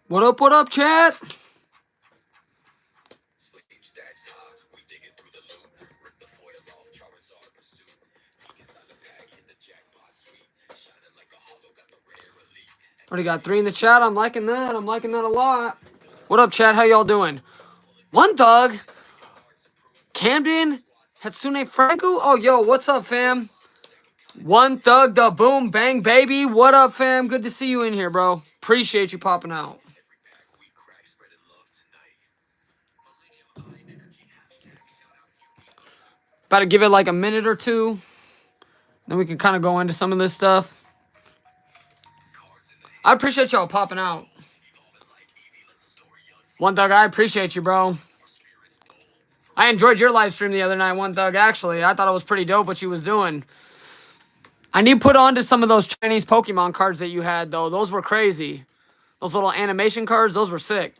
What up, chat? Already got 3 in the chat. I'm liking that. I'm liking that a lot. What up, chat? How y'all doing? One Thug. Camden. Hatsune Franco. Oh, yo, what's up, fam? One Thug, the boom, bang, baby. What up, fam? Good to see you in here, bro. Appreciate you popping out. About to give it like a minute or two. Then we can kind of go into some of this stuff. I appreciate y'all popping out. One Thug, I appreciate you, bro. I enjoyed your live stream the other night, One Thug, actually. I thought it was pretty dope what you was doing. I need to put on to some of those Chinese Pokemon cards that you had, though. Those were crazy. Those little animation cards, those were sick.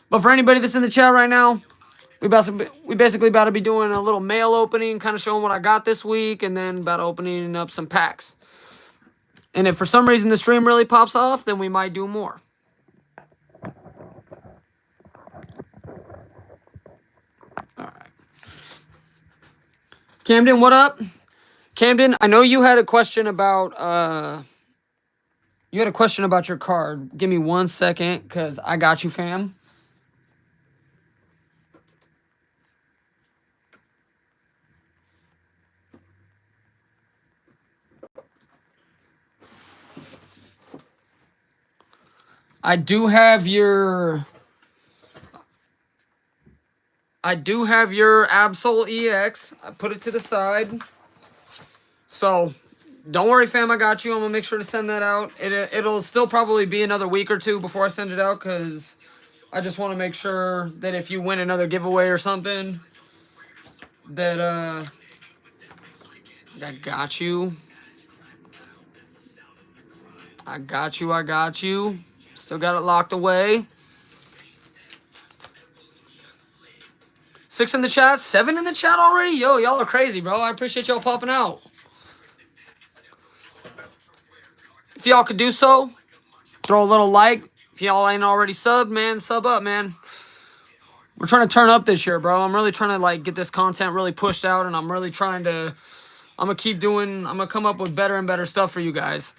But for anybody that's in the chat right now, we basically about to be doing a little mail opening, kind of showing what I got this week, and then about opening up some packs. And if for some reason the stream really pops off, then we might do more. Alright. Camden, what up? Camden, I know you had a question about your card. Give me 1 second, because I got you, fam. I do have your Absol EX. I put it to the side. So, don't worry, fam. I got you. I'm going to make sure to send that out. It'll still probably be another week or two before I send it out, because I just want to make sure that if you win another giveaway or something, that, I got you. I got you. Still got it locked away. 6 in the chat, 7 in the chat already? Yo, y'all are crazy, bro. I appreciate y'all popping out. If y'all could do so, throw a little like. If y'all ain't already subbed, man, sub up, man. We're trying to turn up this year, bro. I'm really trying to, like, get this content really pushed out, and I'm really trying to, I'm going to come up with better and better stuff for you guys.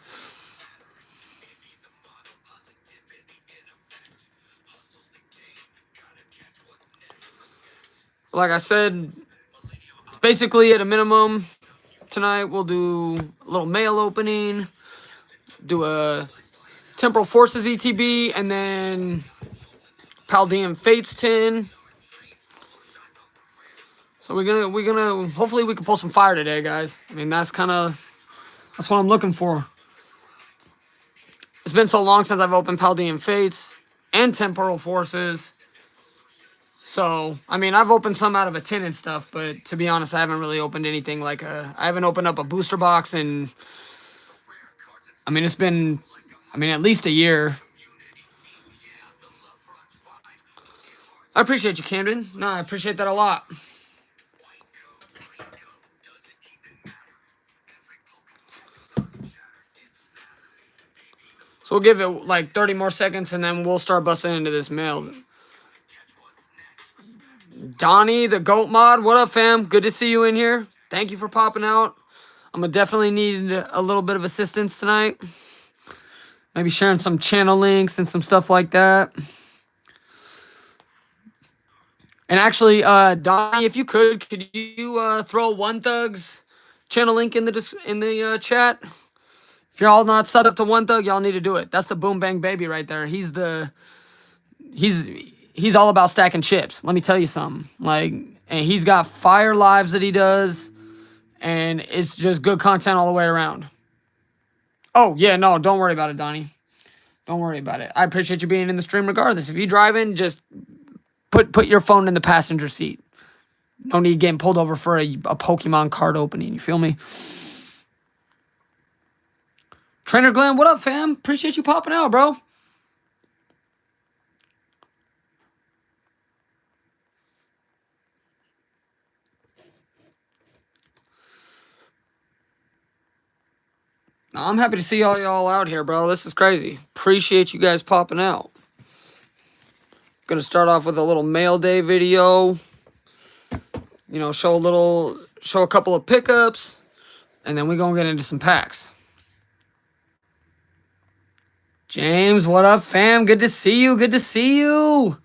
Like I said, basically at a minimum, tonight we'll do a little mail opening, do a Temporal Forces ETB, and then Paldean Fates tin. So we're gonna hopefully we can pull some fire today, guys. I mean, that's what I'm looking for. It's been so long since I've opened Paldean Fates and Temporal Forces. So, I mean, I've opened some out of a tin and stuff, but to be honest, I haven't really opened anything like I haven't opened up a booster box in, I mean, it's been, at least a year. I appreciate you, Camden. No, I appreciate that a lot. So we'll give it like 30 more seconds, and then we'll start busting into this mail. Donnie, the GOAT mod, what up, fam? Good to see you in here. Thank you for popping out. I'm going to definitely need a little bit of assistance tonight. Maybe sharing some channel links and some stuff like that. And actually, Donnie, if you could you throw One Thug's channel link in the chat? If you're all not set up to One Thug, y'all need to do it. That's the Boom Bang Baby right there. He's all about stacking chips. Let me tell you something. Like, and he's got fire lives that he does, and it's just good content all the way around. Oh, yeah, no, don't worry about it, Donnie. Don't worry about it. I appreciate you being in the stream regardless. If you drive in, just put your phone in the passenger seat. No need getting pulled over for a Pokemon card opening. You feel me? Trainer Glenn, what up, fam? Appreciate you popping out, bro. I'm happy to see all y'all out here, bro. This is crazy. Appreciate you guys popping out. Gonna start off with a little mail day video. You know, show a couple of pickups, and then we're gonna get into some packs. James, what up, fam? Good to see you. Good to see you.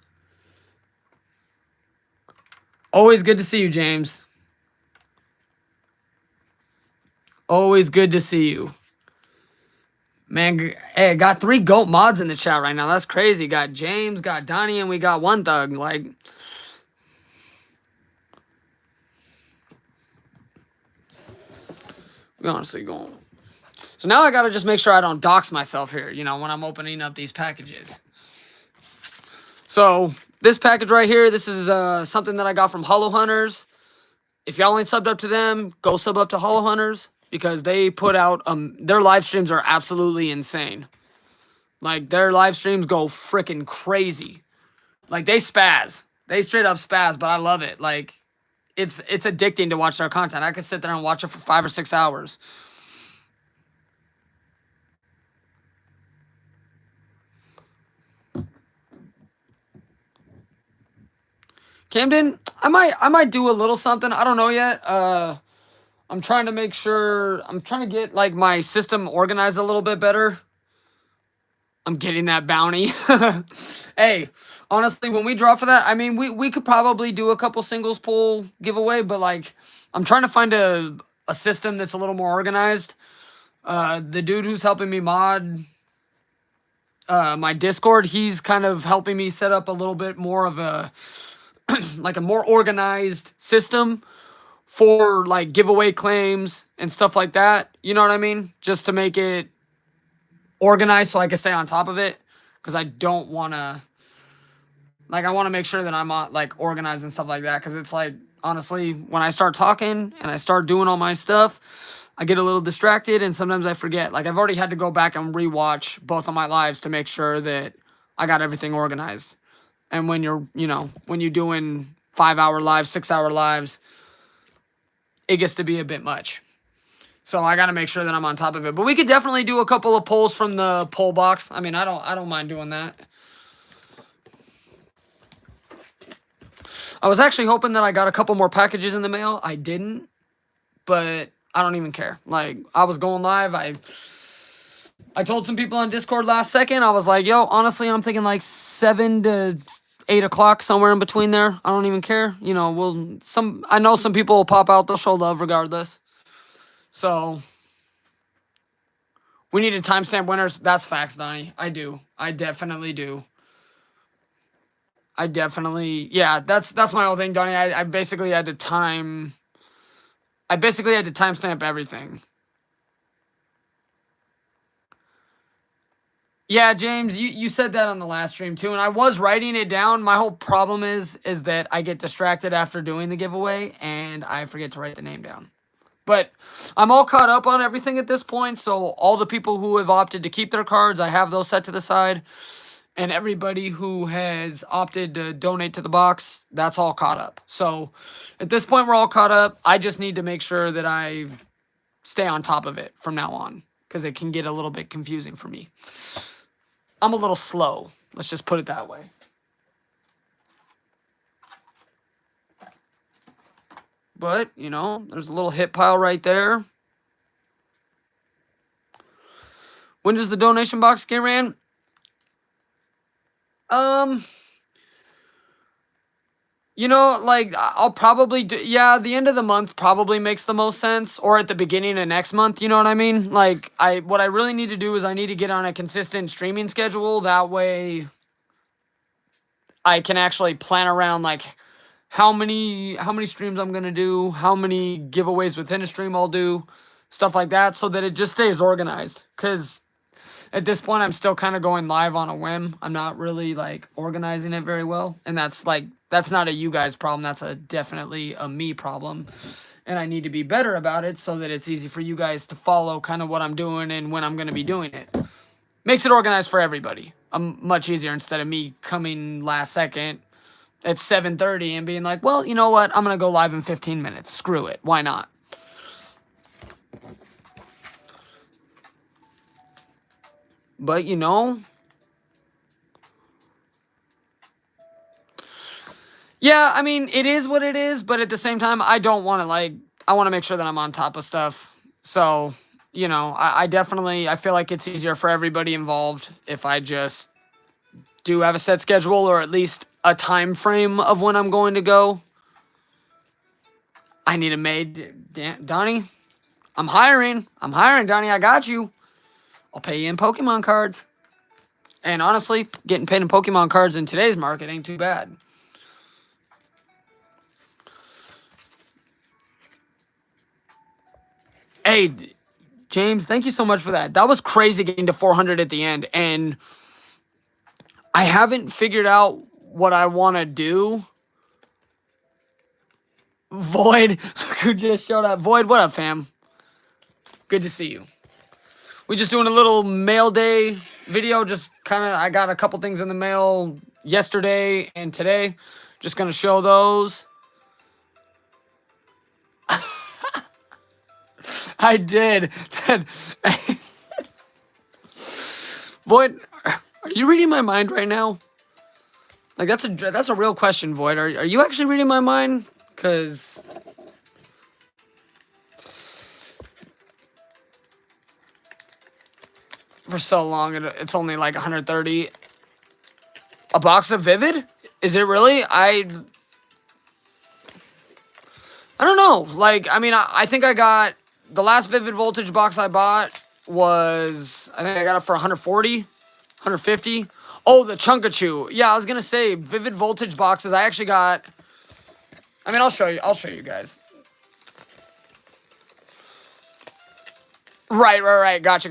Always good to see you, James. Always good to see you. Man, hey, got 3 GOAT mods in the chat right now. That's crazy. Got James, got Donnie, and we got One Thug. Like, we honestly going. So now I gotta just make sure I don't dox myself here, you know, when I'm opening up these packages. So this package right here, this is something that I got from Hollow Hunters. If y'all ain't subbed up to them, go sub up to Hollow Hunters because they put out their live streams are absolutely insane. Like, their live streams go freaking crazy. Like, they spaz. They straight up spaz, but I love it. Like, it's addicting to watch their content. I could sit there and watch it for 5 or 6 hours. Camden, I might do a little something. I don't know yet. I'm trying to make sure. I'm trying to get, like, my system organized a little bit better. I'm getting that bounty. Hey, honestly, when we draw for that, I mean, we could probably do a couple singles pull giveaway, but, like, I'm trying to find a system that's a little more organized. The dude who's helping me mod my Discord, he's kind of helping me set up a little bit more of a like a more organized system for, like, giveaway claims and stuff like that. You know what I mean? Just to make it organized so I can stay on top of it, because I don't want to, like, I want to make sure that I'm like organized and stuff like that, because it's like, honestly, when I start talking and I start doing all my stuff, I get a little distracted and sometimes I forget. Like, I've already had to go back and rewatch both of my lives to make sure that I got everything organized. And when you're, you know, when you're doing 5-hour lives, 6-hour lives, it gets to be a bit much. So I got to make sure that I'm on top of it. But we could definitely do a couple of polls from the poll box. I mean, I don't mind doing that. I was actually hoping that I got a couple more packages in the mail. I didn't, but I don't even care. Like, I was going live. I told some people on Discord last second. I was like, yo, honestly, I'm thinking like 7 to 8 o'clock, somewhere in between there. I don't even care. You know, I know some people will pop out. They'll show love regardless. So we need to timestamp winners. That's facts, Donnie. I do. I definitely do. Yeah, that's my whole thing, Donnie. I basically had to timestamp everything. Yeah, James, you said that on the last stream too, and I was writing it down. My whole problem is that I get distracted after doing the giveaway, and I forget to write the name down. But I'm all caught up on everything at this point, so all the people who have opted to keep their cards, I have those set to the side. And everybody who has opted to donate to the box, that's all caught up. So at this point, we're all caught up. I just need to make sure that I stay on top of it from now on, because it can get a little bit confusing for me. I'm a little slow. Let's just put it that way. But, you know, there's a little hit pile right there. When does the donation box get ran? You know, like, I'll probably do, yeah, the end of the month probably makes the most sense, or at the beginning of next month, you know what I mean? Like, what I really need to do is I need to get on a consistent streaming schedule. That way I can actually plan around, like, how many streams I'm going to do, how many giveaways within a stream I'll do, stuff like that, so that it just stays organized. Because at this point, I'm still kind of going live on a whim. I'm not really, like, organizing it very well. And that's, like, that's not a you guys problem. That's definitely a me problem. And I need to be better about it so that it's easy for you guys to follow kind of what I'm doing and when I'm going to be doing it. Makes it organized for everybody. Much easier instead of me coming last second at 7:30 and being like, well, you know what? I'm going to go live in 15 minutes. Screw it. Why not? But, you know, yeah, I mean, it is what it is, but at the same time, I don't want to, like, I want to make sure that I'm on top of stuff. So, you know, I definitely, I feel like it's easier for everybody involved if I just do have a set schedule or at least a time frame of when I'm going to go. I need a maid. Donnie, I'm hiring. I'm hiring, Donnie. I got you. I'll pay you in Pokemon cards. And honestly, getting paid in Pokemon cards in today's market ain't too bad. Hey, James, thank you so much for that. That was crazy getting to 400 at the end. And I haven't figured out what I want to do. Void, who just showed up. Void, what up, fam? Good to see you. We just doing a little mail day video. Just kind of, I got a couple things in the mail yesterday and today. Just going to show those. I did. Void, are you reading my mind right now? Like, that's a real question, Void. Are you actually reading my mind? Because for so long, it's only like 130. A box of Vivid? Is it really? I don't know. Like, I mean, I think I got the last Vivid Voltage box I bought was, I think I got it for 140, 150. Oh, the Chunkachu. Yeah, I was gonna say Vivid Voltage boxes. I actually got. I mean, I'll show you. I'll show you guys. Right. Gotcha.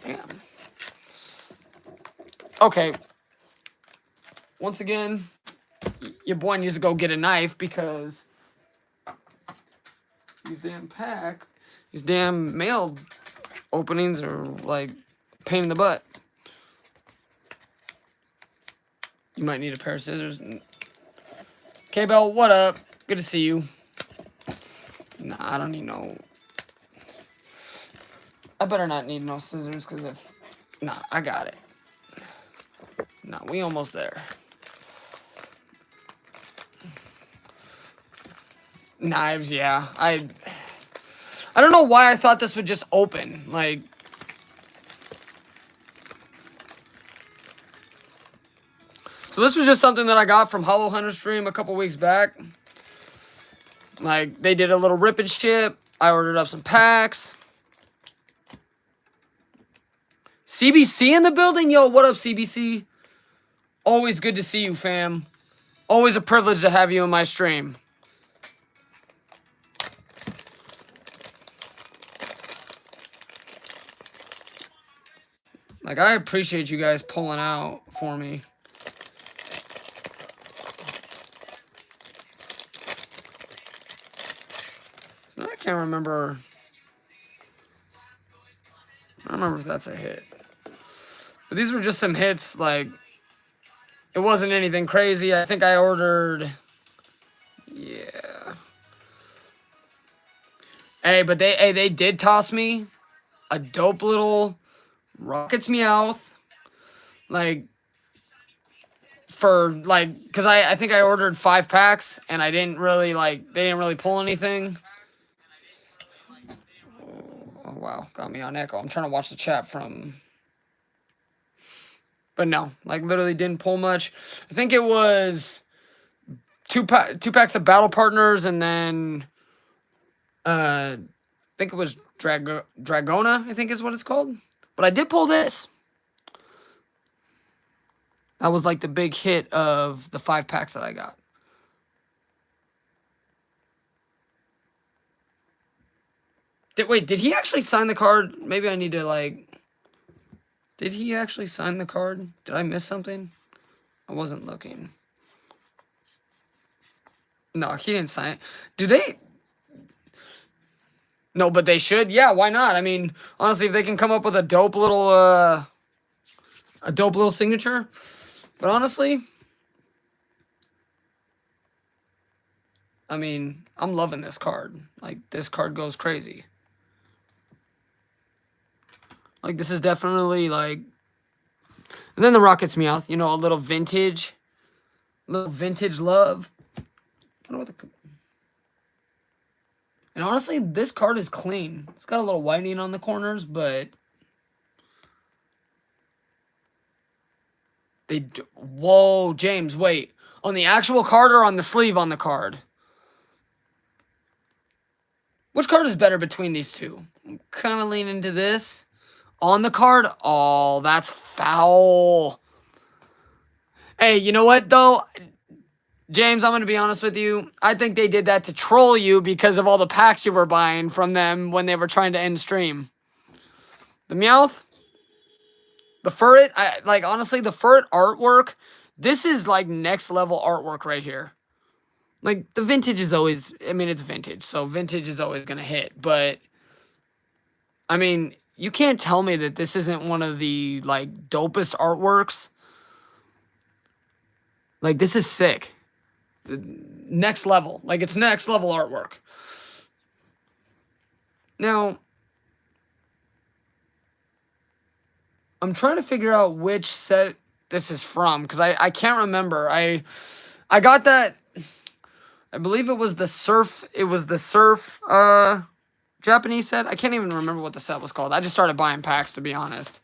Damn. Okay. Once again, your boy needs to go get a knife because these damn mail openings are like a pain in the butt. You might need a pair of scissors. K-Bell, what up? Good to see you. Nah, I don't need no. I better not need no scissors because if. Nah, I got it. Nah, we almost there. Knives, yeah. I don't know why I thought this would just open. Like. So this was just something that I got from Hollow Hunter stream a couple weeks back. Like, they did a little rippage ship. I ordered up some packs. CBC in the building? Yo, what up, CBC? Always good to see you, fam. Always a privilege to have you in my stream. Like, I appreciate you guys pulling out for me. So now I can't remember. I don't remember if that's a hit. But these were just some hits, like, it wasn't anything crazy. I think I ordered, yeah. Hey, but they did toss me a dope little Rocket's Meowth, like, for, like, because I think I ordered 5 packs, and I didn't really, like, they didn't really pull anything. Oh, wow, got me on echo. I'm trying to watch the chat from... But no, like, literally didn't pull much. I think it was two packs of Battle Partners, and then I think it was Dragona, I think is what it's called. But I did pull this. That was like the big hit of the 5 packs that I got. Wait, did he actually sign the card? Maybe I need to, like... Did he actually sign the card? Did I miss something? I wasn't looking. No, he didn't sign it. Do they? No, but they should. Yeah, why not? I mean, honestly, if they can come up with a dope little signature. But honestly, I mean, I'm loving this card. Like, this card goes crazy. Like, this is definitely, like, And then the Rockets Meowth, you know, a little vintage love. I wonder what the... And honestly, this card is clean. It's got a little whitening on the corners, but whoa, James, wait. On the actual card or on the sleeve on the card? Which card is better between these two? I'm kind of leaning to this. On the card? Oh, that's foul. Hey, you know what, though? James, I'm going to be honest with you. I think they did that to troll you because of all the packs you were buying from them when they were trying to end stream. The Meowth, the Furret, honestly, the Furret artwork, this is like next level artwork right here. Like, the vintage is always, I mean, it's vintage, so vintage is always going to hit. But, I mean, you can't tell me that this isn't one of the, like, dopest artworks. Like, this is sick. Next level. Like, it's next level artwork. Now, I'm trying to figure out which set this is from, because I can't remember. I got that, I believe it was the Surf, Japanese set. I can't even remember what the set was called. I just started buying packs, to be honest.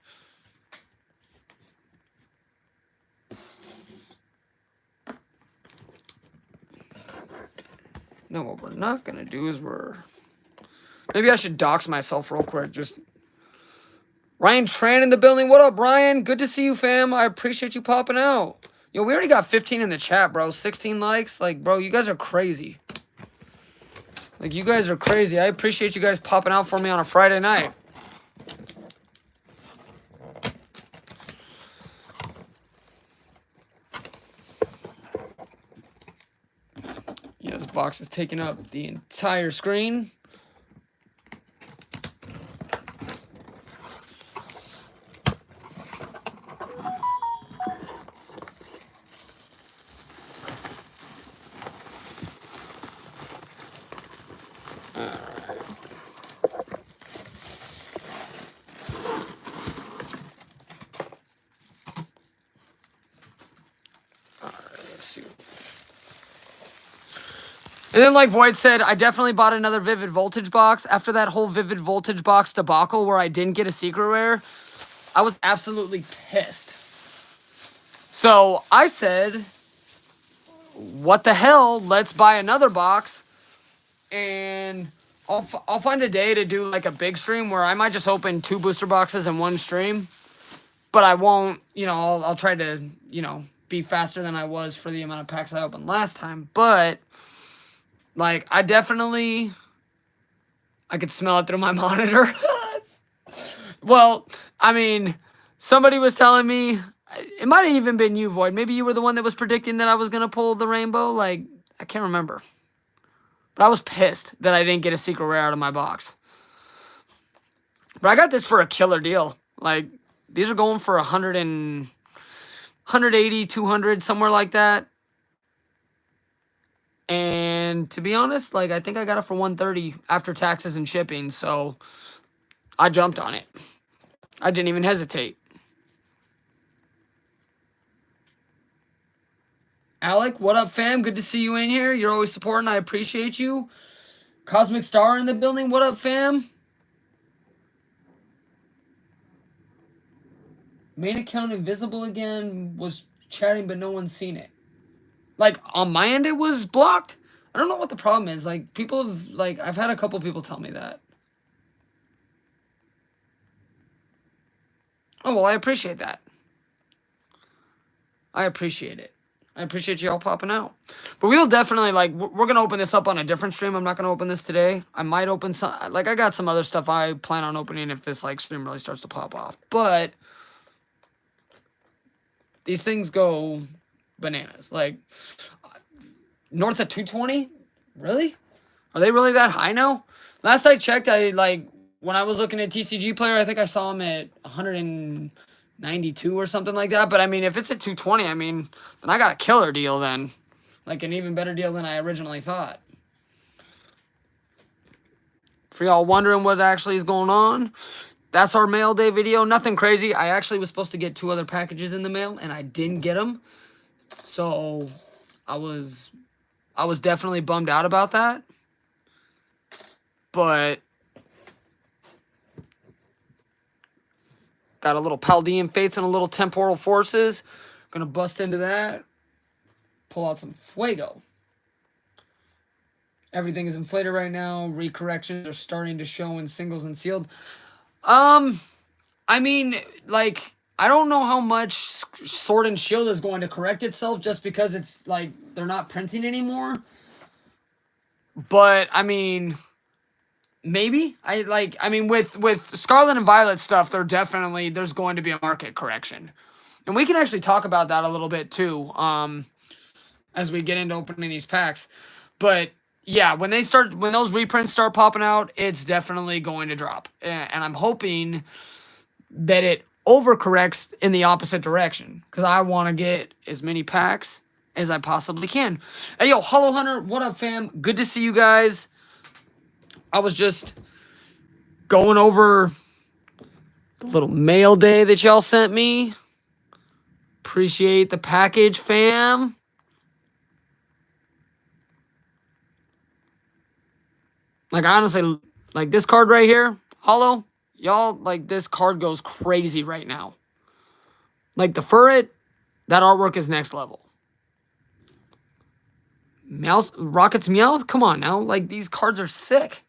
No, what we're not going to do is maybe I should dox myself real quick. Just Ryan Tran in the building. What up, Ryan? Good to see you, fam. I appreciate you popping out. Yo, we already got 15 in the chat, bro. 16 likes. Like, bro, you guys are crazy. Like, you guys are crazy. I appreciate you guys popping out for me on a Friday night. Yeah, this box is taking up the entire screen. And then, like Void said, I definitely bought another Vivid Voltage box. After that whole Vivid Voltage box debacle where I didn't get a secret rare, I was absolutely pissed. So I said, what the hell, let's buy another box. And I'll find a day to do like a big stream where I might just open 2 booster boxes in one stream. But I won't, you know, I'll try to, you know, be faster than I was for the amount of packs I opened last time. But... like, I could smell it through my monitor. Well, I mean, somebody was telling me, it might have even been you, Void. Maybe you were the one that was predicting that I was going to pull the rainbow. Like, I can't remember. But I was pissed that I didn't get a secret rare out of my box. But I got this for a killer deal. Like, these are going for 180, 200, somewhere like that. And to be honest, like, I think I got it for 130 after taxes and shipping, so I jumped on it. I didn't even hesitate. Alec, what up, fam? Good to see you in here. You're always supporting. I appreciate you. Cosmic Star in the building. What up, fam? Main account invisible again. Was chatting, but no one's seen it. Like, on my end, it was blocked. I don't know what the problem is. Like, people have, like, I've had a couple people tell me that. Oh, well, I appreciate that. I appreciate it. I appreciate you all popping out. But we will definitely, like, we're going to open this up on a different stream. I'm not going to open this today. I might open some, like, I got some other stuff I plan on opening if this, like, stream really starts to pop off. But these things go bananas. Like, north of 220? Really? Are they really that high now? Last I checked, when I was looking at TCG Player, I think I saw him at 192 or something like that. But, I mean, if it's at 220, I mean, then I got a killer deal then. Like, an even better deal than I originally thought. For y'all wondering what actually is going on, that's our mail day video. Nothing crazy. I actually was supposed to get 2 other packages in the mail, and I didn't get them. So I was definitely bummed out about that. But got a little Paldean Fates and a little Temporal Forces. Gonna bust into that. Pull out some Fuego. Everything is inflated right now. Recorrections are starting to show in singles and sealed. I mean, like, I don't know how much Sword and Shield is going to correct itself just because it's, like, they're not printing anymore. But, I mean, maybe. I mean, with Scarlet and Violet stuff, there's going to be a market correction. And we can actually talk about that a little bit, too, as we get into opening these packs. But yeah, when those reprints start popping out, it's definitely going to drop. And I'm hoping that it overcorrects in the opposite direction, because I want to get as many packs as I possibly can. Hey, yo, Hollow Hunter, what up, fam? Good to see you guys. I was just going over the little mail day that y'all sent me. Appreciate the package, fam. Like, honestly, like this card right here, Hollow, y'all, like, this card goes crazy right now. Like, the Furret, that artwork is next level. Rocket's Meowth, come on now. Like, these cards are sick.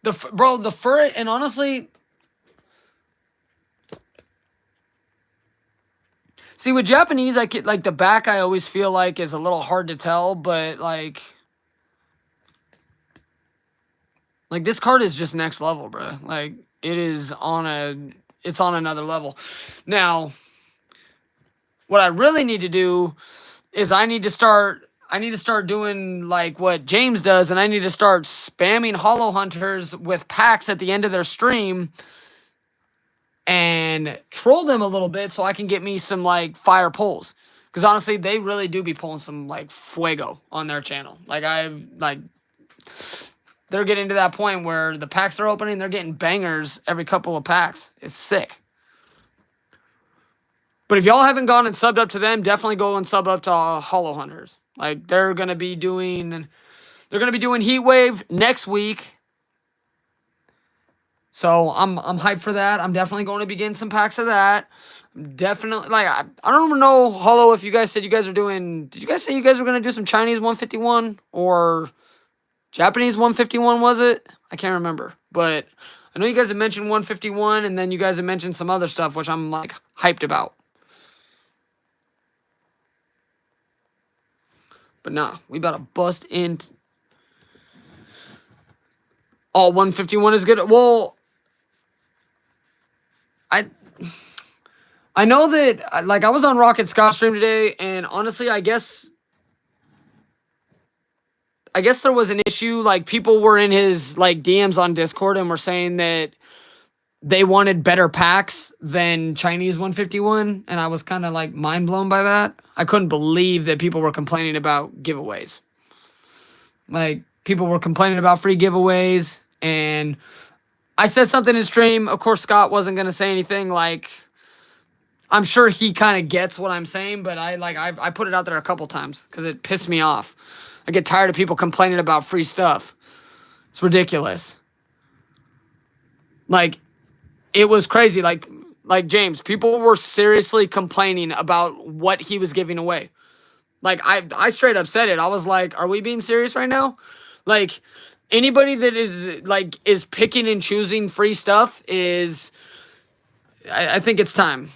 Bro, the Furret, and honestly, see, with Japanese, I get, like, the back I always feel like is a little hard to tell, but, like this card is just next level, bro. Like, it's on another level. Now, what I really need to do is I need to start doing like what James does, and I need to start spamming Hollow Hunters with packs at the end of their stream and troll them a little bit so I can get me some, like, fire pulls. Because honestly, they really do be pulling some, like, fuego on their channel. They're getting to that point where the packs are opening, they're getting bangers every couple of packs. It's sick. But if y'all haven't gone and subbed up to them, definitely go and sub up to Hollow Hunters. Like, they're gonna be doing Heat Wave next week. So I'm hyped for that. I'm definitely going to be getting some packs of that. Definitely, like, I don't even know, Hollow, if you guys said you guys are doing. Did you guys say you guys were gonna do some Chinese 151 or Japanese 151? Was it? I can't remember, but I know you guys have mentioned 151, and then you guys have mentioned some other stuff, which I'm, like, hyped about. But nah, we about to bust in. Oh, 151 is good. Well, I know that, like, I was on Rocket Scott stream today, and honestly, I guess there was an issue. Like, people were in his, like, DMs on Discord and were saying that they wanted better packs than Chinese 151, and I was kind of, like, mind blown by that. I couldn't believe that people were complaining about giveaways. Like, people were complaining about free giveaways, and I said something in stream. Of course, Scott wasn't going to say anything. Like, I'm sure he kind of gets what I'm saying, but I put it out there a couple times because it pissed me off. I get tired of people complaining about free stuff. It's ridiculous. Like, it was crazy. Like James, people were seriously complaining about what he was giving away. Like, I straight up said it. I was like, are we being serious right now? Like, anybody that is picking and choosing free stuff is, I think it's time.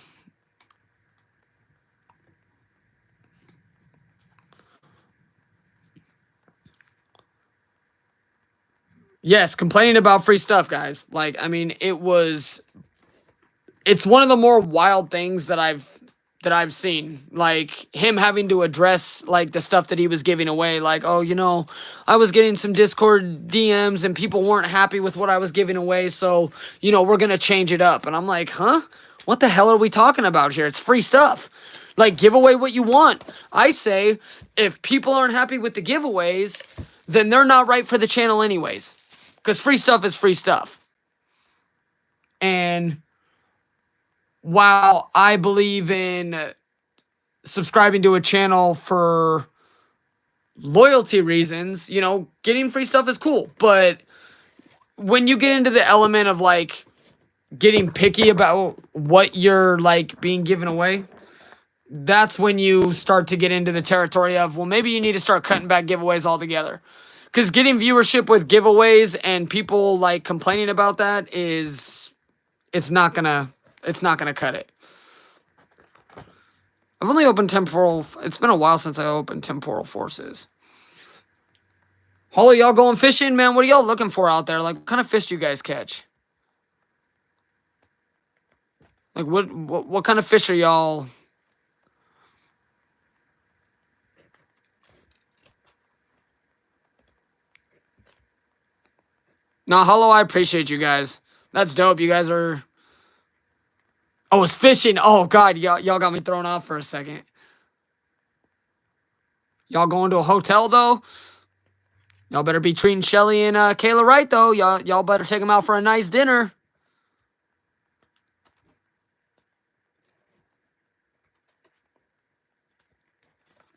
Yes, complaining about free stuff, guys. Like, I mean, it's one of the more wild things that I've seen. Like, him having to address, like, the stuff that he was giving away. Like, oh, you know, I was getting some Discord DMs and people weren't happy with what I was giving away, so, you know, we're gonna change it up. And I'm like, huh? What the hell are we talking about here? It's free stuff. Like, give away what you want. I say, if people aren't happy with the giveaways, then they're not right for the channel anyways. Because free stuff is free stuff. And while I believe in subscribing to a channel for loyalty reasons, you know, getting free stuff is cool. But when you get into the element of like getting picky about what you're like being given away, that's when you start to get into the territory of, well, maybe you need to start cutting back giveaways altogether. Because getting viewership with giveaways and people like complaining about that is, it's not gonna cut it. I've only opened temporal. It's been a while since I opened temporal forces. Holly, y'all going fishing, man? What are y'all looking for out there? Like, what kind of fish do you guys catch? Like, what kind of fish are y'all? No, hello, I appreciate you guys. That's dope. You guys are... Oh, it's fishing. Oh, God, y'all got me thrown off for a second. Y'all going to a hotel, though? Y'all better be treating Shelly and Kayla right, though. Y'all better take them out for a nice dinner.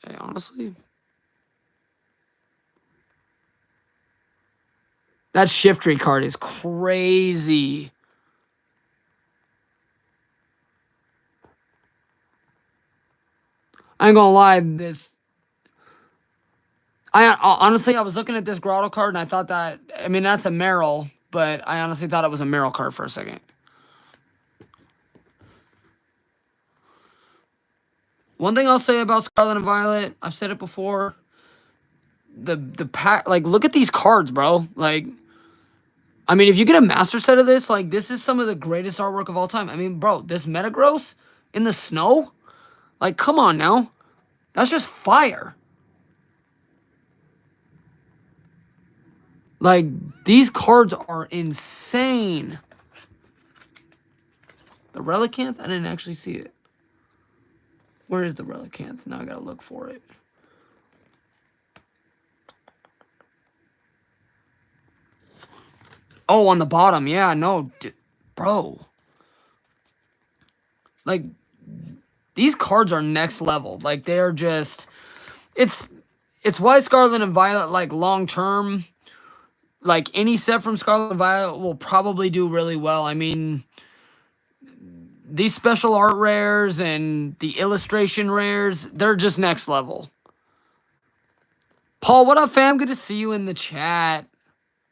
Hey, honestly... That Shiftry card is crazy. I ain't gonna lie, honestly, I was looking at this Grotto card and I thought that, I mean, that's a Meryl, but I honestly thought it was a Meryl card for a second. One thing I'll say about Scarlet and Violet, I've said it before, the pack, like, look at these cards, bro. Like, I mean, if you get a master set of this, like, this is some of the greatest artwork of all time. I mean, bro, this Metagross in the snow? Like, come on now. That's just fire. Like, these cards are insane. The Relicanth? I didn't actually see it. Where is the Relicanth? Now I gotta look for it. Oh, on the bottom. Yeah, no. Bro. Like, these cards are next level. Like, they're just... It's why Scarlet and Violet, like, long-term... Like, any set from Scarlet and Violet will probably do really well. I mean... These special art rares and the illustration rares, they're just next level. Paul, what up, fam? Good to see you in the chat.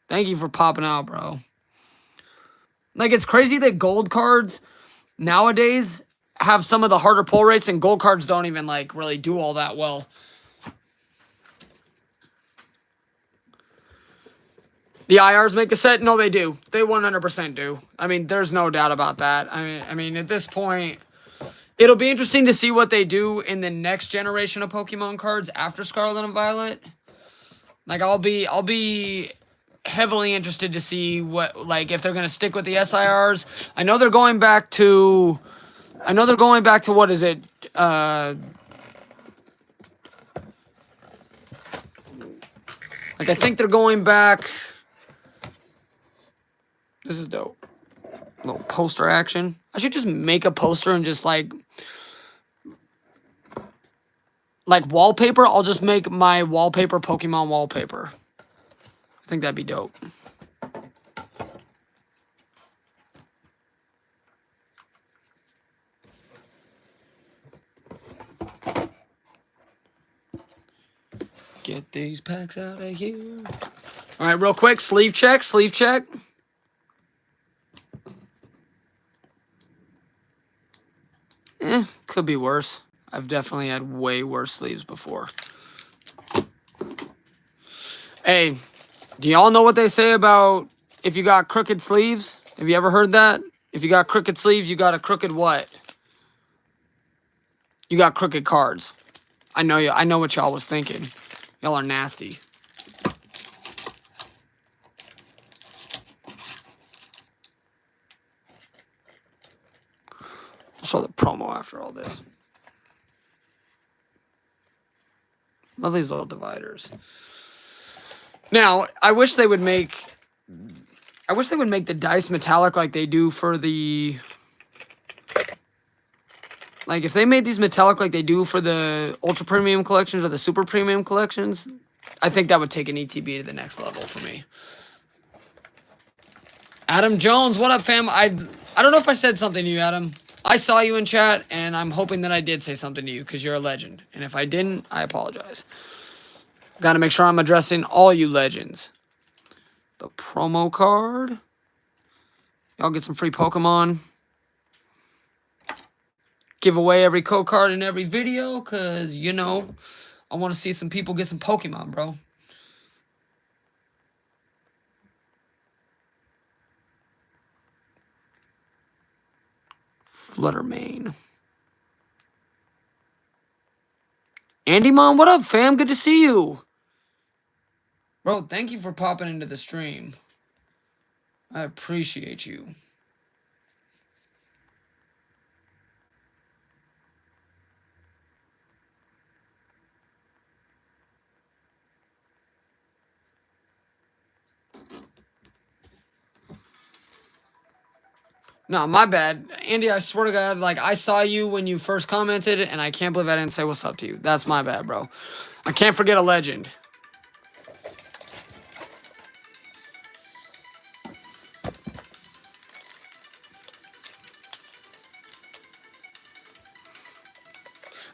Thank you for popping out, bro. Like, it's crazy that gold cards nowadays have some of the harder pull rates, and gold cards don't even, like, really do all that well. The IRs make a set? No, they do. They 100% do. I mean, there's no doubt about that. I mean, at this point, it'll be interesting to see what they do in the next generation of Pokemon cards after Scarlet and Violet. Like, I'll be heavily interested to see what, like, if they're going to stick with the SIRs. I know they're going back to what is it? Like, I think they're going back. This is dope. A little poster action. I should just make a poster and just, like wallpaper. I'll just make my wallpaper Pokemon wallpaper. I think that'd be dope. Get these packs out of here. All right, real quick, sleeve check. Could be worse. I've definitely had way worse sleeves before. Hey, do y'all know what they say about if you got crooked sleeves? Have you ever heard that? If you got crooked sleeves, you got a crooked what? You got crooked cards. I know what y'all was thinking. Y'all are nasty. I'll show the promo after all this. Love these little dividers. Now, I wish they would make the dice metallic like they do for the... Like, if they made these metallic like they do for the ultra premium collections or the super premium collections, I think that would take an ETB to the next level for me. Adam Jones, what up, fam? I don't know if I said something to you, Adam. I saw you in chat, and I'm hoping that I did say something to you, because you're a legend. And if I didn't, I apologize. Got to make sure I'm addressing all you legends. The promo card. Y'all get some free Pokemon. Give away every code card in every video, because, you know, I want to see some people get some Pokemon, bro. Fluttermane. Andy Mom, what up, fam? Good to see you. Bro, thank you for popping into the stream. I appreciate you. No, my bad. Andy, I swear to God, like, I saw you when you first commented, and I can't believe I didn't say what's up to you. That's my bad, bro. I can't forget a legend.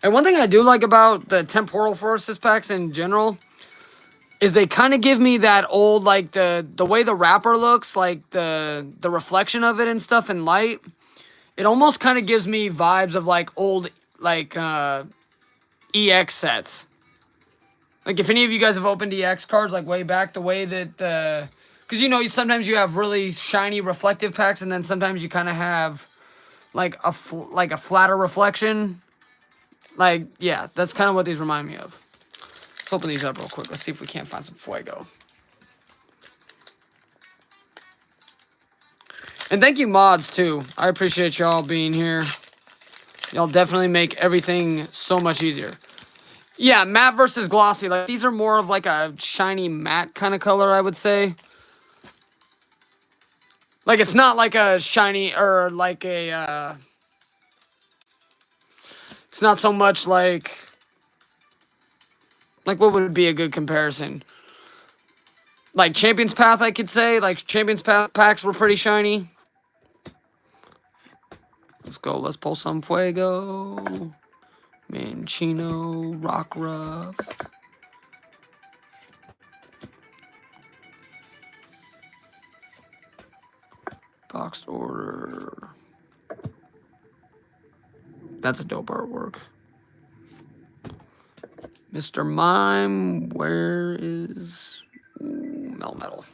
And one thing I do like about the Temporal Forces packs in general is they kind of give me that old, like, the way the wrapper looks, like, the reflection of it and stuff in light. It almost kind of gives me vibes of, like, old, like, EX sets. Like, if any of you guys have opened EX cards, like, way back, the way that the... Because, you know, sometimes you have really shiny reflective packs, and then sometimes you kind of have, like, a flatter reflection. Like, yeah, that's kind of what these remind me of. Let's open these up real quick. Let's see if we can't find some Fuego. And thank you, mods, too. I appreciate y'all being here. Y'all definitely make everything so much easier. Yeah, matte versus glossy. Like, these are more of like a shiny matte kind of color, I would say. Like, it's not like a shiny or like a... It's not so much like... Like, what would be a good comparison? Like, Champion's Path, I could say. Like, Champion's Path packs were pretty shiny. Let's go. Let's pull some Fuego. Manchino. Rockruff. Boxed order. That's a dope artwork. Mr. Mime, where is... Ooh, Melmetal.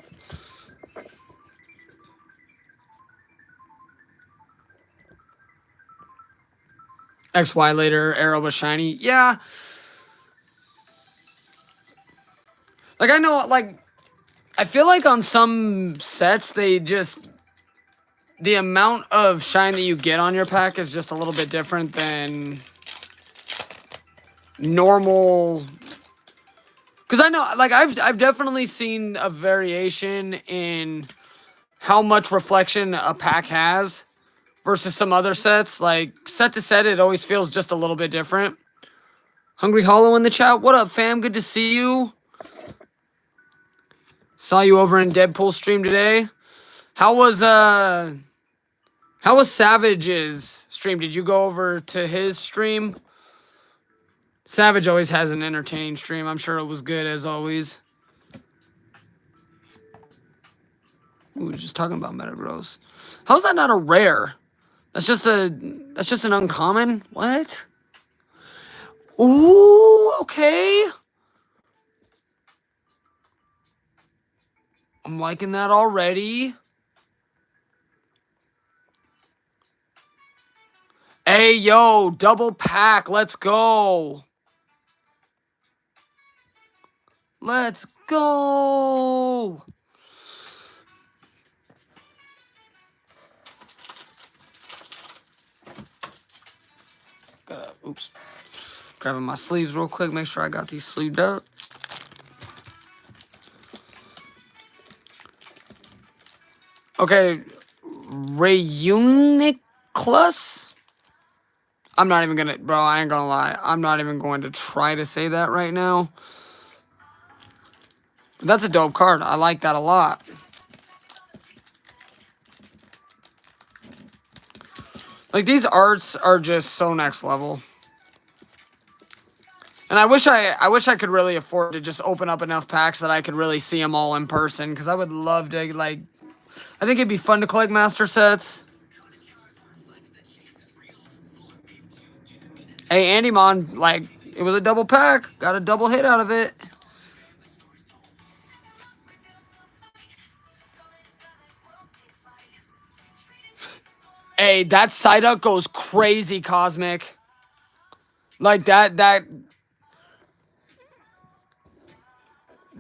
XY later, Arrow was shiny. Yeah. Like, I know, like... I feel like on some sets, they just... The amount of shine that you get on your pack is just a little bit different than... normal... Because I know, like, I've definitely seen a variation in how much reflection a pack has versus some other sets. Like, set to set, it always feels just a little bit different. Hungry Hollow in the chat. What up, fam? Good to see you. Saw you over in Deadpool stream today. How was Savage's stream? Did you go over to his stream? Savage always has an entertaining stream. I'm sure it was good as always. We were just talking about Metagross. How's that not a rare? That's just an uncommon? What? Ooh, okay. I'm liking that already. Hey, yo, double pack. Let's go. Let's go. Oops. Grabbing my sleeves real quick. Make sure I got these sleeved up. Okay, Reuniclus? I'm not even gonna, bro, I ain't gonna lie. I'm not even going to try to say that right now. That's a dope card. I like that a lot. Like, these arts are just so next level. And I wish I could really afford to just open up enough packs that I could really see them all in person. Because I would love to, like, I think it'd be fun to collect master sets. Hey, Andymon, like, it was a double pack. Got a double hit out of it. Hey, that Psyduck goes crazy, Cosmic. Like, that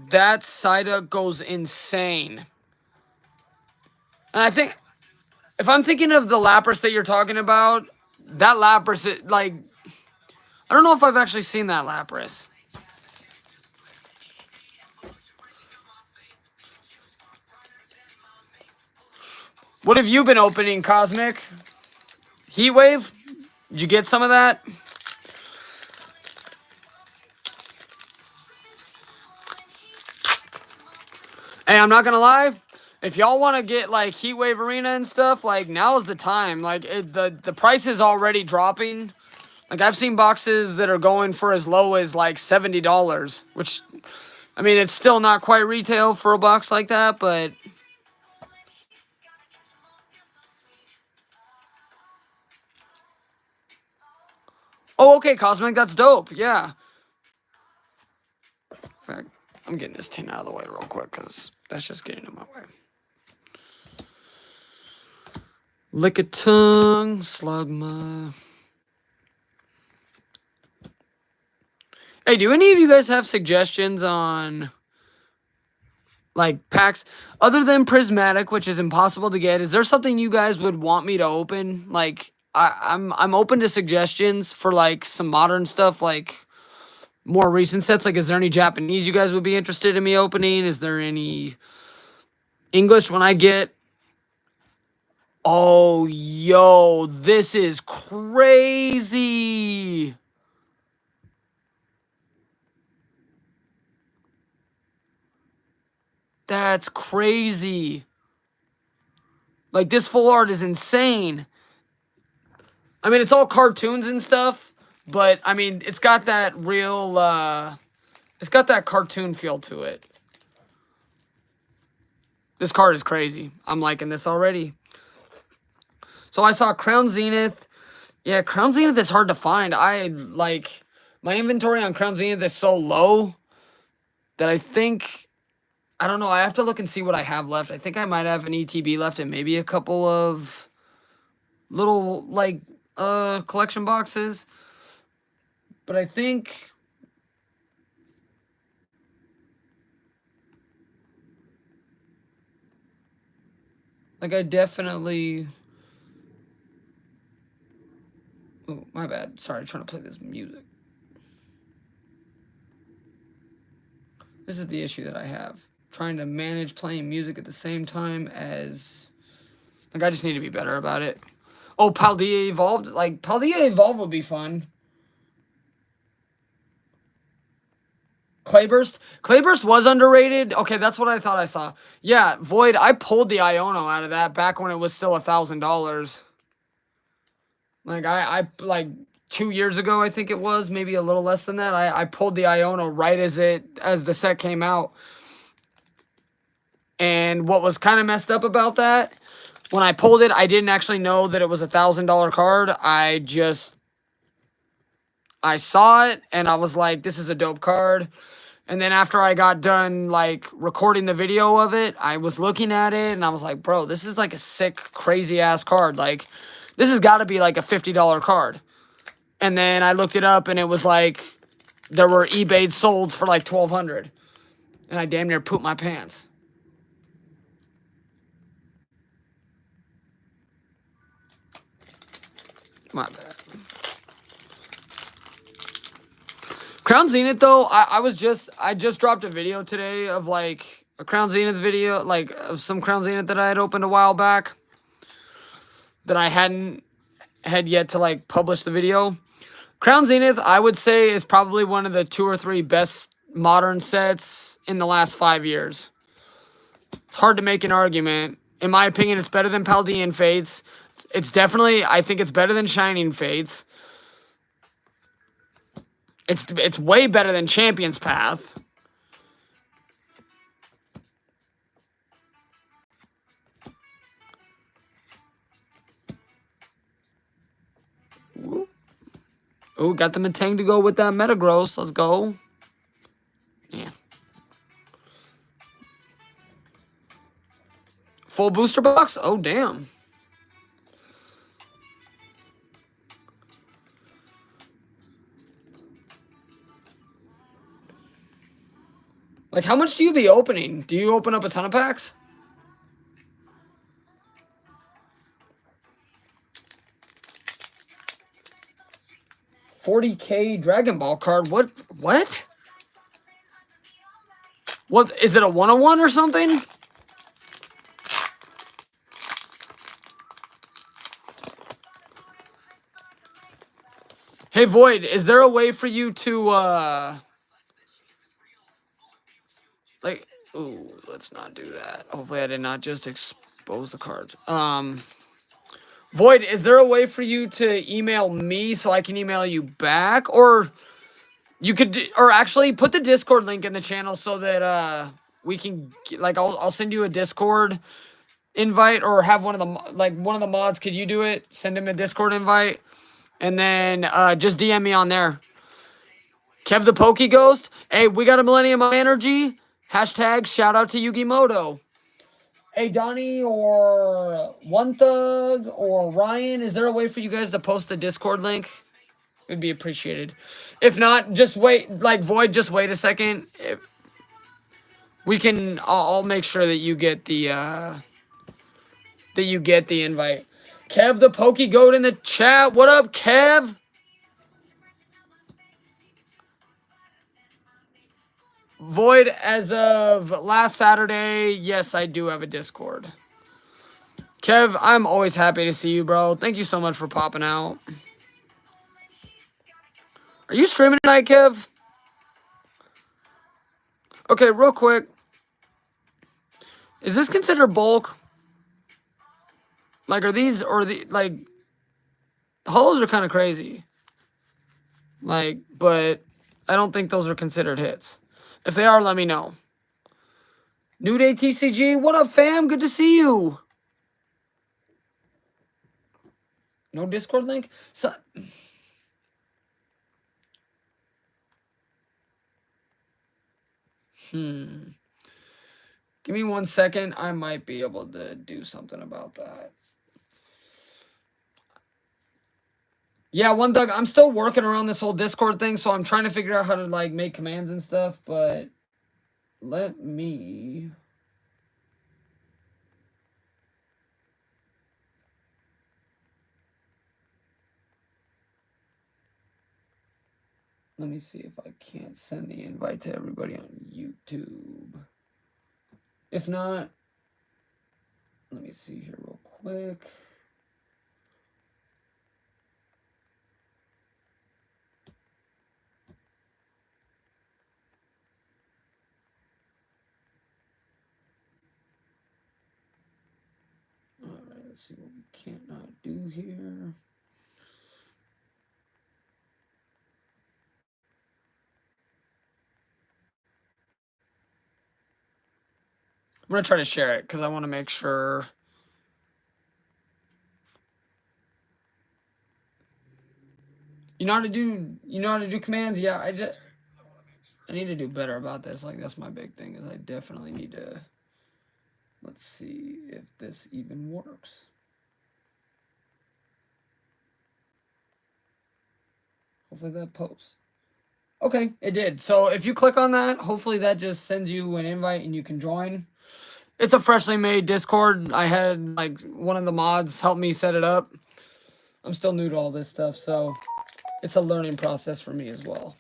Psyduck goes insane. And I think, if I'm thinking of the Lapras that you're talking about, that Lapras, like, I don't know if I've actually seen that Lapras. What have you been opening, Cosmic? Heatwave? Did you get some of that? Hey, I'm not gonna lie. If y'all want to get like Heatwave Arena and stuff, like now's the time. Like the price is already dropping. Like I've seen boxes that are going for as low as like $70, which I mean it's still not quite retail for a box like that, but oh, okay, Cosmic, that's dope. Yeah. In fact, I'm getting this tin out of the way real quick because that's just getting in my way. Lickitung, Slugma. Hey, do any of you guys have suggestions on like packs other than Prismatic, which is impossible to get? Is there something you guys would want me to open? Like I'm open to suggestions for like some modern stuff, like more recent sets. Like, is there any Japanese you guys would be interested in me opening? Is there any English when I get? Oh, yo, this is crazy. That's crazy. Like, this full art is insane. I mean, it's all cartoons and stuff, but, I mean, it's got that real, it's got that cartoon feel to it. This card is crazy. I'm liking this already. So I saw Crown Zenith. Yeah, Crown Zenith is hard to find. My inventory on Crown Zenith is so low that I think, I don't know, I have to look and see what I have left. I think I might have an ETB left and maybe a couple of little, like, collection boxes. But I think, like, I definitely, oh, my bad. Sorry, I'm trying to play this music. This is the issue that I have. Trying to manage playing music at the same time as, like, I just need to be better about it. Oh, Paldea Evolved? Like, Paldea Evolved would be fun. Clayburst? Clayburst was underrated. Okay, that's what I thought I saw. Yeah, Void, I pulled the Iono out of that back when it was still $1,000. Like, I like 2 years ago, I think it was, maybe a little less than that. I pulled the Iono right as the set came out. And what was kind of messed up about that, when I pulled it, I didn't actually know that it was a $1,000 card. I saw it, and I was like, this is a dope card. And then after I got done, like, recording the video of it, I was looking at it, and I was like, bro, this is, like, a sick, crazy-ass card. Like, this has got to be, like, a $50 card. And then I looked it up, and it was, like, there were eBay solds for, like, $1,200. And I damn near pooped my pants. My bad. Crown Zenith, though, I just dropped a video today of, like, a Crown Zenith video, like some Crown Zenith that I had opened a while back that I hadn't had yet to like publish the video. Crown Zenith, I would say, is probably one of the 2 or 3 best modern sets in the last 5 years. It's hard to make an argument. In my opinion, it's better than Paldean Fates. It's definitely, I think it's better than Shining Fates. It's way better than Champion's Path. Oh, got the Metang to go with that Metagross. Let's go. Yeah. Full booster box? Oh, damn. Like, how much do you be opening? Do you open up a ton of packs? $40K Dragon Ball card. What? What? What? Is it a 101 or something? Hey, Void, is there a way for you to, like, ooh, let's not do that. Hopefully I did not just expose the cards. Void, is there a way for you to email me so I can email you back? Or you could, or actually put the Discord link in the channel so that, we can, like, I'll send you a Discord invite, or have one of the mods, could you do it? Send him a Discord invite, and then, just DM me on there. Kev the Poke Ghost, hey, we got a Millennium of Energy. Hashtag shout out to Yugimoto. Hey, Donnie or One Thug or Ryan, is there a way for you guys to post the Discord link? It would be appreciated. If not, just wait, like, Void, just wait a second. We can, I'll make sure that you get the, invite. Kev the Poke Goat in the chat. What up, Kev? Void, as of last Saturday, yes, I do have a Discord. Kev, I'm always happy to see you, bro. Thank you so much for popping out. Are you streaming tonight, Kev? Okay, real quick. Is this considered bulk? Like, are these, or the, like, the holos are kind of crazy. Like, but I don't think those are considered hits. If they are, let me know. New Day TCG, what up, fam? Good to see you. No Discord link? So, give me 1 second. I might be able to do something about that. Yeah, One Thug, I'm still working around this whole Discord thing, so I'm trying to figure out how to, like, make commands and stuff, but let me... Let me see if I can't send the invite to everybody on YouTube. If not, let me see here real quick. All right, let's see what we can't not do here. I'm going to try to share it because I want to make sure. You know how to do commands? Yeah, I need to do better about this. Like, that's my big thing, is I definitely need to. Let's see if this even works. Hopefully that posts. Okay, it did. So if you click on that, hopefully that just sends you an invite and you can join. It's a freshly made Discord. I had, like, one of the mods help me set it up. I'm still new to all this stuff, so it's a learning process for me as well.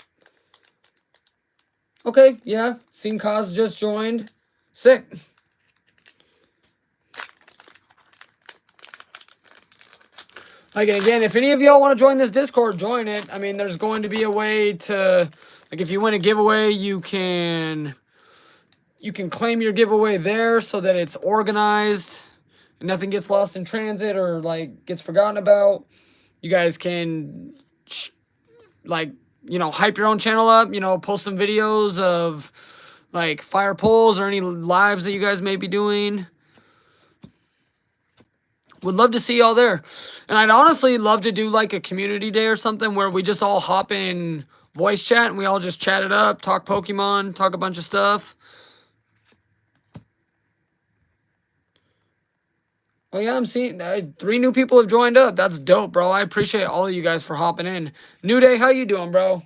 Okay, yeah. Seen Kaz just joined. Sick. Like, again, if any of y'all want to join this Discord, join it. I mean, there's going to be a way to, like, if you win a giveaway, you can claim your giveaway there so that it's organized and nothing gets lost in transit or, like, gets forgotten about. You guys can, like, you know, hype your own channel up, you know, post some videos of, like, fire polls or any lives that you guys may be doing. Would love to see y'all there. And I'd honestly love to do like a community day or something where we just all hop in voice chat and we all just chat it up, talk Pokemon, talk a bunch of stuff. Oh yeah, I'm seeing 3 new people have joined up. That's dope, bro. I appreciate all of you guys for hopping in. New Day, how you doing, bro?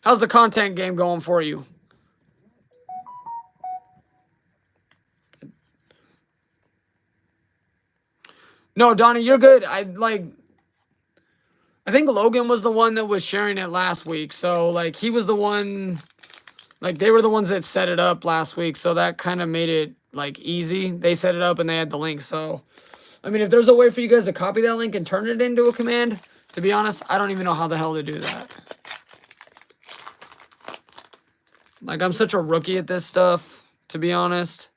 How's the content game going for you? No, Donnie, you're good. I think Logan was the one that was sharing it last week. So, like, he was the one, like, they were the ones that set it up last week. So that kind of made it, like, easy. They set it up and they had the link. So, I mean, if there's a way for you guys to copy that link and turn it into a command, to be honest, I don't even know how the hell to do that. Like, I'm such a rookie at this stuff, to be honest.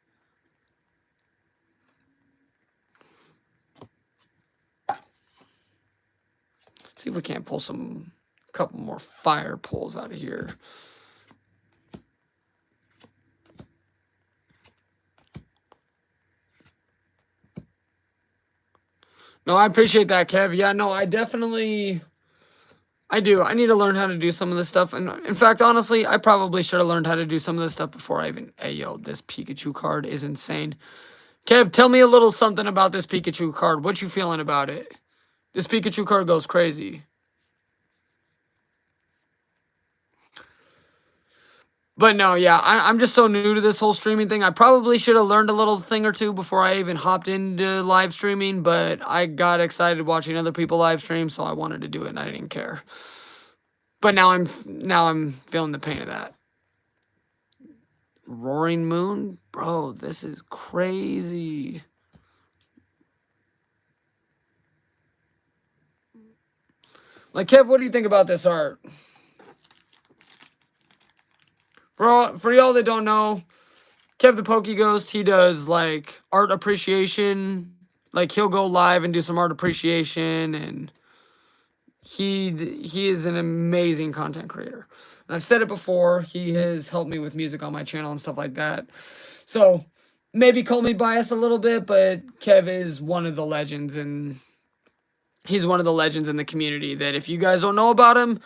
See if we can't pull a couple more fire pulls out of here. No, I appreciate that, Kev. Yeah, no, I definitely, I do. I need to learn how to do some of this stuff. And in fact, honestly, I probably should have learned how to do some of this stuff before I even, hey, yo, this Pikachu card is insane. Kev, tell me a little something about this Pikachu card. What you feeling about it? This Pikachu card goes crazy. But no, yeah, I'm just so new to this whole streaming thing. I probably should have learned a little thing or two before I even hopped into live streaming, but I got excited watching other people live stream, so I wanted to do it and I didn't care. But now I'm feeling the pain of that. Roaring Moon? Bro, this is crazy. Like, Kev, what do you think about this art? For y'all that don't know, Kev the PokeGhost, he does, like, art appreciation. Like, he'll go live and do some art appreciation, and he is an amazing content creator. And I've said it before, he has helped me with music on my channel and stuff like that. So, maybe call me biased a little bit, but Kev is one of the legends, and he's one of the legends in the community that if you guys don't know about him,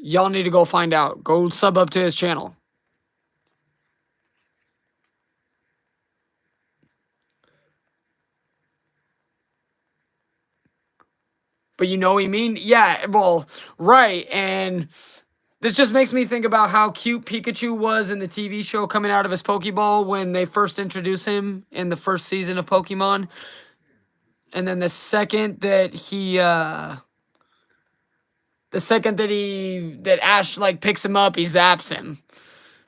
y'all need to go find out. Go sub up to his channel. But you know what I mean? Yeah, well, right. And this just makes me think about how cute Pikachu was in the TV show coming out of his Pokeball when they first introduced him in the first season of Pokemon. And then the second that Ash, like, picks him up, he zaps him.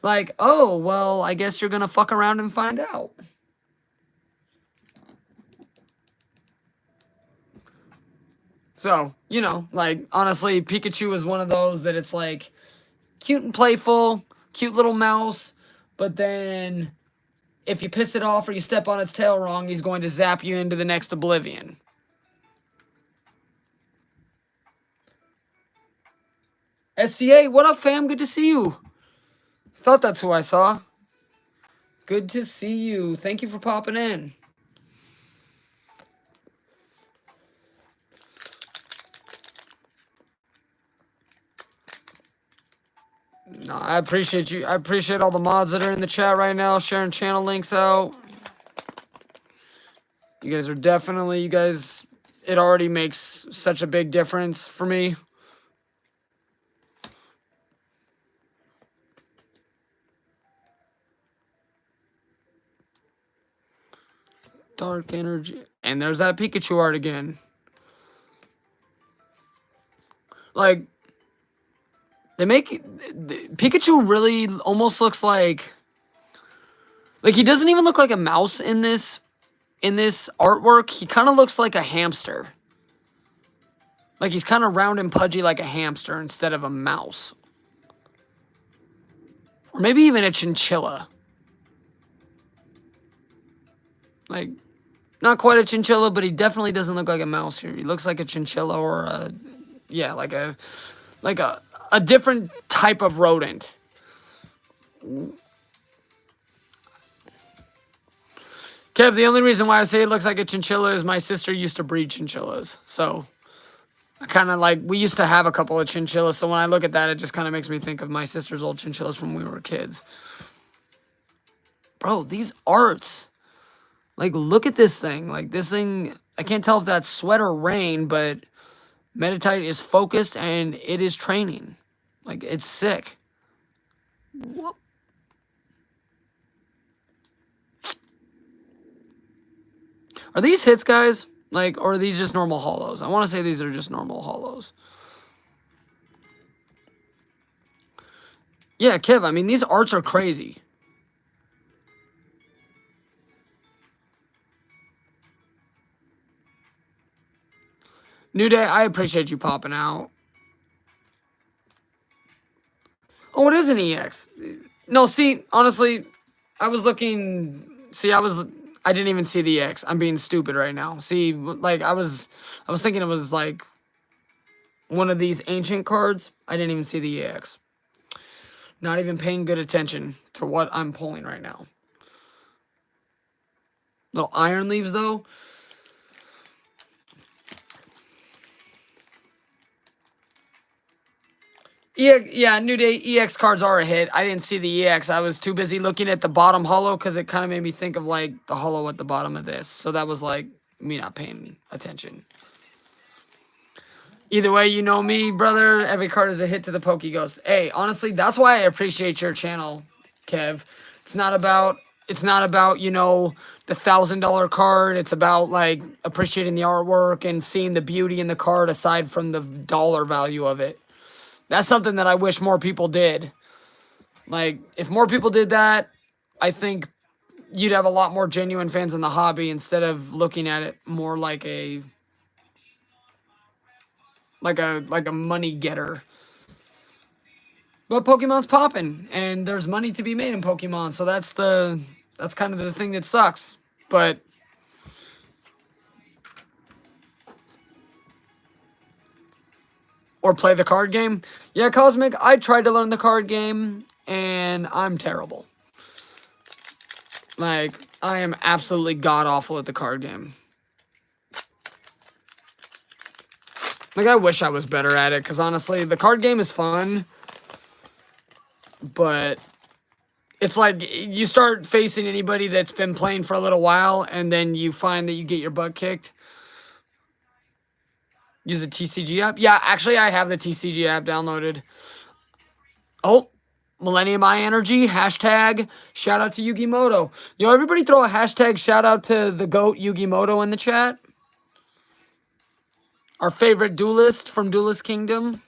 Like, oh, well, I guess you're gonna fuck around and find out. So, you know, like, honestly, Pikachu is one of those that it's like cute and playful, cute little mouse, but then if you piss it off or you step on its tail wrong, he's going to zap you into the next oblivion. SCA, what up, fam? Good to see you. Thought that's who I saw. Good to see you. Thank you for popping in. No, I appreciate you. I appreciate all the mods that are in the chat right now, sharing channel links out. You guys are definitely, it already makes such a big difference for me. Dark energy. And there's that Pikachu art again. Like, they make Pikachu really almost looks like Like, he doesn't even look like a mouse in this artwork. He kind of looks like a hamster. Like, he's kind of round and pudgy like a hamster instead of a mouse. Or maybe even a chinchilla. Like, not quite a chinchilla, but he definitely doesn't look like a mouse here. He looks like a chinchilla or a, yeah, like a different type of rodent. Kev, the only reason why I say it looks like a chinchilla is my sister used to breed chinchillas. So, I kind of like, we used to have a couple of chinchillas. So, when I look at that, it just kind of makes me think of my sister's old chinchillas from when we were kids. Bro, these arts. Like, look at this thing. Like, this thing, I can't tell if that's sweat or rain, but Meditite is focused and it is training. Like, it's sick. Whoop. Are these hits, guys? Like, or are these just normal hollows? I want to say these are just normal hollows. Yeah, Kev, I mean, these arts are crazy. New Day, I appreciate you popping out. Oh, it is an EX. No, see, honestly, I was looking... See, I didn't even see the EX. I'm being stupid right now. See, like, I was thinking it was, like, one of these ancient cards. I didn't even see the EX. Not even paying good attention to what I'm pulling right now. Little iron leaves, though. Yeah, New Day EX cards are a hit. I didn't see the EX. I was too busy looking at the bottom hollow because it kind of made me think of, like, the hollow at the bottom of this. So that was, like, me not paying attention. Either way, you know me, brother. Every card is a hit to the Pokeghost. Hey, honestly, that's why I appreciate your channel, Kev. It's not about, you know, the $1,000 card. It's about, like, appreciating the artwork and seeing the beauty in the card aside from the dollar value of it. That's something that I wish more people did. Like, if more people did that, I think you'd have a lot more genuine fans in the hobby instead of looking at it more like a money getter. But Pokemon's popping, and there's money to be made in Pokemon, so that's kind of the thing that sucks. But or play the card game. Yeah, Cosmic, I tried to learn the card game, and I'm terrible. Like, I am absolutely god-awful at the card game. Like, I wish I was better at it, because honestly, the card game is fun, but it's like, you start facing anybody that's been playing for a little while, and then you find that you get your butt kicked. Use the TCG app? Yeah, actually, I have the TCG app downloaded. Oh, Millennium Eye Energy, hashtag shout out to Yugimoto. Yo, everybody throw a hashtag shout out to the GOAT Yugimoto in the chat. Our favorite duelist from Duelist Kingdom.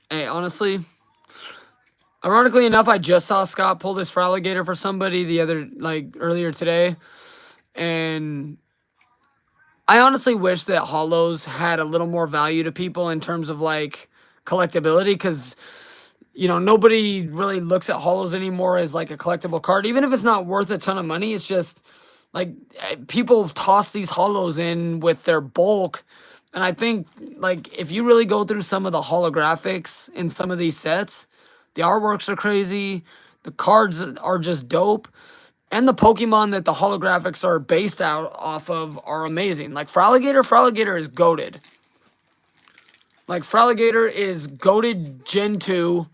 Hey, honestly, ironically enough, I just saw Scott pull this Fraligator for somebody earlier today. And I honestly wish that Hollows had a little more value to people in terms of, like, collectability. Because, you know, nobody really looks at Hollows anymore as, like, a collectible card. Even if it's not worth a ton of money, it's just, like, people toss these Hollows in with their bulk. And I think, like, if you really go through some of the holographics in some of these sets, the artworks are crazy, the cards are just dope, and the Pokemon that the holographics are based out off of are amazing. Like, Fraligator is goated. Like, Fraligator is goated Gen 2.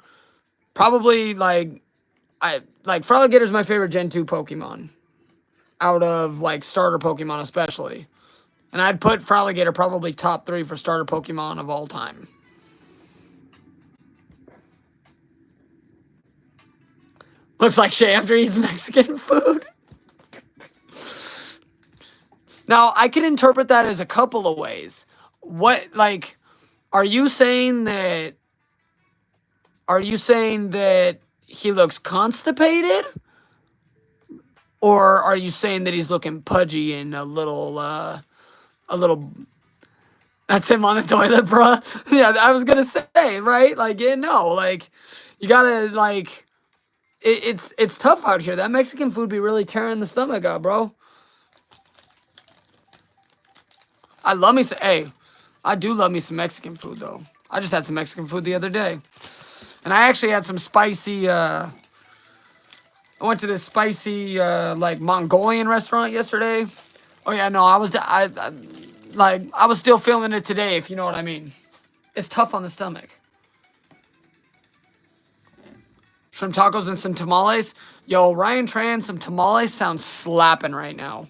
Probably, Fraligator's my favorite Gen 2 Pokemon. out of like starter Pokemon especially. And I'd put Fraligator probably top 3 for starter Pokemon of all time. Looks like Shay after he eats Mexican food. Now, I can interpret that as a couple of ways. What, like, are you saying that he looks constipated? Or are you saying that he's looking pudgy and a little, that's him on the toilet, bruh? Yeah, I was gonna say, right? Like, yeah, no, like, you gotta, like, it's tough out here. That Mexican food be really tearing the stomach out, bro. I love me some, hey, I do love me some Mexican food, though. I just had some Mexican food the other day. And I actually had some spicy, I went to this spicy, like, Mongolian restaurant yesterday. Oh, yeah, no, I was still feeling it today, if you know what I mean. It's tough on the stomach. Shrimp tacos and some tamales. Yo, Ryan Tran, some tamales sounds slapping right now.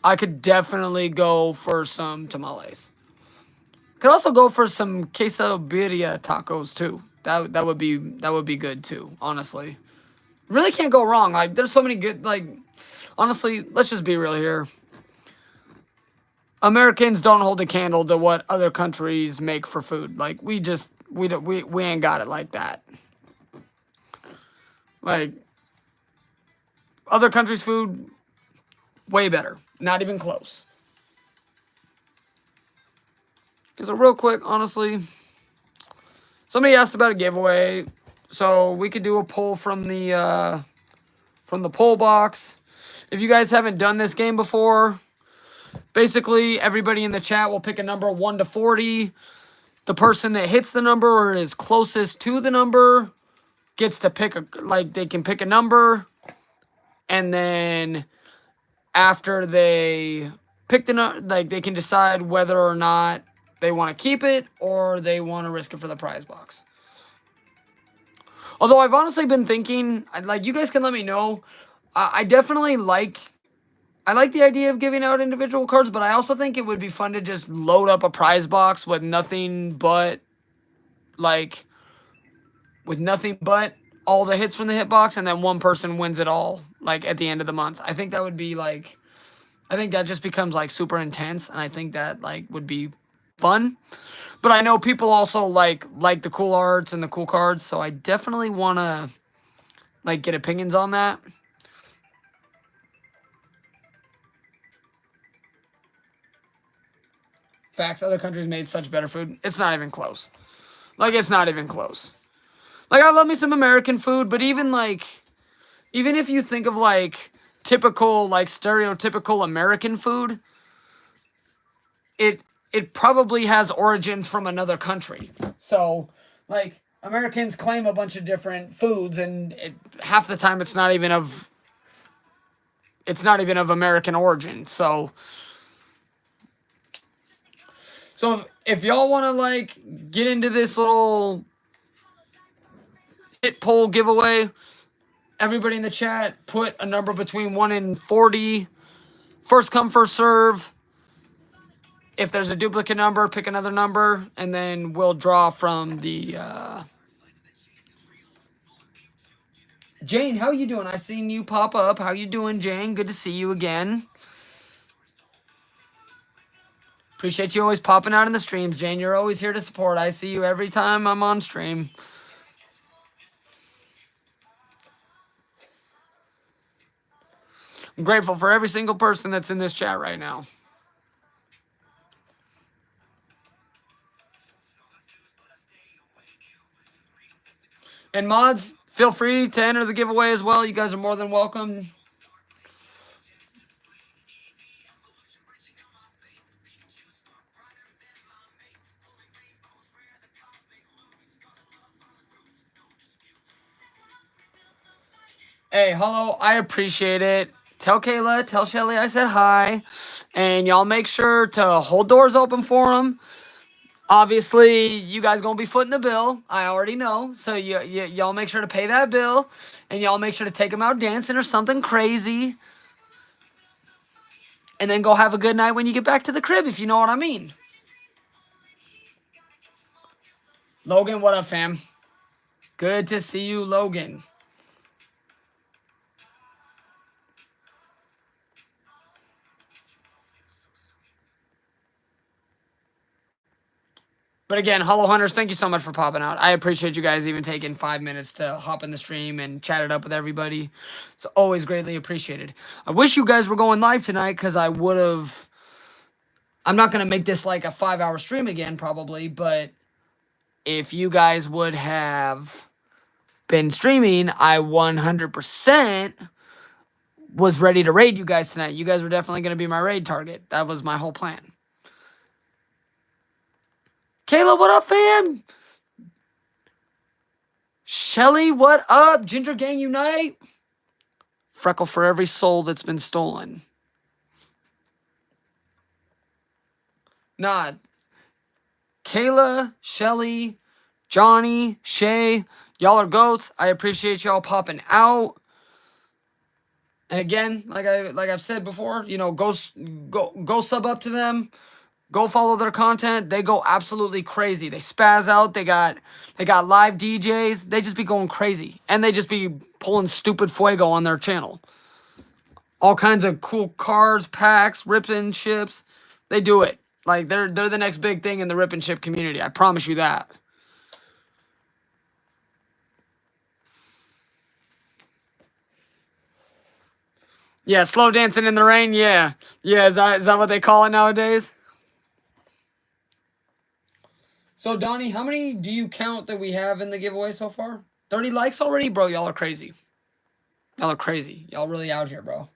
I could definitely go for some tamales. Could also go for some quesadilla tacos too. That would be good too, honestly. Really can't go wrong. Like, there's so many good, like, honestly, let's just be real here. Americans don't hold a candle to what other countries make for food. Like, we ain't got it like that. Like, other countries' food, way better. Not even close. So real quick, honestly, somebody asked about a giveaway. So we could do a poll from the poll box. If you guys haven't done this game before, basically everybody in the chat will pick a number 1 to 40. The person that hits the number or is closest to the number gets to pick they can pick a number, and then after they pick the number, like, they can decide whether or not they want to keep it or they want to risk it for the prize box. Although I've honestly been thinking, like, you guys can let me know. I definitely like the idea of giving out individual cards, but I also think it would be fun to just load up a prize box with nothing but, like, all the hits from the hitbox, and then one person wins it all, like, at the end of the month. I think that would be, like, I think that just becomes, like, super intense, and I think that, like, would be fun. But I know people also, like the cool arts and the cool cards, so I definitely want to, like, get opinions on that. Facts, other countries made such better food. It's not even close. Like, it's not even close. Like, I love me some American food, but even if you think of, like, typical, like, stereotypical American food, it probably has origins from another country. So, like, Americans claim a bunch of different foods, and half the time it's not even of American origin. So if y'all want to, like, get into this little hit poll giveaway, everybody in the chat put a number between 1 and 40. First come, first serve. If there's a duplicate number, pick another number, and then we'll draw from the Jane, how you doing? I seen you pop up. How you doing, Jane? Good to see you again. Appreciate you always popping out in the streams, Jane. You're always here to support. I see you every time I'm on stream. I'm grateful for every single person that's in this chat right now. And mods, feel free to enter the giveaway as well. You guys are more than welcome. Hey, hello, I appreciate it. Tell Kayla, tell Shelly I said hi. And y'all make sure to hold doors open for them. Obviously, you guys gonna be footing the bill. I already know. So y'all make sure to pay that bill. And y'all make sure to take them out dancing or something crazy. and then go have a good night when you get back to the crib, if you know what I mean. Logan, what up, fam? Good to see you, Logan. But again, Hollow Hunters, thank you so much for popping out. I appreciate you guys even taking 5 minutes to hop in the stream and chat it up with everybody. It's always greatly appreciated. I wish you guys were going live tonight because I would have... I'm not going to make this like a 5-hour stream again, probably, but if you guys would have been streaming, I 100% was ready to raid you guys tonight. You guys were definitely going to be my raid target. That was my whole plan. Kayla, what up, fam? Shelly, what up? Ginger Gang Unite. Freckle for every soul that's been stolen. Nah. Kayla, Shelly, Johnny, Shay, y'all are goats. I appreciate y'all popping out. And again, like I've said before, you know, go sub up to them. Go follow their content. They go absolutely crazy. They spaz out. They got live DJs. They just be going crazy. And they just be pulling stupid fuego on their channel. All kinds of cool cards, packs, rips and ships. They do it. Like they're the next big thing in the rip and ship community. I promise you that. Yeah, slow dancing in the rain. Yeah. Yeah, is that what they call it nowadays? So, Donnie, how many do you count that we have in the giveaway so far? 30 likes already? Bro, y'all are crazy. Y'all are crazy. Y'all really out here, bro.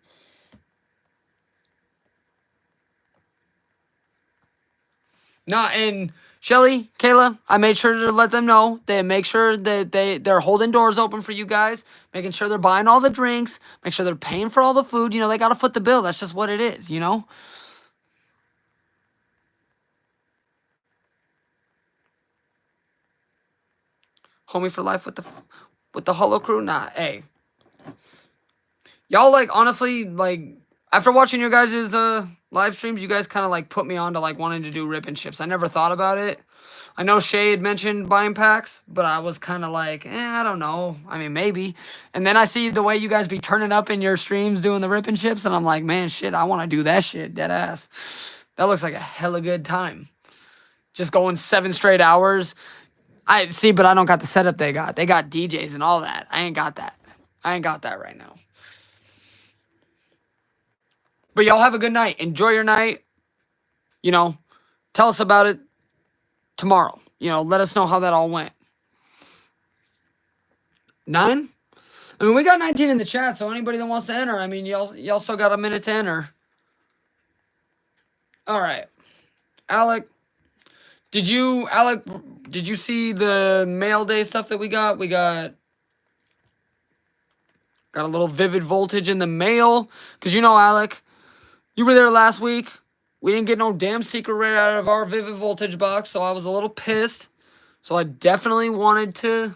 Nah, and Shelly, Kayla, I made sure to let them know. They make sure that they're holding doors open for you guys, making sure they're buying all the drinks, make sure they're paying for all the food. You know, they got to foot the bill. That's just what it is, you know? Homie for life with the Holo crew? Nah, hey. Y'all, like, honestly, like, after watching your guys' live streams, you guys kind of, like, put me on to, like, wanting to do rip and ships. I never thought about it. I know Shay had mentioned buying packs, but I was kind of like, I don't know. I mean, maybe. And then I see the way you guys be turning up in your streams doing the rip and ships, and I'm like, man, shit, I want to do that shit, dead ass. That looks like a hella good time. Just going 7 straight hours. I see, but I don't got the setup they got. They got DJs and all that. I ain't got that. I ain't got that right now. But y'all have a good night. Enjoy your night. You know, tell us about it tomorrow. You know, let us know how that all went. 9? I mean, we got 19 in the chat, so anybody that wants to enter, I mean, y'all still got a minute to enter. All right. Alec, did you see the mail day stuff that we got? We got a little Vivid Voltage in the mail. Because you know, Alec, you were there last week. We didn't get no damn secret rare out of our Vivid Voltage box, so I was a little pissed. So I definitely wanted to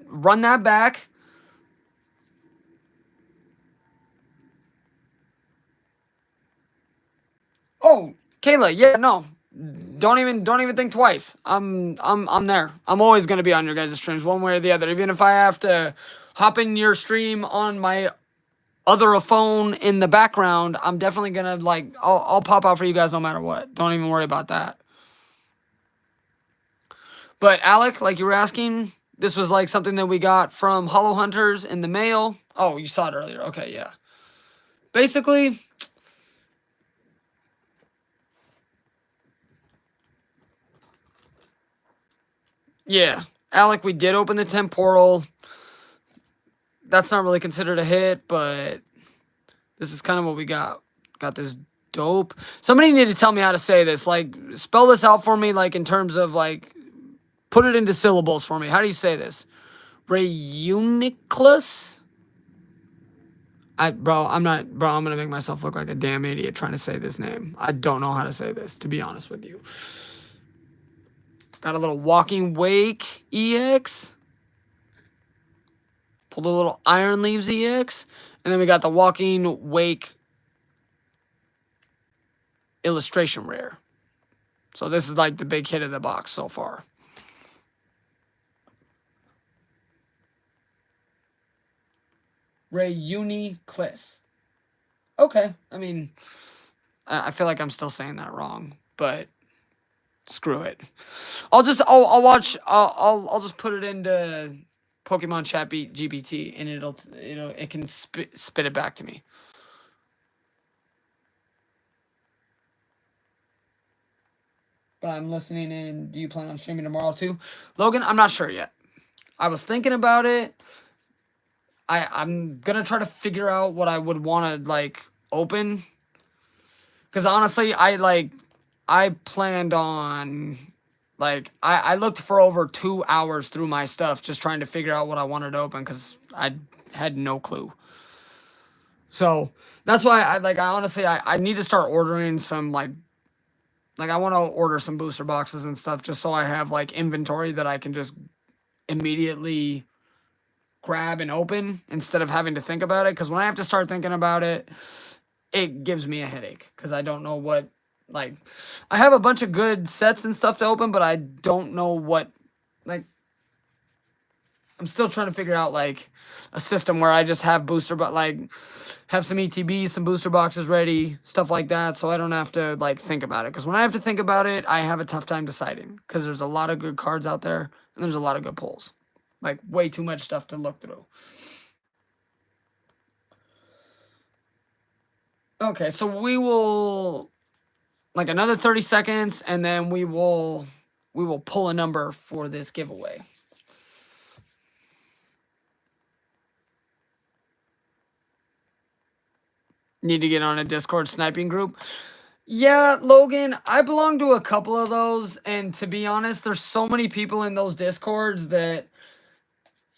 run that back. Oh, Kayla, yeah, no. Don't even think twice. I'm there. I'm always gonna be on your guys' streams one way or the other. Even if I have to hop in your stream on my other phone in the background, I'm definitely gonna like I'll pop out for you guys no matter what. Don't even worry about that. But Alec, like you were asking, this was like something that we got from Hollow Hunters in the mail. Oh, you saw it earlier. Okay, yeah. Basically, yeah, Alec, we did open the temporal. That's not really considered a hit, but this is kind of what we got. Got this dope. Somebody need to tell me how to say this. Like, spell this out for me, like, in terms of, like, put it into syllables for me. How do you say this? Reuniclus? I'm gonna make myself look like a damn idiot trying to say this name. I don't know how to say this, to be honest with you. Got a little Walking Wake EX. Pulled a little Iron Leaves EX. And then we got the Walking Wake illustration rare. So this is like the big hit of the box so far. Reuniclus. Okay, I mean, I feel like I'm still saying that wrong, but screw it. I'll just put it into Pokemon Chat GPT, and it can spit it back to me. But I'm listening in. Do you plan on streaming tomorrow too, Logan? I'm not sure yet. I was thinking about it. I'm gonna try to figure out what I would want to like open, because honestly, I planned on like I looked for over 2 hours through my stuff just trying to figure out what I wanted to open because I had no clue. So that's why I honestly I need to start ordering some like I want to order some booster boxes and stuff just so I have like inventory that I can just immediately grab and open instead of having to think about it, because when I have to start thinking about it, it gives me a headache because I don't know what, like, I have a bunch of good sets and stuff to open, but I don't know what, like, I'm still trying to figure out like a system where I just have booster, but like have some ETBs, some booster boxes ready, stuff like that, so I don't have to like think about it, because when I have to think about it, I have a tough time deciding, because there's a lot of good cards out there and there's a lot of good pulls. Like, way too much stuff to look through. Okay, so we will, like, another 30 seconds, and then we will pull a number for this giveaway. Need to get on a Discord sniping group. Yeah, Logan, I belong to a couple of those, and to be honest, there's so many people in those Discords that,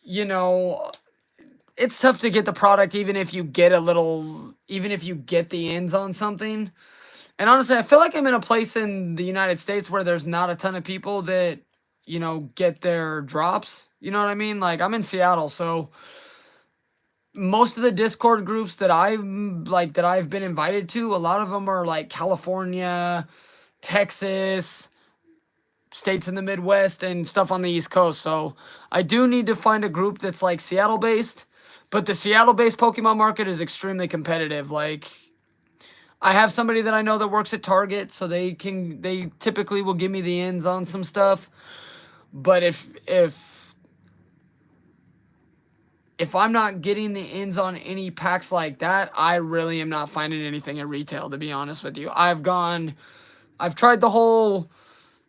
you know, it's tough to get the product even if you get the ins on something. And honestly, I feel like I'm in a place in the United States where there's not a ton of people that, you know, get their drops. You know what I mean? Like, I'm in Seattle, so most of the Discord groups that I've been invited to, a lot of them are like California, Texas, states in the Midwest, and stuff on the East Coast. So I do need to find a group that's like Seattle based, but the Seattle based Pokemon market is extremely competitive. Like, I have somebody that I know that works at Target, so they typically will give me the ins on some stuff. But if I'm not getting the ins on any packs like that, I really am not finding anything at retail, to be honest with you. I've tried the whole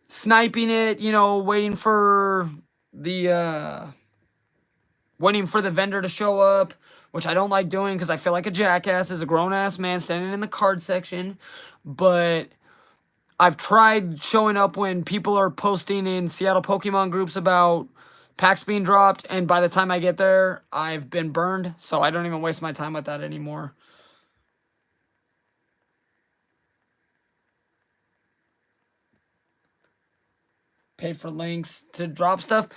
sniping it, you know, waiting for the vendor to show up, which I don't like doing because I feel like a jackass as a grown-ass man standing in the card section. But I've tried showing up when people are posting in Seattle Pokemon groups about packs being dropped, and by the time I get there, I've been burned, so I don't even waste my time with that anymore. Pay for links to drop stuff.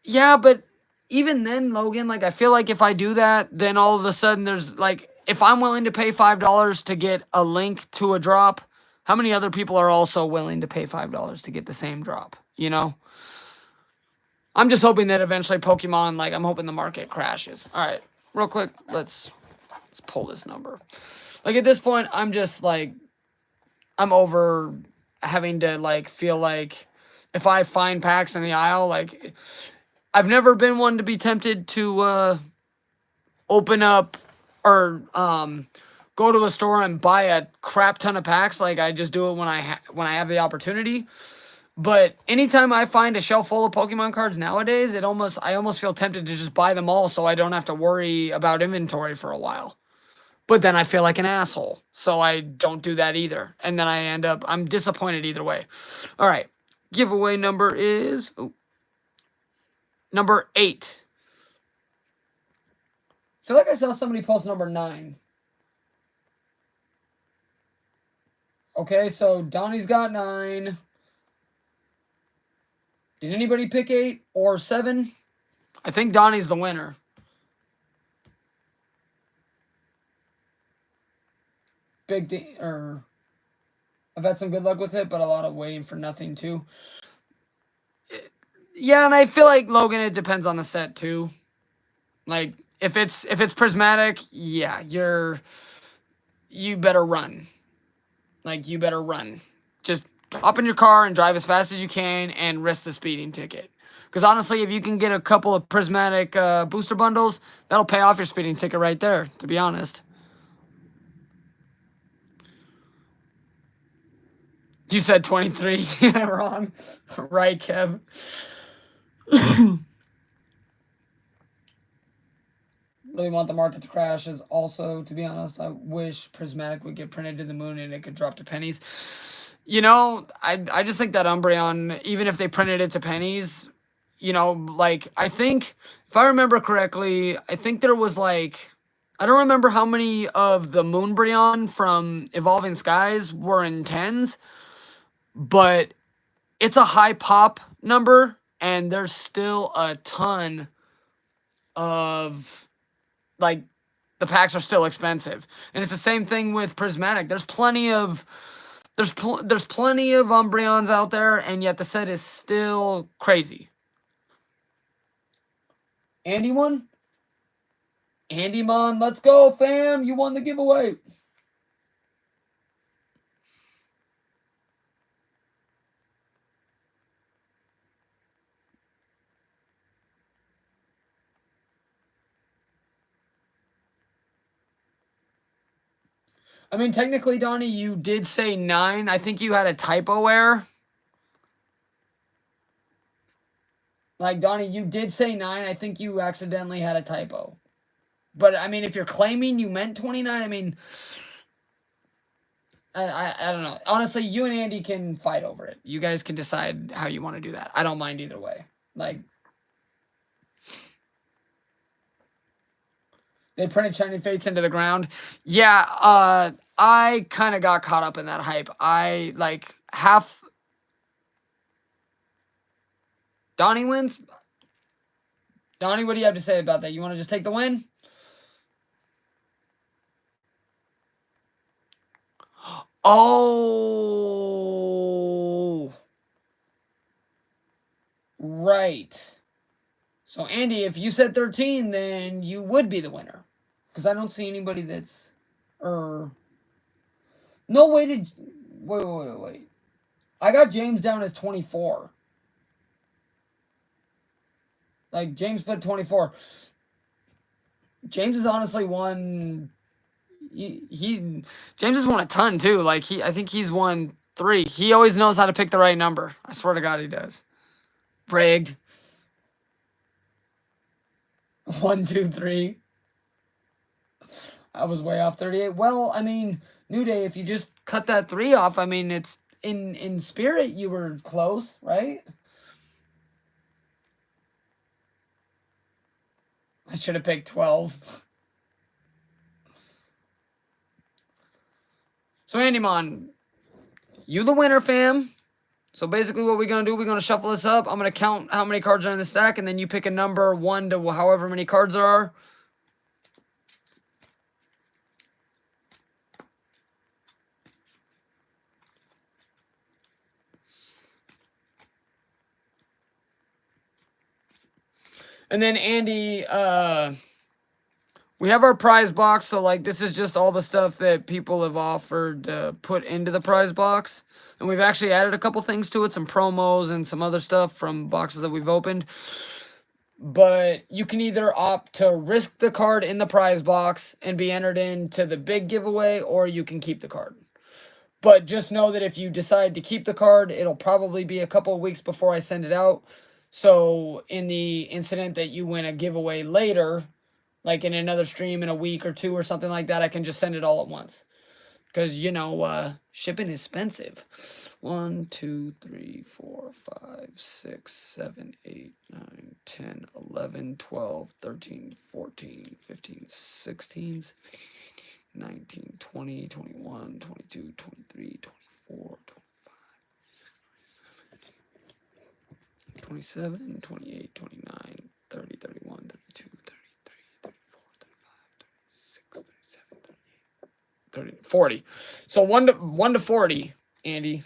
Yeah, but even then, Logan, like, I feel like if I do that, then all of a sudden there's, like, if I'm willing to pay $5 to get a link to a drop, how many other people are also willing to pay $5 to get the same drop, you know? I'm just hoping that eventually Pokemon, like, I'm hoping the market crashes. All right, real quick, let's pull this number. Like, at this point, I'm just, like, I'm over having to, like, feel like if I find packs in the aisle, like, I've never been one to be tempted to open up or go to a store and buy a crap ton of packs. Like, I just do it when I have the opportunity. But anytime I find a shelf full of Pokemon cards nowadays, I almost feel tempted to just buy them all so I don't have to worry about inventory for a while. But then I feel like an asshole, so I don't do that either. And then I'm disappointed either way. All right, giveaway number is number 8. I feel like I saw somebody post number 9. Okay, so Donnie's got 9. Did anybody pick 8 or 7? I think Donnie's the winner. I've had some good luck with it, but a lot of waiting for nothing too. Yeah, and I feel like Logan, it depends on the set too. Like if it's prismatic, yeah, you better run. Like you better run. Just hop in your car and drive as fast as you can and risk the speeding ticket. Because honestly, if you can get a couple of prismatic booster bundles, that'll pay off your speeding ticket right there, to be honest. You said 23. Yeah, wrong. Right, Kev. Really want the market to crash is also, to be honest, I wish prismatic would get printed to the moon and it could drop to pennies. You know, I just think that Umbreon, even if they printed it to pennies, you know, like, I think, if I remember correctly, I think there was, like, I don't remember how many of the Moonbreon from Evolving Skies were in 10s, but it's a high pop number, and there's still a ton of, like, the packs are still expensive. And it's the same thing with Prismatic. There's plenty of Umbreons out there, and yet the set is still crazy. Andy won? Andy Mon, let's go, fam. You won the giveaway. I mean, technically, Donnie, you did say 9. I think you had a typo error. Like, Donnie, you did say 9. I think you accidentally had a typo. But, I mean, if you're claiming you meant 29, I mean, I don't know. Honestly, you and Andy can fight over it. You guys can decide how you want to do that. I don't mind either way. Like, they printed Shining Fates into the ground. Yeah, I kind of got caught up in that hype. I, like, half... Donnie wins? Donnie, what do you have to say about that? You want to just take the win? Oh. Right. So, Andy, if you said 13, then you would be the winner. Because I don't see anybody that's... No way to... Wait. I got James down as 24. Like, James put 24. James has honestly won... James has won a ton, too. Like, I think he's won 3. He always knows how to pick the right number. I swear to God he does. Rigged. 1, 2, 3. I was way off 38. Well, I mean, New Day, if you just cut that 3 off, I mean, it's in spirit you were close, right? I should have picked 12. So, Andy Mon, you the winner, fam. So basically what we're going to do, we're going to shuffle this up. I'm going to count how many cards are in the stack, and then you pick a number 1 to however many cards there are. And then, Andy, we have our prize box. So, like, this is just all the stuff that people have offered to put into the prize box. And we've actually added a couple things to it, some promos and some other stuff from boxes that we've opened. But you can either opt to risk the card in the prize box and be entered into the big giveaway, or you can keep the card. But just know that if you decide to keep the card, it'll probably be a couple of weeks before I send it out. So in the incident that you win a giveaway later, like in another stream in a week or 2 or something like that, I can just send it all at once. Because, you know, shipping is expensive. 1, 2, 3, 4, 5, 6, 7, 8, 9, 10, 11, 12, 13, 14, 15, 16, 19, 20, 21, 22, 23, 24, 27, 28, 29, 30, 31, 32, 33, 34, 35, 36, 37, 38, 40. So 1 to 40. Andy.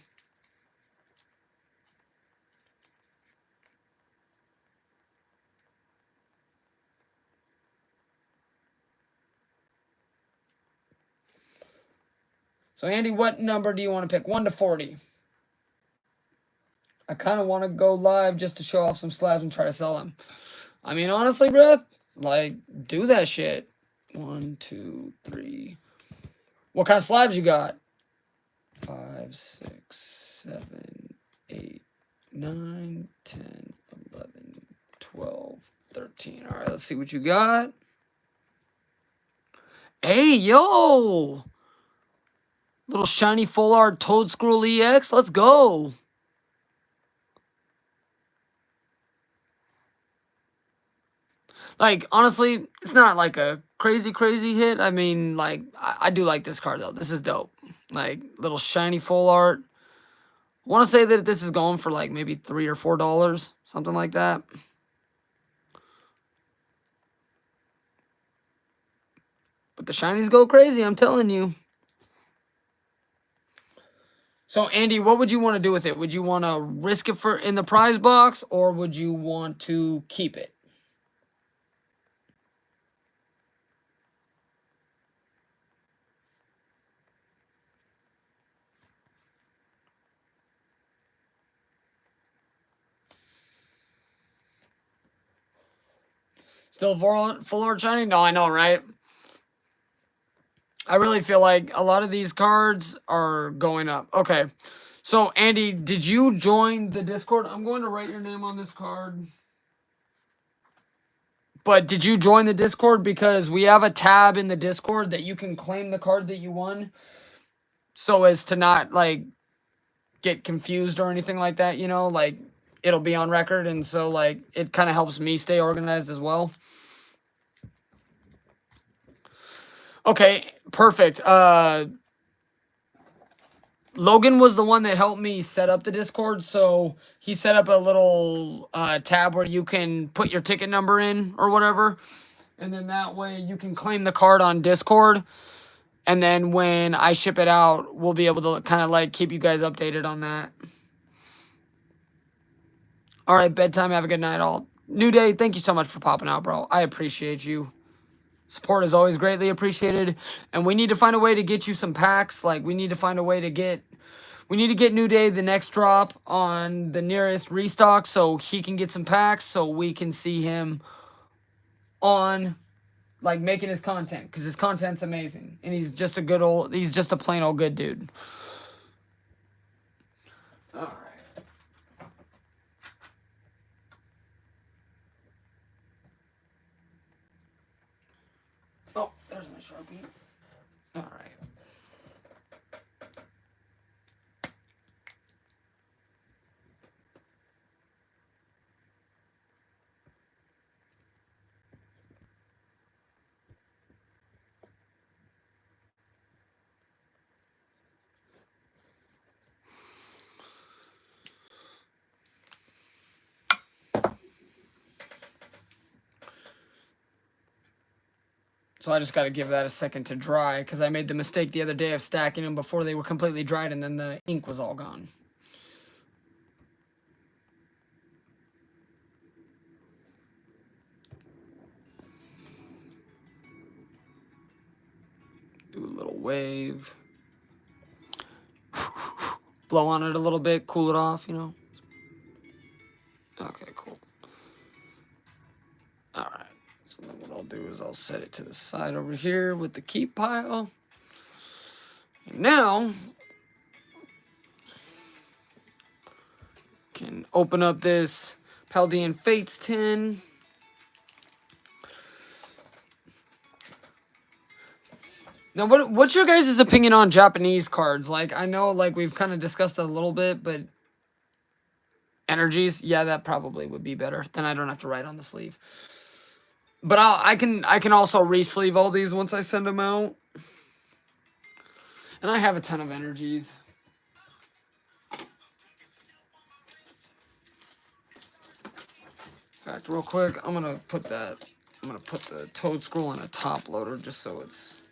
So, Andy, what number do you want to pick? 1 to 40. I kind of want to go live just to show off some slabs and try to sell them. I mean, honestly, bro, like, do that shit. 1, 2, 3. What kind of slabs you got? 5, 6, 7, 8, 9, 10, 11, 12, 13. All right, let's see what you got. Hey, yo! Little shiny full art Toad Scroll EX. Let's go. Like, honestly, it's not like a crazy hit. I mean, like, I do like this card, though. This is dope. Like, little shiny full art. I want to say that this is going for, like, maybe $3 or $4. Something like that. But the shinies go crazy, I'm telling you. So, Andy, what would you want to do with it? Would you want to risk it for in the prize box, or would you want to keep it? Still full art shiny? No, I know, right? I really feel like a lot of these cards are going up. Okay. So, Andy, did you join the Discord? I'm going to write your name on this card. But did you join the Discord? Because we have a tab in the Discord that you can claim the card that you won. So as to not, like, get confused or anything like that, you know? Like, it'll be on record. And so, like, it kind of helps me stay organized as well. Okay, perfect. Logan was the one that helped me set up the Discord, so he set up a little tab where you can put your ticket number in or whatever, and then that way you can claim the card on Discord, and then when I ship it out, we'll be able to kind of like keep you guys updated on that. All right, bedtime. Have a good night, all. New Day, thank you so much for popping out, bro. I appreciate you. Support is always greatly appreciated. And we need to find a way to get you some packs. Like, we need to find a way to get... We need to get New Day the next drop on the nearest restock so he can get some packs so we can see him on, like, making his content. Because his content's amazing. And he's just a good old... He's just a plain old good dude. Alright. Oh, there's my Sharpie. Alright. So I just got to give that a second to dry because I made the mistake the other day of stacking them before they were completely dried and then the ink was all gone. Do a little wave. Blow on it a little bit, cool it off, you know. Okay, cool. All right. So then what I'll do is I'll set it to the side over here with the keep pile. And now, can open up this Paldean Fates tin. Now, what's your guys' opinion on Japanese cards? Like, I know, like, we've kind of discussed it a little bit, but energies, yeah, that probably would be better. Then I don't have to write on the sleeve. But I can also re-sleeve all these once I send them out. And I have a ton of energies. In fact, real quick, I'm gonna put the Toad Scroll in a top loader just so it's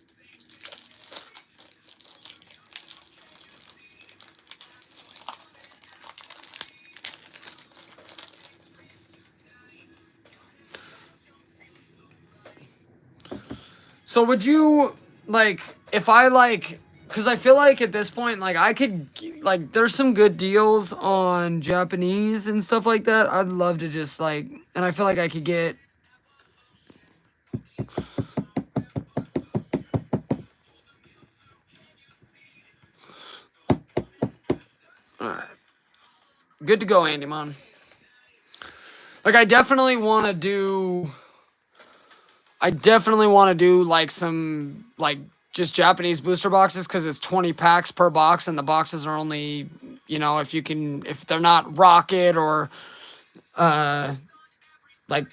So would you, like, if I, like, because I feel like at this point, like, I could, like, there's some good deals on Japanese and stuff like that. I'd love to just, like, and I feel like I could get. Alright. Good to go, Andy, man. Like, I definitely want to do, like, some, like, just Japanese booster boxes, because it's 20 packs per box, and the boxes are only, you know, if they're not Rocket or, like,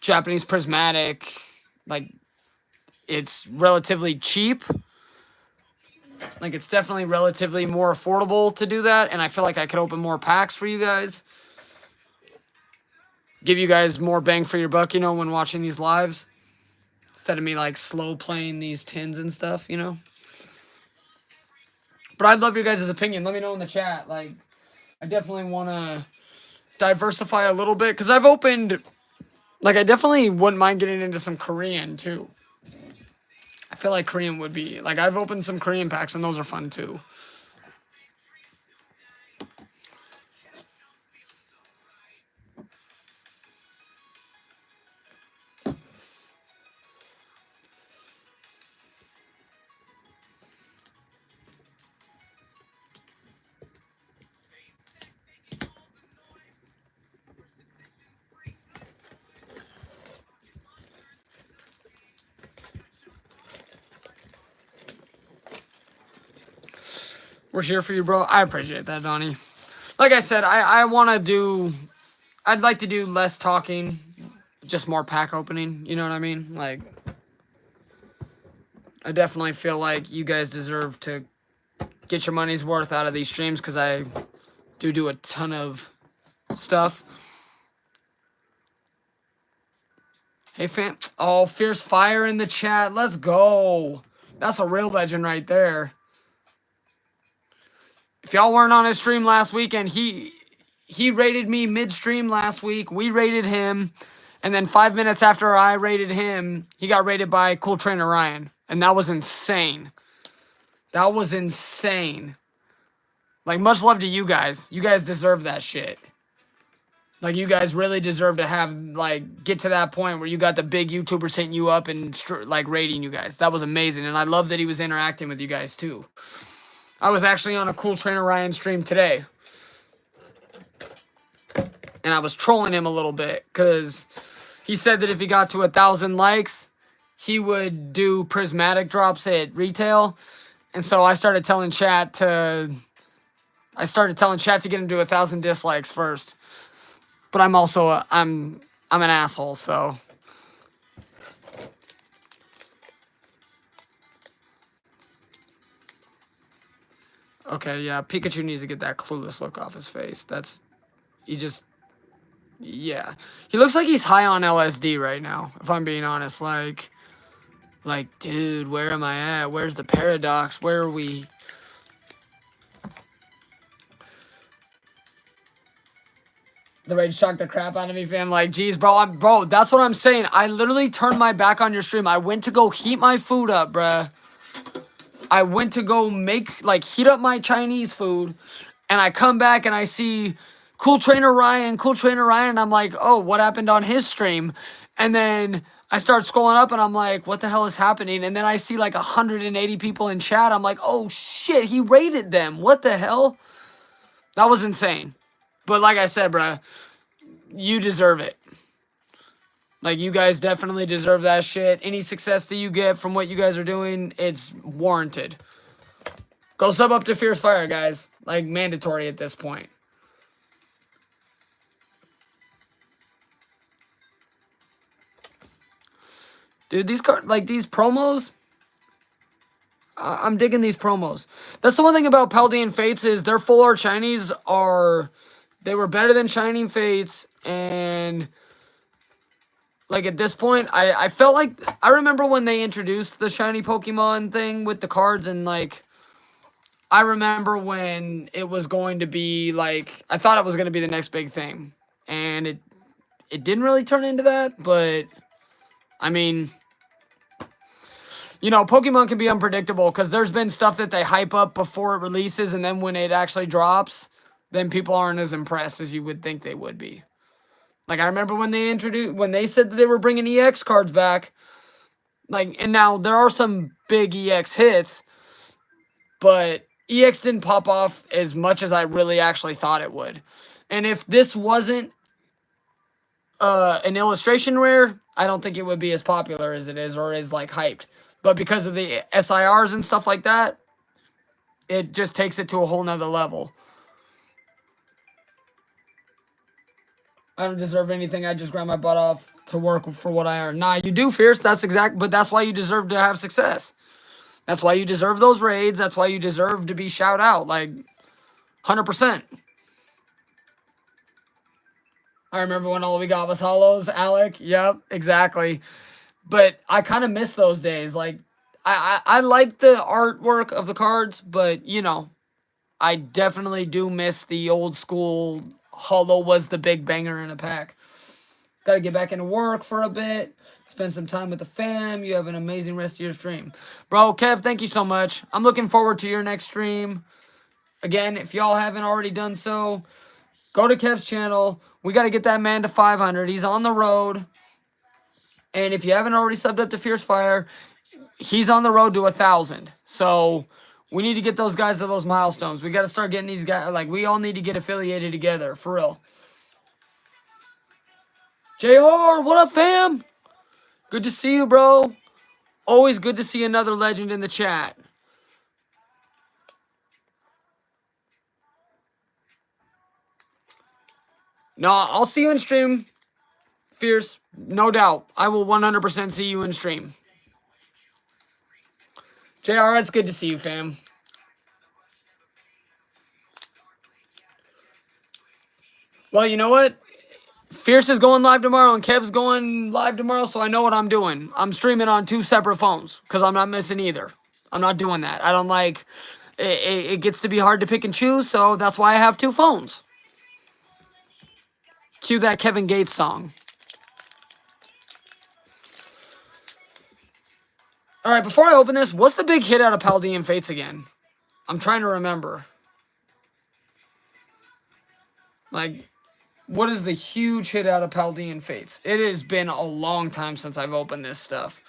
Japanese prismatic, like, it's relatively cheap. Like, it's definitely relatively more affordable to do that, and I feel like I could open more packs for you guys. Give you guys more bang for your buck, you know, when watching these lives. Instead of me, like, slow playing these tins and stuff, you know. But I'd love your guys' opinion. Let me know in the chat. Like, I definitely want to diversify a little bit, because I've opened, like, I definitely wouldn't mind getting into some Korean, too. I feel like Korean would be, like, I've opened some Korean packs, and those are fun, too. We're here for you, bro. I appreciate that, Donnie. Like I said, I want to do, I'd like to do less talking, just more pack opening. You know what I mean? Like, I definitely feel like you guys deserve to get your money's worth out of these streams, because I do a ton of stuff. Hey, fam. Oh, Fierce Fire in the chat. Let's go. That's a real legend right there. If y'all weren't on his stream last weekend, he rated me mid-stream last week. We rated him. And then 5 minutes after I rated him, he got rated by Cool Trainer Ryan. And that was insane. That was insane. Like, much love to you guys. You guys deserve that shit. Like, you guys really deserve to have, like, get to that point where you got the big YouTubers hitting you up and, like, rating you guys. That was amazing. And I love that he was interacting with you guys, too. I was actually on a Cool Trainer Ryan stream today. And I was trolling him a little bit, because he said that if he got to 1,000 likes, he would do prismatic drops at retail. And so I started telling chat to get him to 1,000 dislikes first. But I'm also I'm an asshole, so. Okay, yeah, Pikachu needs to get that clueless look off his face. Yeah. He looks like he's high on LSD right now, if I'm being honest. Like, dude, where am I at? Where's the paradox? Where are we? The rage shocked the crap out of me, fam. Like, geez, bro, that's what I'm saying. I literally turned my back on your stream. I went to go heat my food up, bruh. I went to go heat up my Chinese food, and I come back and I see Cool Trainer Ryan, and I'm like, oh, what happened on his stream? And then I start scrolling up, and I'm like, what the hell is happening? And then I see like 180 people in chat. I'm like, oh shit, he rated them. What the hell? That was insane. But like I said, bruh, you deserve it. Like, you guys definitely deserve that shit. Any success that you get from what you guys are doing, it's warranted. Go sub up to Fierce Fire, guys. Like, mandatory at this point. Dude, these promos, I'm digging these promos. That's the one thing about Paldean Fates is their full art Chinese they were better than Shining Fates, and like, at this point, I felt like, I remember when they introduced the shiny Pokemon thing with the cards, and, like, I remember when it was going to be, like, I thought it was going to be the next big thing, and it didn't really turn into that, but, I mean, You know, Pokemon can be unpredictable because there's been stuff that they hype up before it releases, and then when it actually drops, then people aren't as impressed as you would think they would be. Like, I remember when they said that they were bringing EX cards back, like, and now there are some big EX hits, but EX didn't pop off as much as I really actually thought it would. And if this wasn't an illustration rare, I don't think it would be as popular as it is or as, like, hyped. But because of the SIRs and stuff like that, it just takes it to a whole nother level. I don't deserve anything. I just grind my butt off to work for what I earn. Nah, you do, Fierce. But that's why you deserve to have success. That's why you deserve those raids. That's why you deserve to be shout out. Like, 100%. I remember when all we got was hollows, Alec. Yep, exactly. But I kind of miss those days. Like, I like the artwork of the cards, but, you know, I definitely do miss the old school hollow was the big banger in a pack. Got to get back into work for a bit. Spend some time with the fam. You have an amazing rest of your stream. Bro, Kev, thank you so much. I'm looking forward to your next stream. Again, if y'all haven't already done so, go to Kev's channel. We got to get that man to 500. He's on the road. And if you haven't already subbed up to Fierce Fire, he's on the road to 1,000. So we need to get those guys to those milestones. We got to start getting these guys. Like, we all need to get affiliated together, for real. JR, what up, fam? Good to see you, bro. Always good to see another legend in the chat. No, I'll see you in stream, Fierce. No doubt. I will 100% see you in stream. JR, it's good to see you, fam. Well, you know what? Fierce is going live tomorrow and Kev's going live tomorrow, so I know what I'm doing. I'm streaming on 2 separate phones because I'm not missing either. I'm not doing that. I don't like... It gets to be hard to pick and choose, so that's why I have 2 phones. Cue that Kevin Gates song. All right, before I open this, what's the big hit out of Paldean Fates again? I'm trying to remember. Like, what is the huge hit out of Paldean Fates? It has been a long time since I've opened this stuff.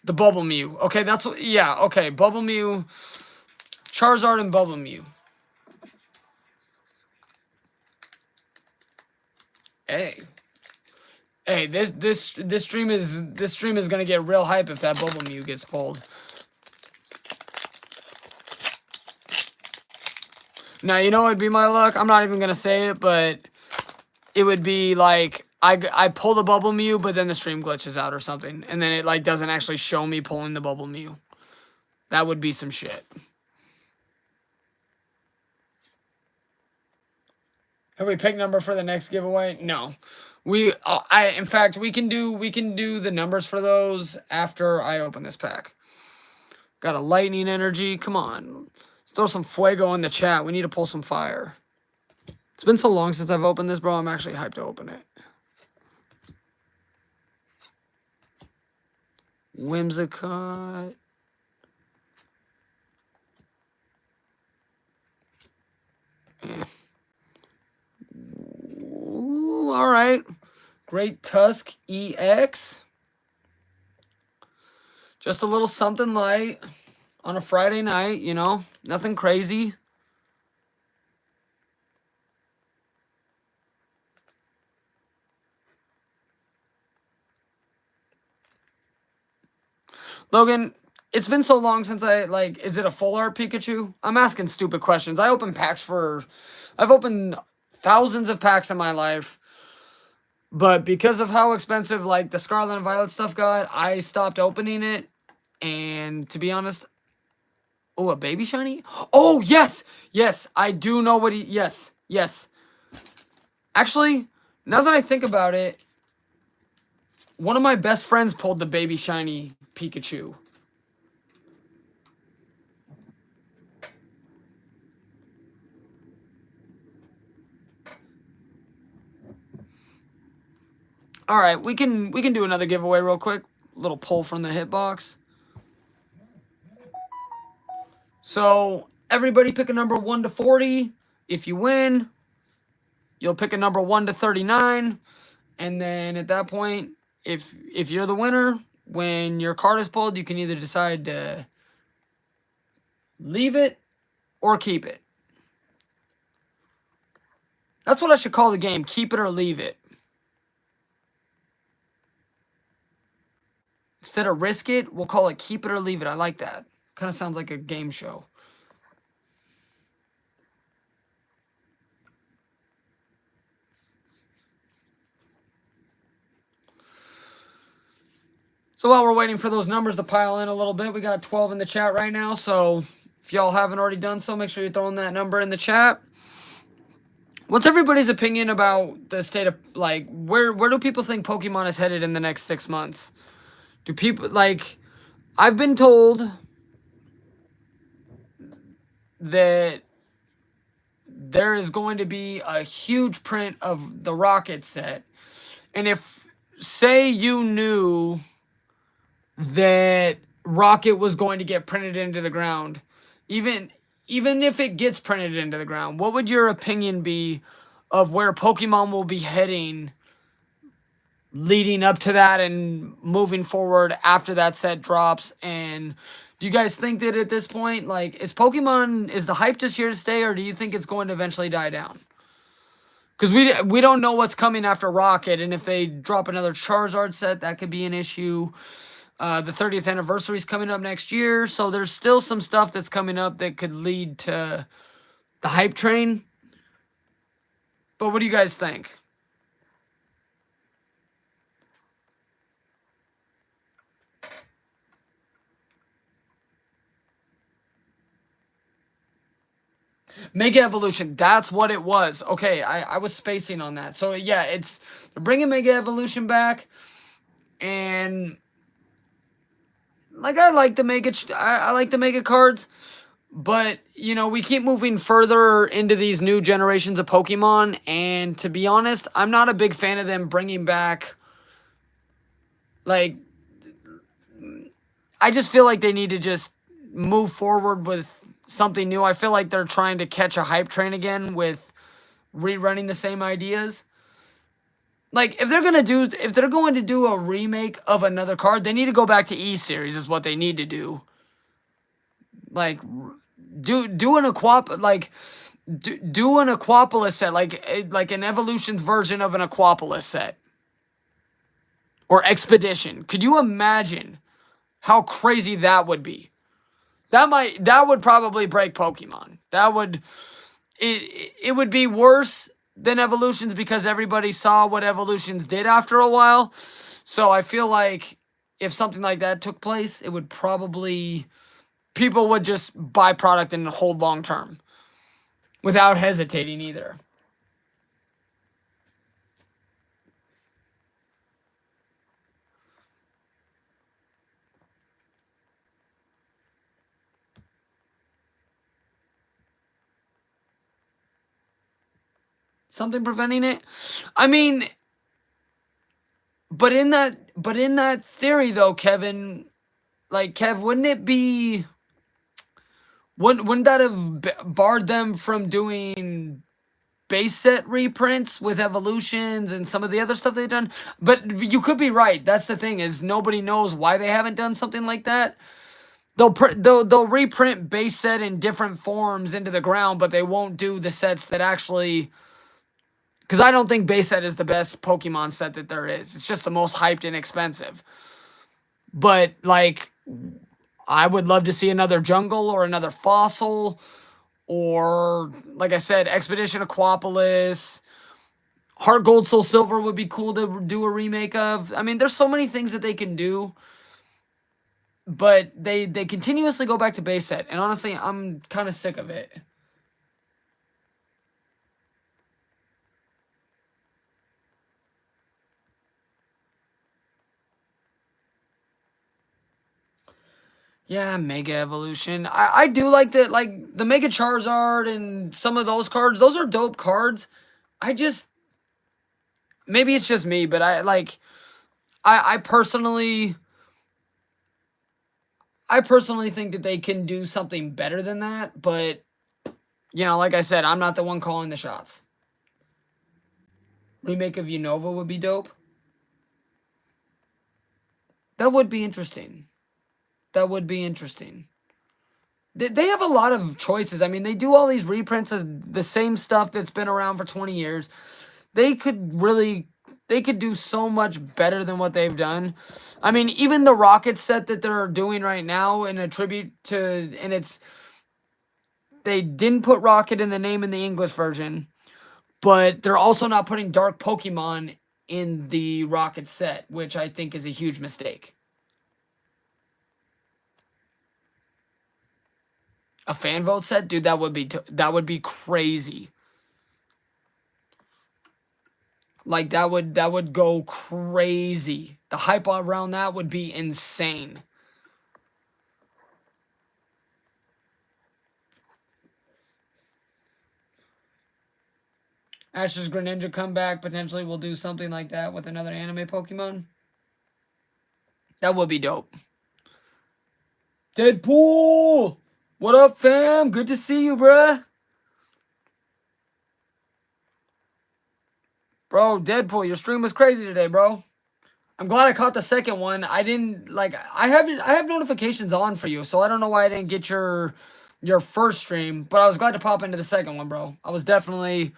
The Bubble Mew. Okay, that's what... Yeah, okay. Bubble Mew. Charizard and Bubble Mew. Hey. Hey, this stream is gonna get real hype if that Bubble Mew gets pulled. Now, you know what would be my luck? I'm not even gonna say it, but it would be like I pull the Bubble Mew, but then the stream glitches out or something, and then it like doesn't actually show me pulling the Bubble Mew. That would be some shit. Have we picked number for the next giveaway? No. In fact, we can do the numbers for those after I open this pack. Got a lightning energy. Come on. Let's throw some fuego in the chat. We need to pull some fire. It's been so long since I've opened this, bro. I'm actually hyped to open it. Whimsicott. Ooh, all right. Great Tusk EX. Just a little something light on a Friday night, you know. Nothing crazy. Logan, it's been so long since is it a full art Pikachu? I'm asking stupid questions. I've opened thousands of packs in my life. But because of how expensive, like, the Scarlet and Violet stuff got, I stopped opening it. And to be honest... Oh, a baby shiny? Oh, yes! Yes, I do know what he... Yes, yes. Actually, now that I think about it, one of my best friends pulled the baby shiny Pikachu. All right, we can do another giveaway real quick. Little pull from the hitbox. So everybody pick a number 1 to 40. If you win, you'll pick a number 1 to 39. And then at that point, if you're the winner, when your card is pulled, you can either decide to leave it or keep it. That's what I should call the game. Keep it or leave it. Instead of risk it, we'll call it keep it or leave it. I like that. Kind of sounds like a game show. So while we're waiting for those numbers to pile in a little bit, we got 12 in the chat right now. So if y'all haven't already done so, make sure you're throwing that number in the chat. What's everybody's opinion about the state of, like, where do people think Pokemon is headed in the next 6 months? Do people, like, I've been told that there is going to be a huge print of the Rocket set. And if, say you knew that Rocket was going to get printed into the ground, even if it gets printed into the ground, what would your opinion be of where Pokemon will be heading leading up to that and moving forward after that set drops? And do you guys think that at this point, like, is the hype just here to stay, or do you think it's going to eventually die down? Because we don't know what's coming after Rocket, and if they drop another Charizard set, that could be an issue. The 30th anniversary is coming up next year, so there's still some stuff that's coming up that could lead to the hype train. But what do you guys think? Mega Evolution, that's what it was. Okay, I was spacing on that. So yeah, they're bringing Mega Evolution back, and like I like the Mega cards, but you know, we keep moving further into these new generations of Pokemon, and to be honest, I'm not a big fan of them bringing back, like, I just feel like they need to just move forward with something new. I feel like they're trying to catch a hype train again with rerunning the same ideas. Like, if they're going to do a remake of another card, they need to go back to E-Series is what they need to do. Like, do an Aquapolis set, like an Evolutions version of an Aquapolis set. Or Expedition. Could you imagine how crazy that would be? That would probably break Pokemon. It would be worse than Evolutions because everybody saw what Evolutions did after a while. So I feel like if something like that took place, it would probably, people would just buy product and hold long term without hesitating either. Something preventing it? I mean, but in that theory though, Kevin, like, Kev, wouldn't that have barred them from doing base set reprints with Evolutions and some of the other stuff they've done? But you could be right. That's the thing, is nobody knows why they haven't done something like that. They'll reprint base set in different forms into the ground, but they won't do the sets that actually, because I don't think base set is the best Pokemon set that there is. It's just the most hyped and expensive. But, like, I would love to see another Jungle or another Fossil, or, like I said, Expedition Aquapolis. Heart Gold, Soul Silver would be cool to do a remake of. I mean, there's so many things that they can do, but they continuously go back to base set, and honestly, I'm kind of sick of it. Yeah, Mega Evolution. I do like the Mega Charizard and some of those cards. Those are dope cards. maybe it's just me, but I personally think that they can do something better than that, but you know, like I said, I'm not the one calling the shots. Remake of Unova would be dope. That would be interesting. That would be interesting. They have a lot of choices. I mean, they do all these reprints of the same stuff that's been around for 20 years. They could do so much better than what they've done. I mean, even the Rocket set that they're doing right now in a tribute to, and they didn't put Rocket in the name in the English version, but they're also not putting Dark Pokemon in the Rocket set, which I think is a huge mistake. A fan vote set? Dude, that would be crazy. Like, that would go crazy. The hype around that would be insane. Ash's Greninja comeback potentially will do something like that with another anime Pokemon. That would be dope. Deadpool! What up, fam? Good to see you, bruh. Bro, Deadpool, your stream was crazy today, bro. I'm glad I caught the second one. I didn't, like, I have notifications on for you, so I don't know why I didn't get your first stream, but I was glad to pop into the second one, bro. I was definitely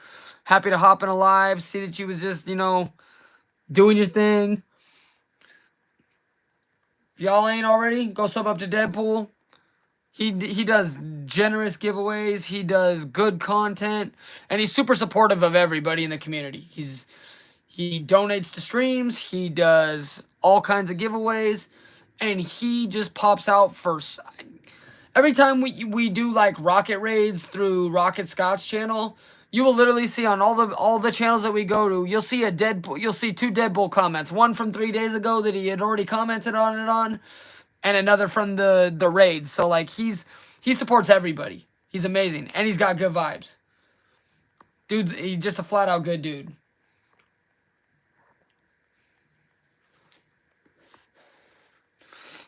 happy to hop in a live, see that you was just, you know, doing your thing. If y'all ain't already, go sub up to Deadpool. He does generous giveaways. He does good content, and he's super supportive of everybody in the community. He donates to streams. He does all kinds of giveaways, and he just pops out first. Every time we do like rocket raids through Rocket Scott's channel, you will literally see on all the channels that we go to, you'll see you'll see 2 Deadpool comments. One from 3 days ago that he had already commented on it on, and another from the raids. So like he supports everybody. He's amazing, and he's got good vibes. Dude's he's just a flat out good dude.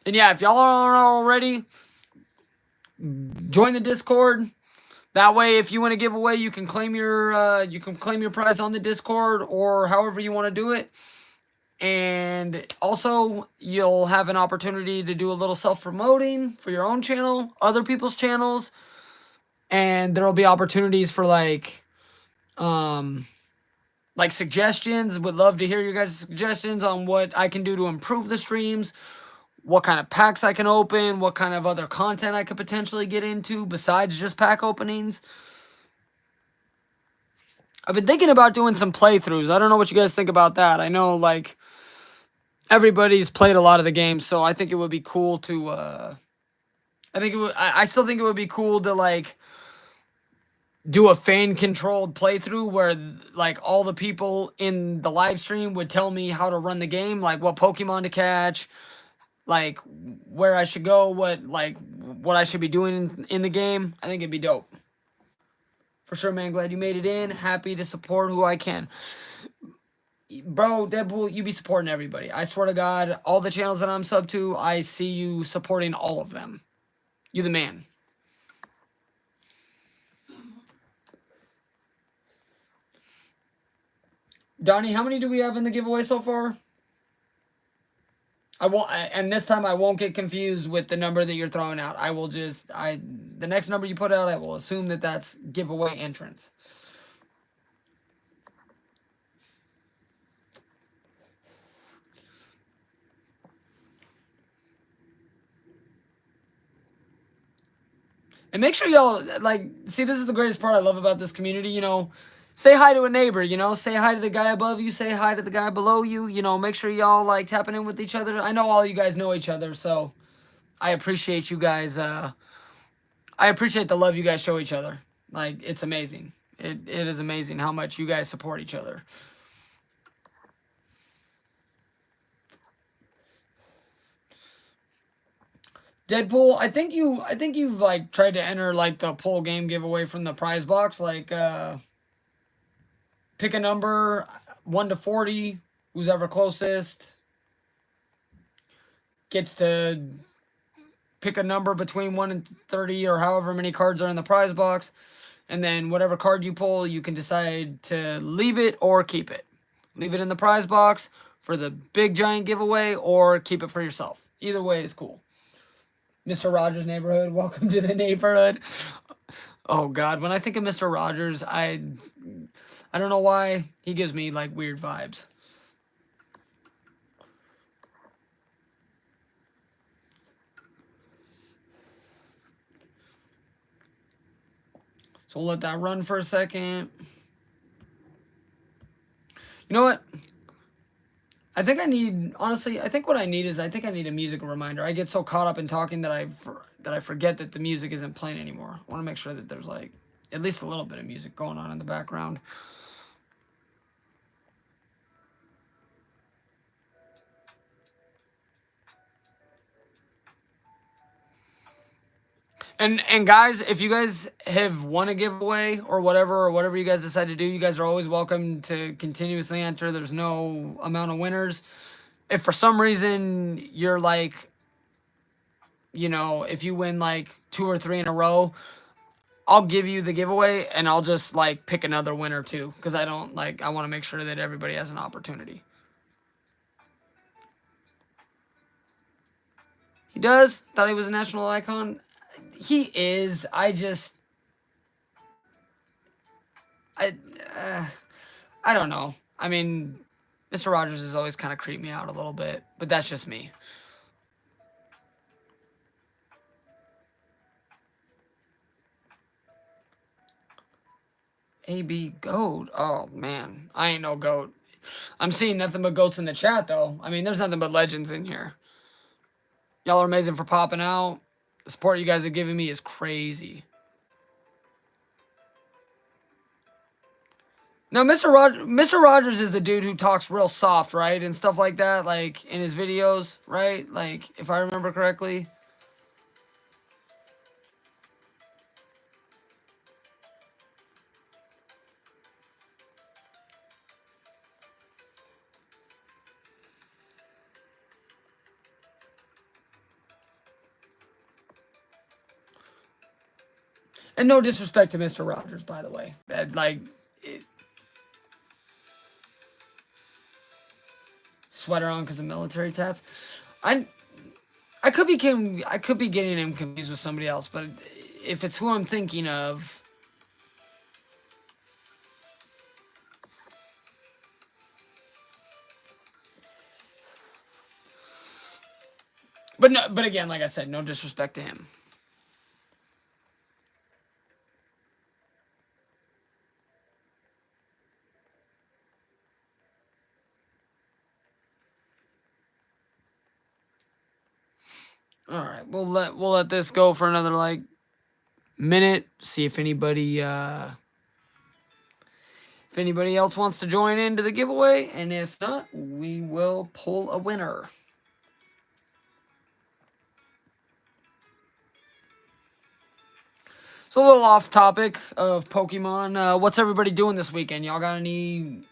And yeah, if y'all aren't already, join the Discord. That way, if you want to give away, you can claim your prize on the Discord or however you want to do it. And also, you'll have an opportunity to do a little self-promoting for your own channel, other people's channels, and there will be opportunities for like suggestions. Would love to hear your guys' suggestions on what I can do to improve the streams, what kind of packs I can open, what kind of other content I could potentially get into besides just pack openings. I've been thinking about doing some playthroughs. I don't know what you guys think about that. I know, like, everybody's played a lot of the games, so I think it would be cool to, I still think it would be cool to, like, do a fan-controlled playthrough where, like, all the people in the live stream would tell me how to run the game, like, what Pokemon to catch, like, where I should go, what I should be doing in the game. I think it'd be dope. For sure, man. Glad you made it in. Happy to support who I can. Bro, Deadpool, you be supporting everybody. I swear to God, all the channels that I'm sub to, I see you supporting all of them. You the man. Donnie, how many do we have in the giveaway so far? And this time I won't get confused with the number that you're throwing out. I will just, the next number you put out, I will assume that that's giveaway entrance. And make sure y'all, like, see, this is the greatest part I love about this community, you know, say hi to a neighbor, you know, say hi to the guy above you, say hi to the guy below you, you know, make sure y'all, like, tapping in with each other. I know all you guys know each other, so I appreciate you guys, I appreciate the love you guys show each other. Like, it's amazing. It is amazing how much you guys support each other. Deadpool, I think you've like tried to enter like the poll game giveaway from the prize box, like pick a number. 1 to 40, who's ever closest gets to pick a number between 1 and 30 or however many cards are in the prize box. And then whatever card you pull, you can decide to leave it or keep it. Leave it in the prize box for the big giant giveaway or keep it for yourself. Either way is cool. Mr. Rogers' neighborhood, welcome to the neighborhood. Oh God, when I think of Mr. Rogers, I don't know why he gives me like weird vibes. So we'll let that run for a second. You know what? I think I need, honestly, I think what I need is, I think I need a music reminder. I get so caught up in talking that I forget that the music isn't playing anymore. I want to make sure that there's like at least a little bit of music going on in the background. And guys, if you guys have won a giveaway or whatever you guys decide to do, you guys are always welcome to continuously enter. There's no amount of winners. If for some reason you're like, you know, if you win like 2 or 3 in a row, I'll give you the giveaway and I'll just like pick another winner too, because I don't like, I want to make sure that everybody has an opportunity. He does? Thought he was a national icon? He is. I don't know. I mean, Mr. Rogers has always kind of creeped me out a little bit, but that's just me. AyeBee goat. Oh man, I ain't no goat. I'm seeing nothing but goats in the chat though. I mean, there's nothing but legends in here. Y'all are amazing for popping out. The support you guys have given me is crazy. Now, Mr. Rogers is the dude who talks real soft, right? And stuff like that, like, in his videos, right? Like, if I remember correctly. And no disrespect to Mr. Rogers, by the way. Sweater on because of military tats. I could be getting him confused with somebody else, but if it's who I'm thinking of, but again, like I said, no disrespect to him. All right, we'll let this go for another like minute. See if anybody else wants to join into the giveaway, and if not, we will pull a winner. So a little off topic of Pokemon. What's everybody doing this weekend? Y'all got any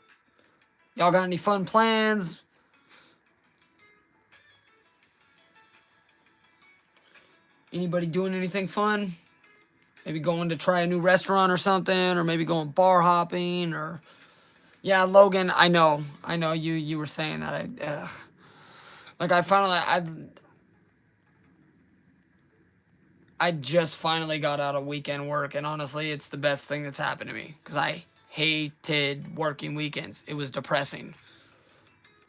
fun plans? Anybody doing anything fun? Maybe going to try a new restaurant or something, or maybe going bar hopping, or yeah, Logan. I know you were saying that. Like I just finally got out of weekend work, and honestly, it's the best thing that's happened to me because I hated working weekends. It was depressing.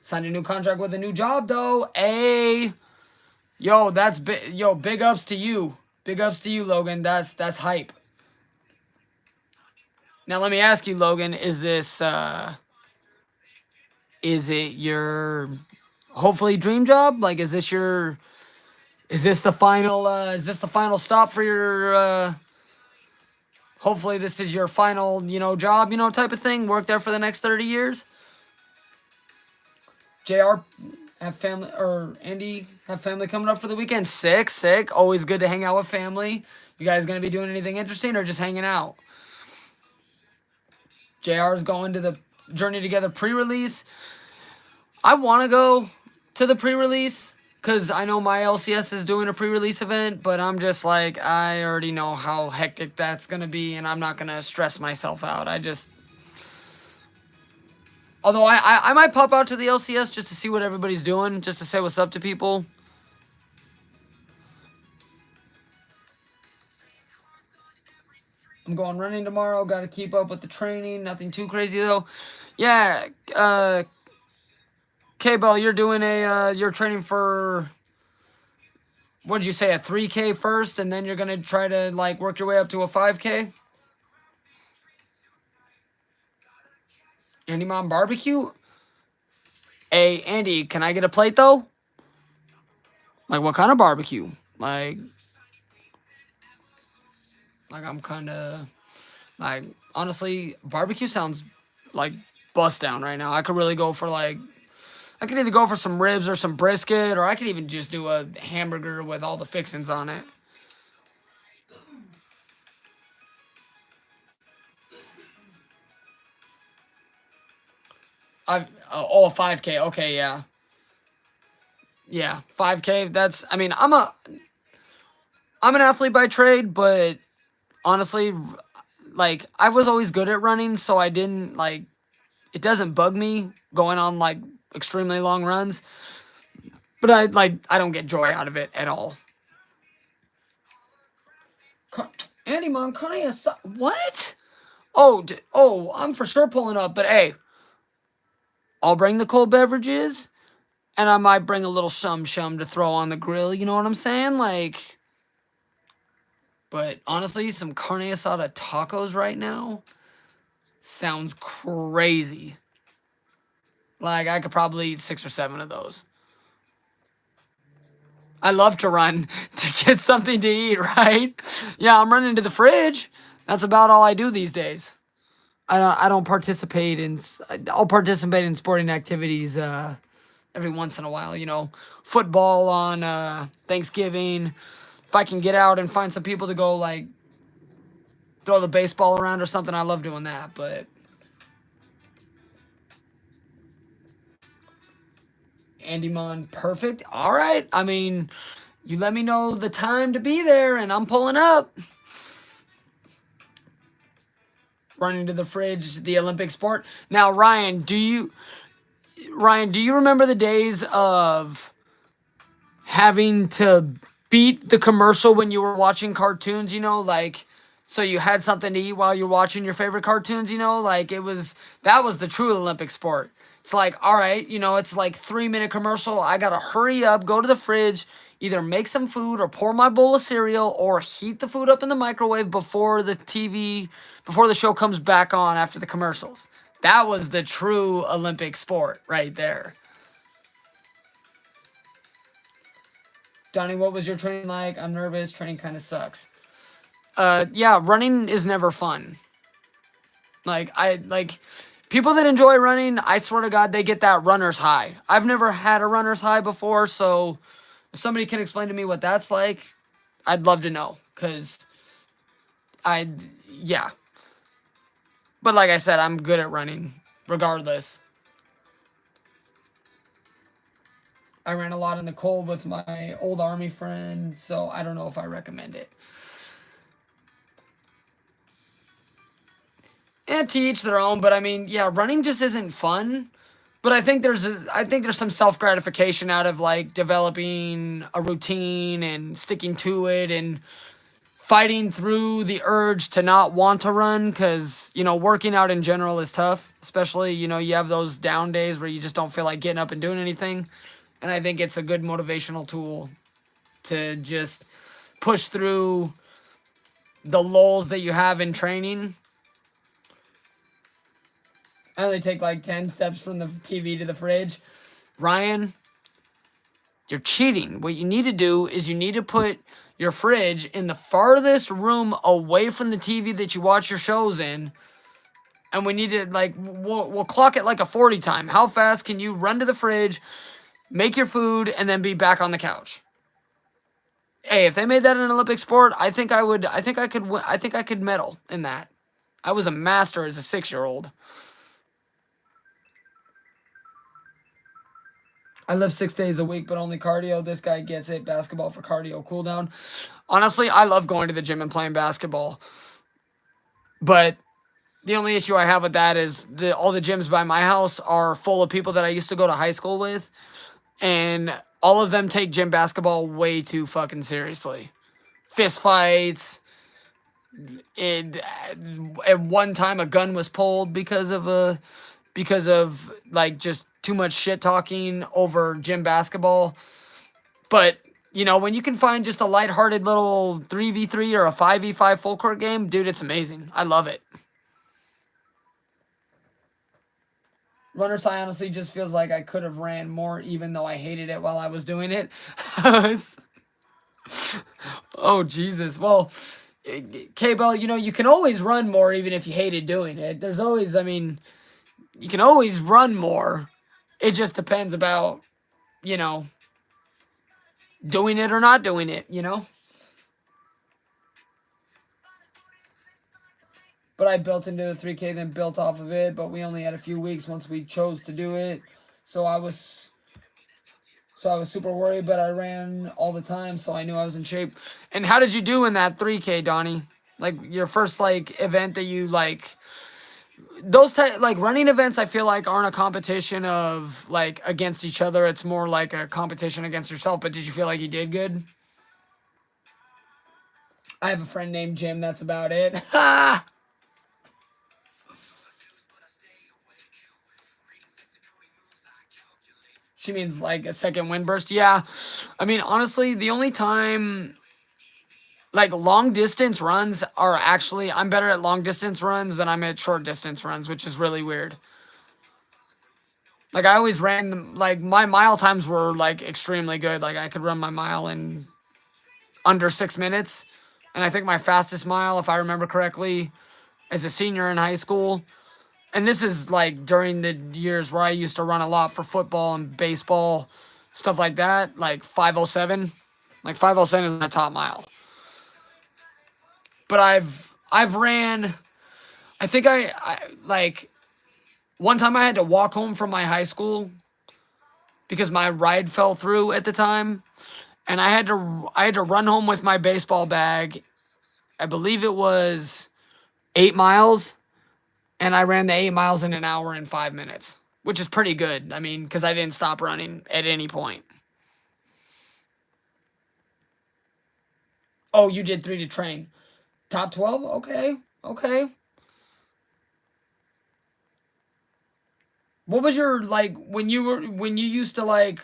Signed a new contract with a new job though. Yo, that's big ups to you. Big ups to you, Logan. That's hype. Now let me ask you, Logan, is it your hopefully dream job? Like is this the final stop for your hopefully this is your final, job, type of thing? Work there for the next 30 years? JR have family, or Andy have family coming up for the weekend? Sick. Always good to hang out with family. You guys gonna be doing anything interesting or just hanging out? JR's going to the Journey Together pre-release. I want to go to the pre-release because I know my LCS is doing a pre-release event, but I'm just like, I already know how hectic that's going to be, and I'm not going to stress myself out. Although I might pop out to the LCS just to see what everybody's doing, just to say what's up to people. I'm going running tomorrow. Got to keep up with the training. Nothing too crazy though. Yeah, K-Bell, you're doing you're training for, what did you say, a 3K first, and then you're gonna try to like work your way up to a 5K? Andy Mom Barbecue? Hey, Andy, can I get a plate though? Like, what kind of barbecue? I'm kind of, like, honestly, barbecue sounds like bust down right now. I could really go for like, I could either go for some ribs or some brisket, or I could even just do a hamburger with all the fixings on it. A 5K. Okay, yeah. Yeah, 5K. That's, I mean, I'm an athlete by trade, but honestly, like, I was always good at running, so I didn't, like, it doesn't bug me going on, like, extremely long runs. But I don't get joy out of it at all. Andy Moncaya, what? Oh, I'm for sure pulling up, but hey, I'll bring the cold beverages, and I might bring a little shum to throw on the grill, you know what I'm saying? Like, but honestly, some carne asada tacos right now sounds crazy. Like, I could probably eat 6 or 7 of those. I love to run to get something to eat, right? Yeah, I'm running to the fridge. That's about all I do these days. I don't participate in. I'll participate in sporting activities every once in a while. You know, football on Thanksgiving. If I can get out and find some people to go like throw the baseball around or something, I love doing that. But Andy Mon, perfect. All right. I mean, you let me know the time to be there, and I'm pulling up. Running to the fridge, the Olympic sport. Now, Ryan, do you remember the days of having to beat the commercial when you were watching cartoons, you know, like, so you had something to eat while you're watching your favorite cartoons, you know, like that was the true Olympic sport. It's like, all right, you know, it's like 3-minute commercial. I gotta hurry up, go to the fridge, either make some food or pour my bowl of cereal or heat the food up in the microwave before the show comes back on after the commercials. That was the true Olympic sport right there. Donnie, what was your training like? I'm nervous. Training kind of sucks. Yeah, running is never fun. Like people that enjoy running, I swear to God, they get that runner's high. I've never had a runner's high before, so if somebody can explain to me what that's like, I'd love to know. Yeah. But like I said, I'm good at running, regardless. I ran a lot in the cold with my old army friend, so I don't know if I recommend it. And to each their own, but I mean, yeah, running just isn't fun. But I think there's some self gratification out of like developing a routine and sticking to it and fighting through the urge to not want to run because you know working out in general is tough, especially you know you have those down days where you just don't feel like getting up and doing anything. And I think it's a good motivational tool to just push through the lulls that you have in training. I only take like 10 steps from the TV to the fridge. Ryan, you're cheating. What you need to do is you need to put your fridge in the farthest room away from the TV that you watch your shows in. And we need to, like, we'll clock it like a 40 time. How fast can you run to the fridge, make your food, and then be back on the couch? Hey, if they made that an Olympic sport, I think I could medal in that. I was a master as a 6-year-old. I live 6 days a week, but only cardio. This guy gets it. Basketball for cardio cooldown. Honestly, I love going to the gym and playing basketball. But the only issue I have with that is all the gyms by my house are full of people that I used to go to high school with. And all of them take gym basketball way too fucking seriously. Fist fights. At one time, a gun was pulled because of like just too much shit talking over gym basketball. But you know, when you can find just a lighthearted little 3v3 or a 5v5 full court game, dude, it's amazing. I love it. Runner's High honestly just feels like I could have ran more, even though I hated it while I was doing it. Oh, Jesus. Well, K-Bell, you know, you can always run more even if you hated doing it. There's always, I mean, you can always run more. It just depends about, you know, doing it or not doing it, you know? But I built into the 3K, then built off of it, but we only had a few weeks once we chose to do it. So I was super worried, but I ran all the time, so I knew I was in shape. And how did you do in that 3K, Donnie? Like, your first, like, event that you, like... Those like running events, I feel like aren't a competition of like against each other. It's more like a competition against yourself. But did you feel like you did good? I have a friend named Jim. That's about it. She means like a second wind burst. Yeah, I mean honestly, the only time like long distance runs are actually I'm better at long distance runs than I'm at short distance runs, which is really weird. Like, I always ran, like, my mile times were, like, extremely good. Like, I could run my mile in under 6 minutes. And I think my fastest mile, if I remember correctly, as a senior in high school. And this is, like, during the years where I used to run a lot for football and baseball, stuff like that. Like, 5:07. Like, 5:07 is my top mile. But I've ran, I think like, one time I had to walk home from my high school because my ride fell through at the time, and I had to run home with my baseball bag. I believe it was 8 miles, and I ran the 8 miles in an hour and 5 minutes, which is pretty good. I mean, because I didn't stop running at any point. Oh, you did 3 to train. Top 12? Okay. Okay. What was your, like, when you used to, like,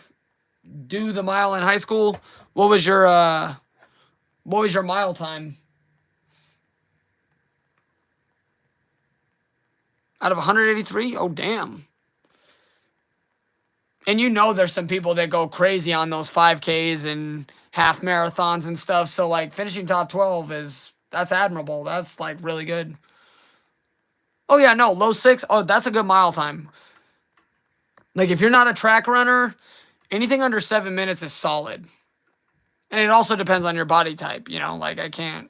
do the mile in high school, what was your mile time? Out of 183? Oh, damn. And you know there's some people that go crazy on those 5Ks and half marathons and stuff, so, like, finishing top 12 that's admirable. That's, like, really good. Oh, yeah, no, low 6. Oh, that's a good mile time. Like, if you're not a track runner, anything under 7 minutes is solid. And it also depends on your body type, you know? Like, I can't...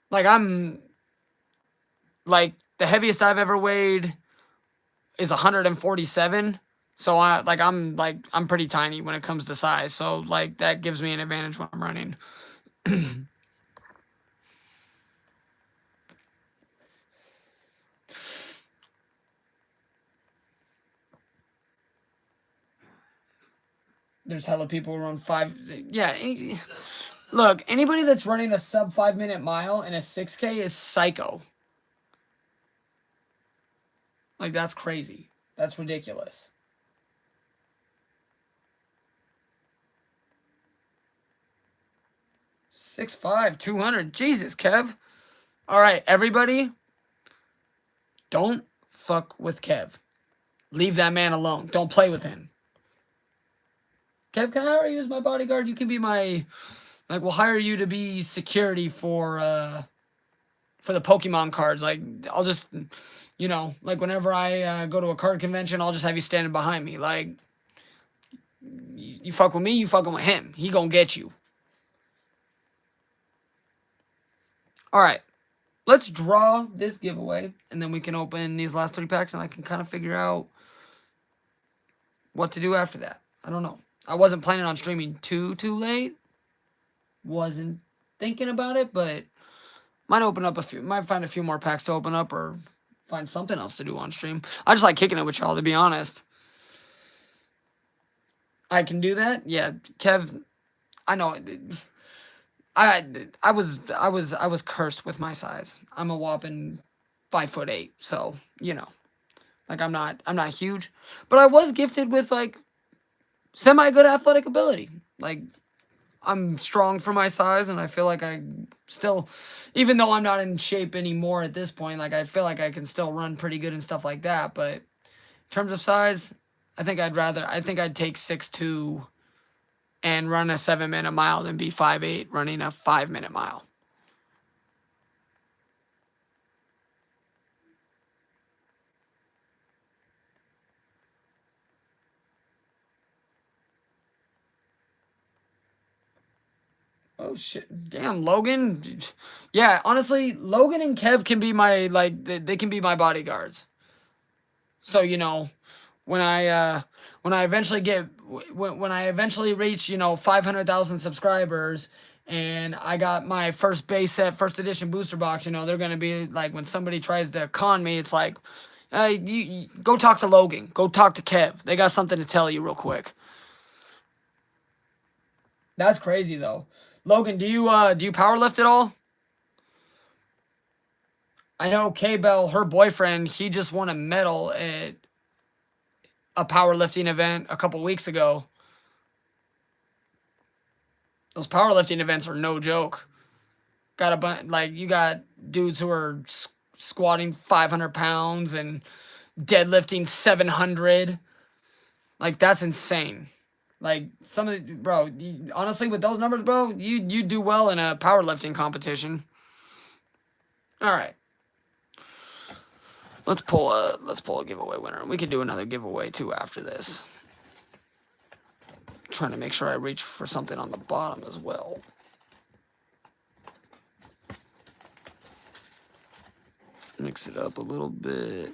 Like, like, the heaviest I've ever weighed is 147. So, I'm pretty tiny when it comes to size. So, like, that gives me an advantage when I'm running. There's hella people who run 5... Yeah, look, anybody that's running a sub 5 minute mile in a 6K is psycho. Like, that's crazy. That's ridiculous. $6'5", 200. Jesus, Kev. All right, everybody, don't fuck with Kev. Leave that man alone. Don't play with him. Kev, can I hire you as my bodyguard? You can be my... Like, we'll hire you to be security for the Pokemon cards. Like, I'll just, you know, like, whenever I go to a card convention, I'll just have you standing behind me. Like, you fuck with me, you fucking with him. He gonna get you. All right. Let's draw this giveaway, and then we can open these last 3 packs, and I can kind of figure out what to do after that. I don't know. I wasn't planning on streaming too late. Wasn't thinking about it, but might open up a few. Might find a few more packs to open up, or find something else to do on stream. I just like kicking it with y'all, to be honest. I can do that. Yeah, Kev. I know. I was cursed with my size. I'm a whopping 5'8", so you know, like I'm not huge, but I was gifted with like semi good athletic ability. Like I'm strong for my size, and I feel like I still, even though I'm not in shape anymore at this point, like I feel like I can still run pretty good and stuff like that. But in terms of size, I think I'd take 6'2" and run a 7-minute mile than be 5'8" running a 5-minute mile. Oh shit! Damn, Logan. Yeah, honestly, Logan and Kev can be my they can be my bodyguards. So you know, when I eventually get when I eventually reach 500,000 subscribers, and I got my first base set first edition booster box, they're gonna be like, when somebody tries to con me, it's like, you go talk to Logan, go talk to Kev. They got something to tell you real quick. That's crazy though. Logan, do you power lift at all? I know K-Bell, her boyfriend, he just won a medal at a powerlifting event a couple weeks ago. Those powerlifting events are no joke. Got a bunch, like, you got dudes who are squatting 500 pounds and deadlifting 700. Like, that's insane. Like, some of the, bro, honestly, with those numbers, bro, you do well in a powerlifting competition. All right. Let's pull a giveaway winner. We could do another giveaway too after this. Trying to make sure I reach for something on the bottom as well. Mix it up a little bit.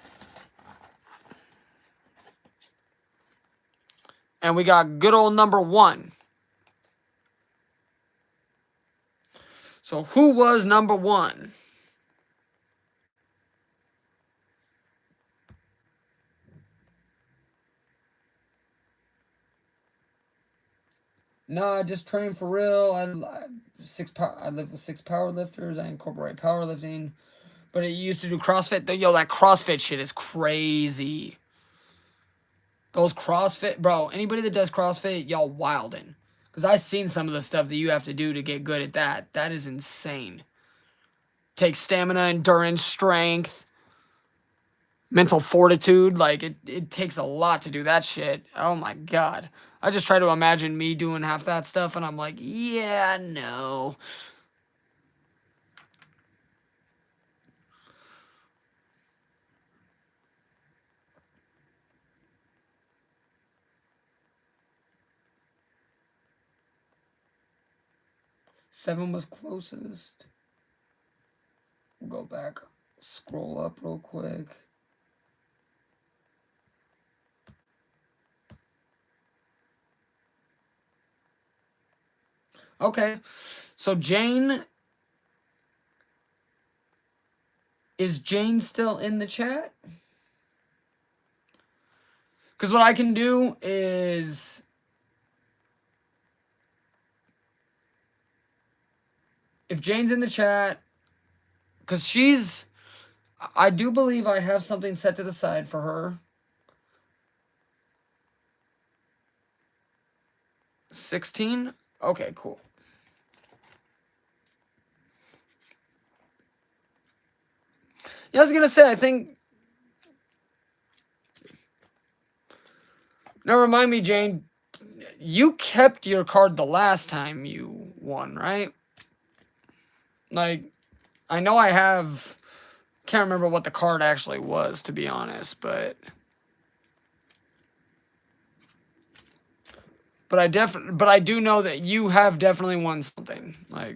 And we got good old number 1. So who was number 1? No, I just train for real. I live with 6 power lifters. I incorporate powerlifting. But it used to do CrossFit. Yo, that CrossFit shit is crazy. Those CrossFit, bro, anybody that does CrossFit, y'all wildin'. Because I've seen some of the stuff that you have to do to get good at that. That is insane. Takes stamina, endurance, strength, mental fortitude. Like, it takes a lot to do that shit. Oh my god. I just try to imagine me doing half that stuff, and I'm like, yeah, no. Seven was closest. We'll go back, scroll up real quick. Okay, so Jane, is Jane still in the chat? Because what I can do is, if Jane's in the chat, because I do believe I have something set to the side for her. 16? Okay, cool. Yeah, I was gonna say, I think. Now remind me, Jane, you kept your card the last time you won, right? Like, I know I have. Can't remember what the card actually was, to be honest, but I do know that you have definitely won something. Like,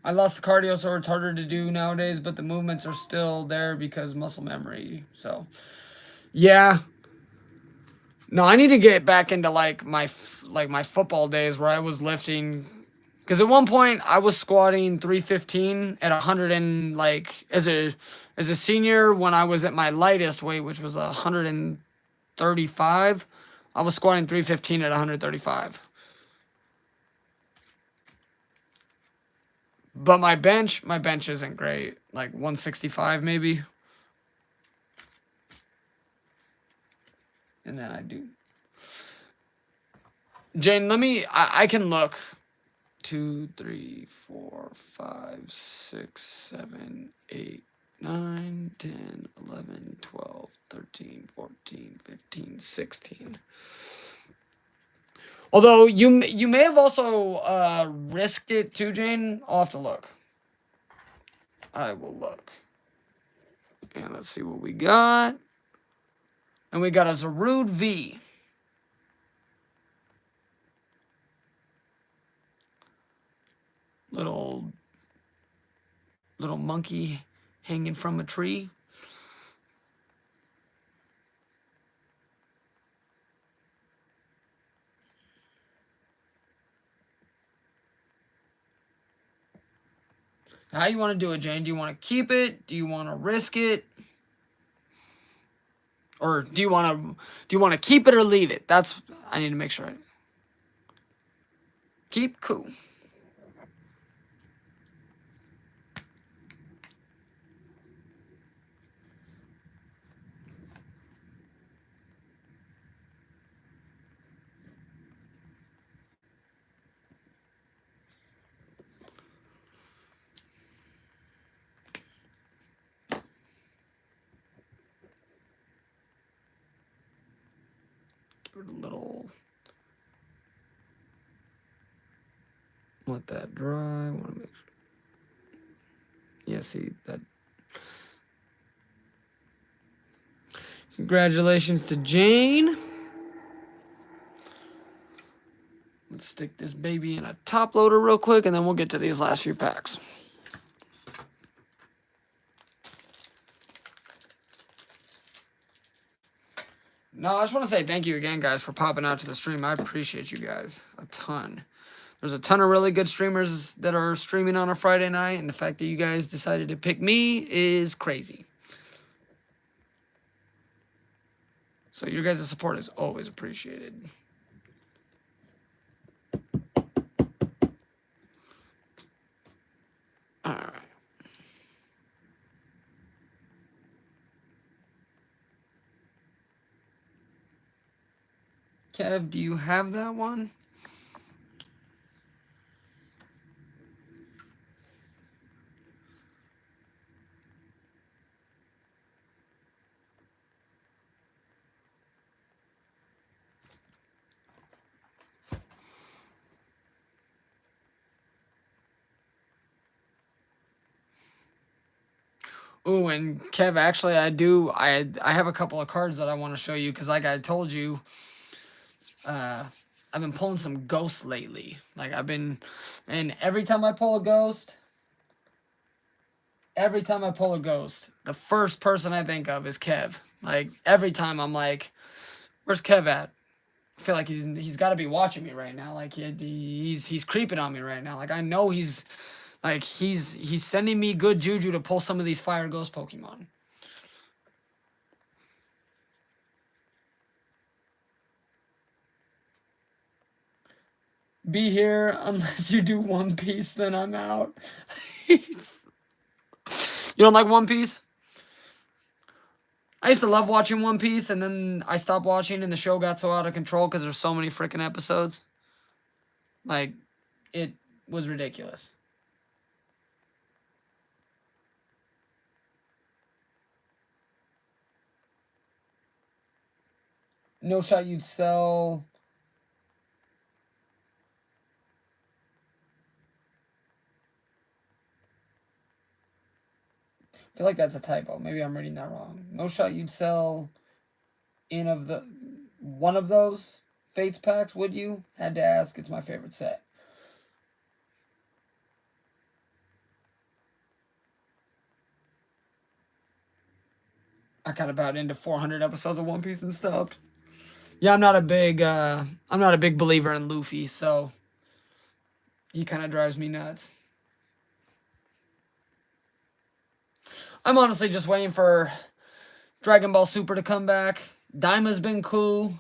I lost the cardio, so it's harder to do nowadays, but the movements are still there because muscle memory. So, Yeah. No, I need to get back into like my football days where I was lifting. Because at one point I was squatting 315 at 100 and like as a senior when I was at my lightest weight, which was 135, I was squatting 315 at 135. But my bench isn't great. Like 165 maybe. And then I do. Jane, I can look. 2, 3, 4, 5, 6, 7, 8, 9, 10, 11, 12, 13, 14, 15, 16. Although you may have also risked it too, Jane. I'll have to look. I will look. And let's see what we got. And we got a Zarude V. Little monkey hanging from a tree. How you want to do it, Jane? Do you want to keep it? Do you want to risk it? Or do you want to keep it or leave it? That's I need to make sure. Keep cool. Give it a little. Let that dry. I want to make sure. Yeah, see that. Congratulations to Jane. Let's stick this baby in a top loader real quick, and then we'll get to these last few packs. No, I just want to say thank you again, guys, for popping out to the stream. I appreciate you guys a ton. There's a ton of really good streamers that are streaming on a Friday night, and the fact that you guys decided to pick me is crazy. So your guys' support is always appreciated. All right. Kev, do you have that one? Ooh, and Kev, actually, I have a couple of cards that I want to show you because, like I told you, I've been pulling some ghosts lately. And every time I pull a ghost, the first person I think of is Kev. Like every time I'm like, "Where's Kev at?" I feel like he's got to be watching me right now. Like he's creeping on me right now. Like I know he's sending me good juju to pull some of these fire ghost Pokemon. Be here unless you do One Piece, then I'm out. You don't like One Piece? I used to love watching One Piece, and then I stopped watching, and the show got so out of control because there's so many freaking episodes. Like, it was ridiculous. No shot you'd sell. I feel like that's a typo. Maybe I'm reading that wrong. No shot you'd sell one of those Fates packs, would you? Had to ask. It's my favorite set. I got about into 400 episodes of One Piece and stopped. Yeah, I'm not a big believer in Luffy, so he kind of drives me nuts. I'm honestly just waiting for Dragon Ball Super to come back. Daima's been cool,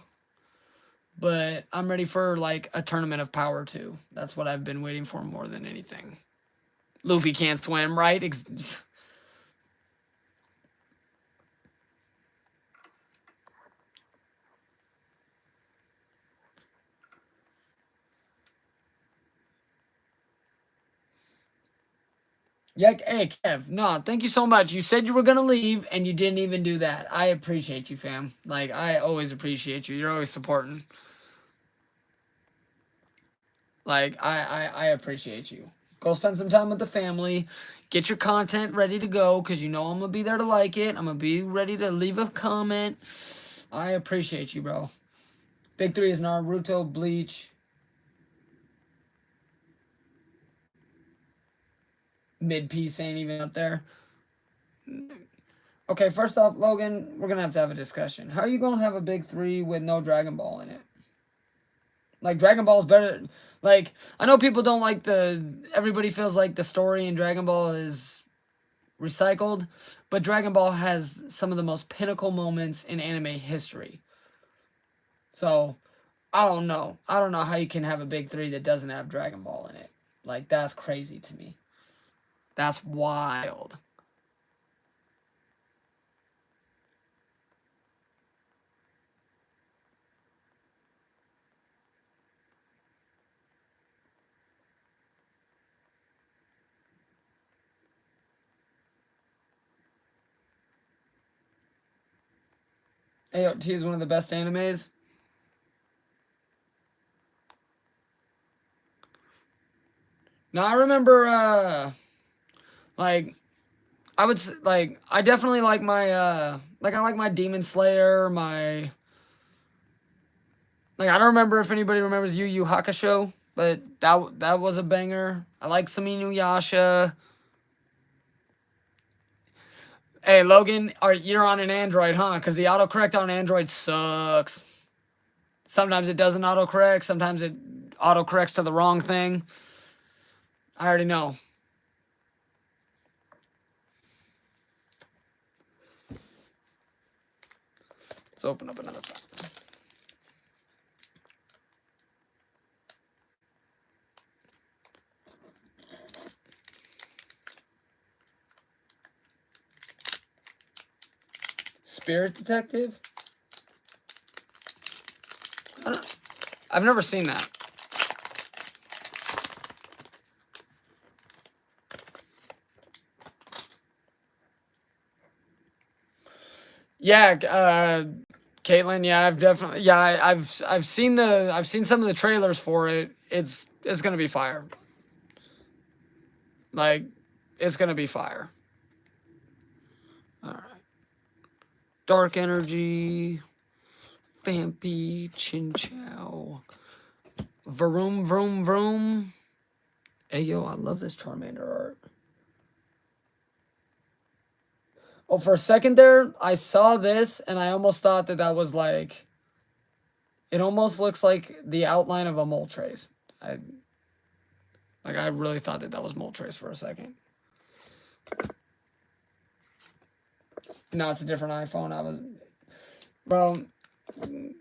but I'm ready for like a Tournament of Power too. That's what I've been waiting for more than anything. Luffy can't swim, right? Yeah, hey Kev, no, thank you so much. You said you were gonna leave, and you didn't even do that. I appreciate you, fam. Like I always appreciate you. You're always supporting. Like I appreciate you. Go spend some time with the family. Get your content ready to go, because you know I'm gonna be there to like it. I'm gonna be ready to leave a comment. I appreciate you, bro. Big three is Naruto, Bleach, Mid Piece ain't even up there. Okay, first off, Logan, we're gonna have a discussion. How are you gonna have a big three with no Dragon Ball in it? Like Dragon Ball is better. Like I know people don't like everybody feels like the story in Dragon Ball is recycled, but Dragon Ball has some of the most pinnacle moments in anime history. So I don't know. I don't know how you can have a big three that doesn't have Dragon Ball in it. Like that's crazy to me. That's wild. AOT is one of the best animes. Now I remember like I definitely like my like I like my Demon Slayer, my like I don't remember if anybody remembers Yu Yu Hakusho, but that was a banger. I like Saminu Yasha. Hey Logan, you're on an Android, huh? Because the autocorrect on Android sucks. Sometimes it doesn't autocorrect, sometimes it autocorrects to the wrong thing. I already know. Let's open up another file. Spirit Detective? I've never seen that. Yeah, Caitlin. Yeah, I've definitely. Yeah, I've seen some of the trailers for it. It's gonna be fire. Like, it's gonna be fire. All right. Dark Energy, Vampy, Chinchou, Vroom Vroom Vroom. Hey yo, I love this Charmander art. Oh, for a second there, I saw this and I almost thought that was like. It almost looks like the outline of a Moltres. I really thought that was Moltres for a second. No, it's a different iPhone. Bro.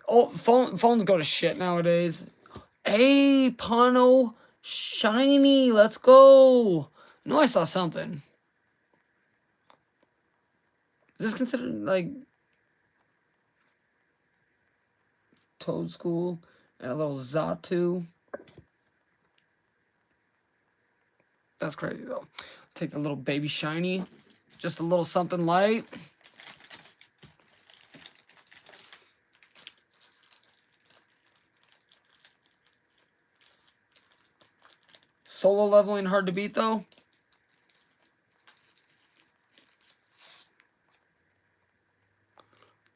Oh, phones go to shit nowadays. Hey, Pano, shiny. Let's go. No, I saw something. Is this considered like Toad School and a little Zatu? That's crazy though. Take the little baby shiny, just a little something light. Solo leveling hard to beat though.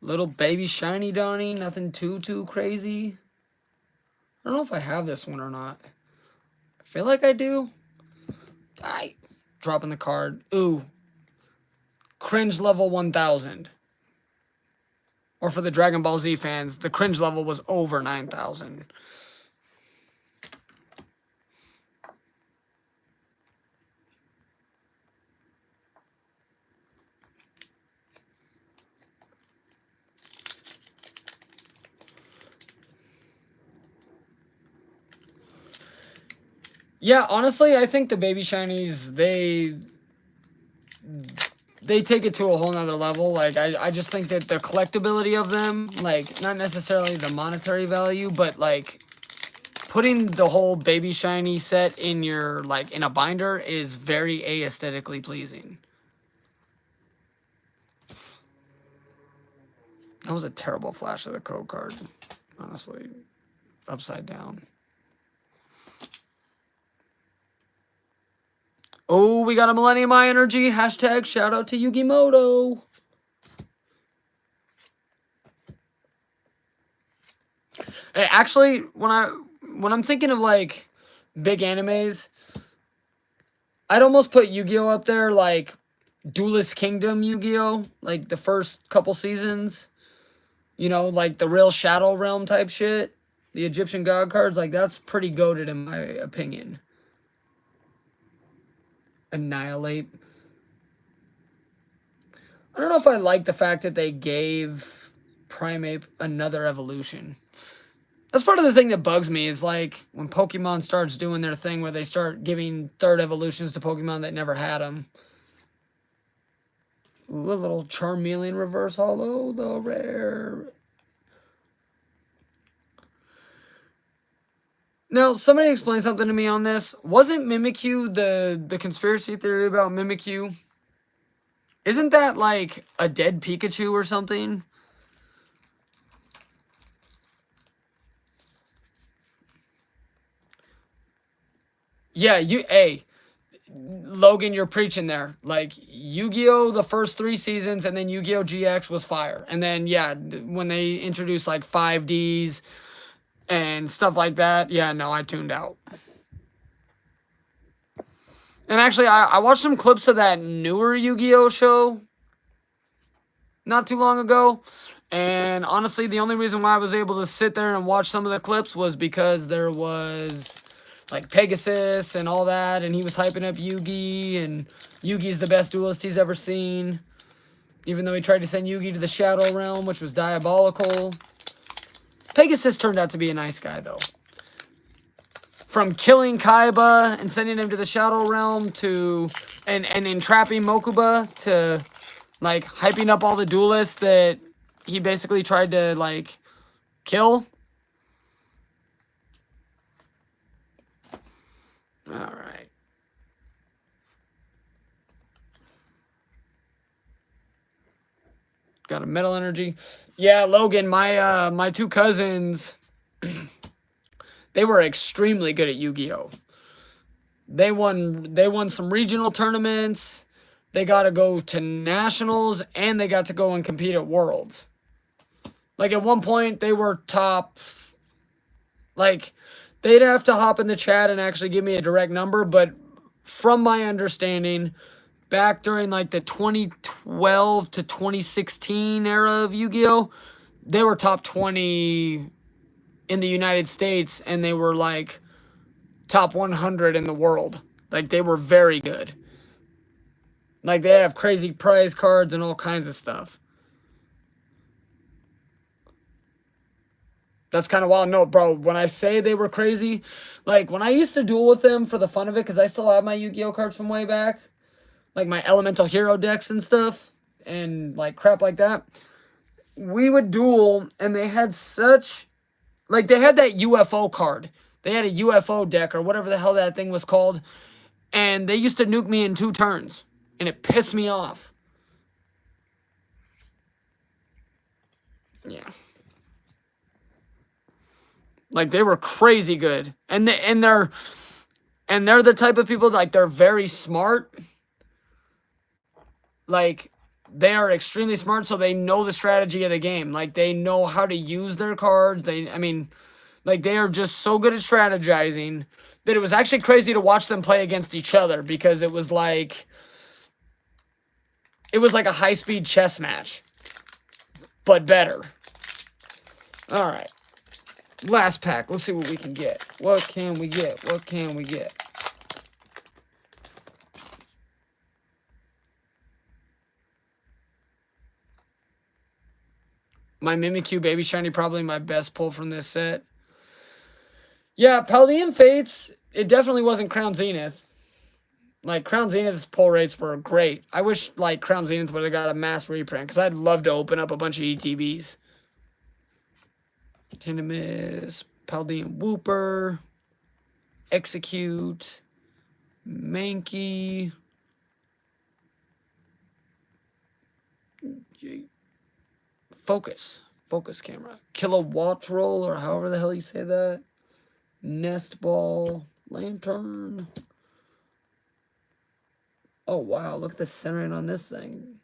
Little baby shiny Donnie, nothing too crazy. I don't know if I have this one or not. I feel like I do. Dropping the card. Ooh. Cringe level 1000. or for the Dragon Ball Z fans, the cringe level was over 9,000. Yeah, honestly, I think the baby shinies, they take it to a whole nother level. Like, I just think that the collectability of them, like, not necessarily the monetary value, but, like, putting the whole baby shiny set in your, like, in a binder is very aesthetically pleasing. That was a terrible flash of the code card, honestly. Upside down. Oh, we got a Millennium Eye Energy. Hashtag shout out to Yugimoto. Hey, actually, when I'm thinking of like big animes, I'd almost put Yu-Gi-Oh up there, like Duelist Kingdom Yu-Gi-Oh, like the first couple seasons. You know, like the real Shadow Realm type shit. The Egyptian God cards, like that's pretty goated in my opinion. Annihilate. I don't know if I like the fact that they gave Primeape another evolution. That's part of the thing that bugs me is like when Pokemon starts doing their thing where they start giving third evolutions to Pokemon that never had them. Ooh, a little Charmeleon reverse holo, the rare. Now, somebody explain something to me on this. Wasn't Mimikyu the conspiracy theory about Mimikyu? Isn't that like a dead Pikachu or something? Yeah, Logan, you're preaching there. Like, Yu-Gi-Oh! The first 3 seasons, and then Yu-Gi-Oh! GX was fire. And then, yeah, when they introduced, like, 5Ds and stuff like that, yeah, no, I tuned out. And actually, I watched some clips of that newer Yu-Gi-Oh! Show not too long ago. And honestly, the only reason why I was able to sit there and watch some of the clips was because there was like Pegasus and all that, and he was hyping up Yugi, and Yugi's the best duelist he's ever seen. Even though he tried to send Yugi to the Shadow Realm, which was diabolical. Pegasus turned out to be a nice guy, though. From killing Kaiba and sending him to the Shadow Realm to, and entrapping Mokuba to, like, hyping up all the duelists that he basically tried to, like, kill. Alright. Got a metal energy. Yeah, Logan, my 2 cousins, they were extremely good at Yu-Gi-Oh! They won some regional tournaments. They got to go to nationals, and they got to go and compete at Worlds. Like, at one point, they were top. Like, they'd have to hop in the chat and actually give me a direct number, but from my understanding, back during, like, the 2012 to 2016 era of Yu-Gi-Oh!, they were top 20 in the United States, and they were, like, top 100 in the world. Like, they were very good. Like, they have crazy prize cards and all kinds of stuff. That's kind of wild. No, bro, when I say they were crazy, like, when I used to duel with them for the fun of it, because I still have my Yu-Gi-Oh! Cards from way back, like my Elemental Hero decks and stuff, and, like, crap like that, we would duel, and they had such, like, they had that UFO card. They had a UFO deck, or whatever the hell that thing was called, and they used to nuke me in 2 turns, and it pissed me off. Yeah. Like, they were crazy good. And they're the type of people, like, they're very smart. Like, they are extremely smart, so they know the strategy of the game. Like, they know how to use their cards. I mean, like, they are just so good at strategizing that it was actually crazy to watch them play against each other, because it was like a high-speed chess match, but better. All right. Last pack. Let's see what we can get. What can we get? What can we get? My Mimikyu Baby Shiny, probably my best pull from this set. Yeah, Paldean Fates, it definitely wasn't Crown Zenith. Like, Crown Zenith's pull rates were great. I wish, like, Crown Zenith would have got a mass reprint, because I'd love to open up a bunch of ETBs. Tindamis, Paldean Wooper, Execute, Mankey, Focus Camera, Kilowatt Roll, or however the hell you say that, Nest Ball, Lantern. Oh, wow, look at the centering on this thing.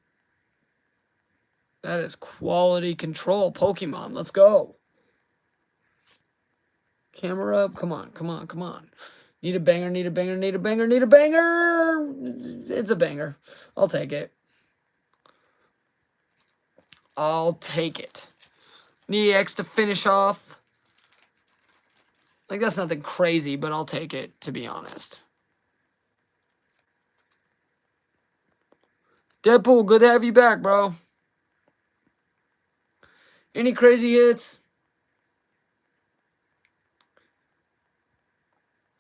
That is quality control Pokemon. Let's go. Camera up. Come on, come on, come on. Need a banger, need a banger, need a banger, need a banger. It's a banger. I'll take it. I'll take it. Need X to finish off. Like, that's nothing crazy, but I'll take it, to be honest. Deadpool, good to have you back, bro. Any crazy hits?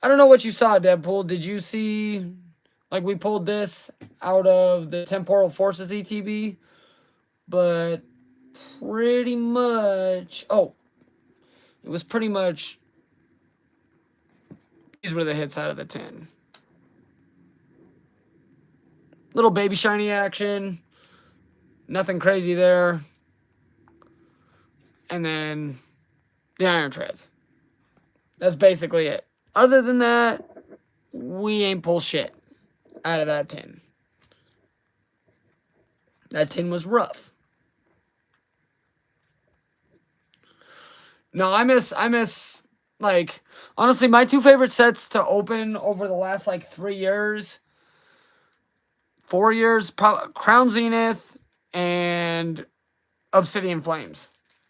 I don't know what you saw, Deadpool. Did you see, like, we pulled this out of the Temporal Forces ETB? But pretty much, oh, it was pretty much, these were the hits out of the 10. Little baby shiny action. Nothing crazy there. And then the Iron Treads. That's basically it. Other than that, we ain't pull shit out of that 10. That 10 was rough. No, I miss, like, honestly, my two favorite sets to open over the last, like, 3 years, 4 years, Crown Zenith and Obsidian Flames.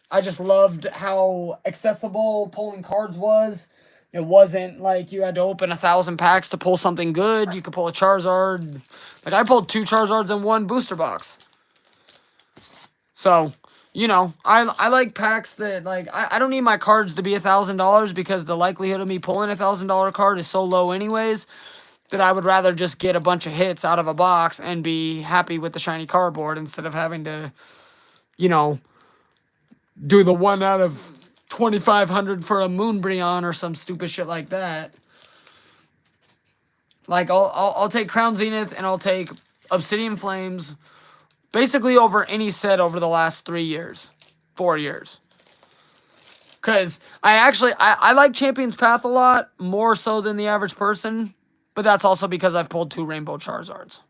I just loved how accessible pulling cards was. It wasn't like you had to open 1,000 packs to pull something good. You could pull a Charizard. Like, I pulled 2 Charizards in 1 booster box. So, you know, I like packs that, like, I don't need my cards to be $1,000 because the likelihood of me pulling a $1,000 card is so low anyways that I would rather just get a bunch of hits out of a box and be happy with the shiny cardboard instead of having to, you know, do the 1 out of 2,500 for a Moonbreon or some stupid shit like that. Like, I'll take Crown Zenith and I'll take Obsidian Flames basically over any set over the last 3 years, 4 years. Because I like Champion's Path a lot, more so than the average person. But that's also because I've pulled 2 Rainbow Charizards.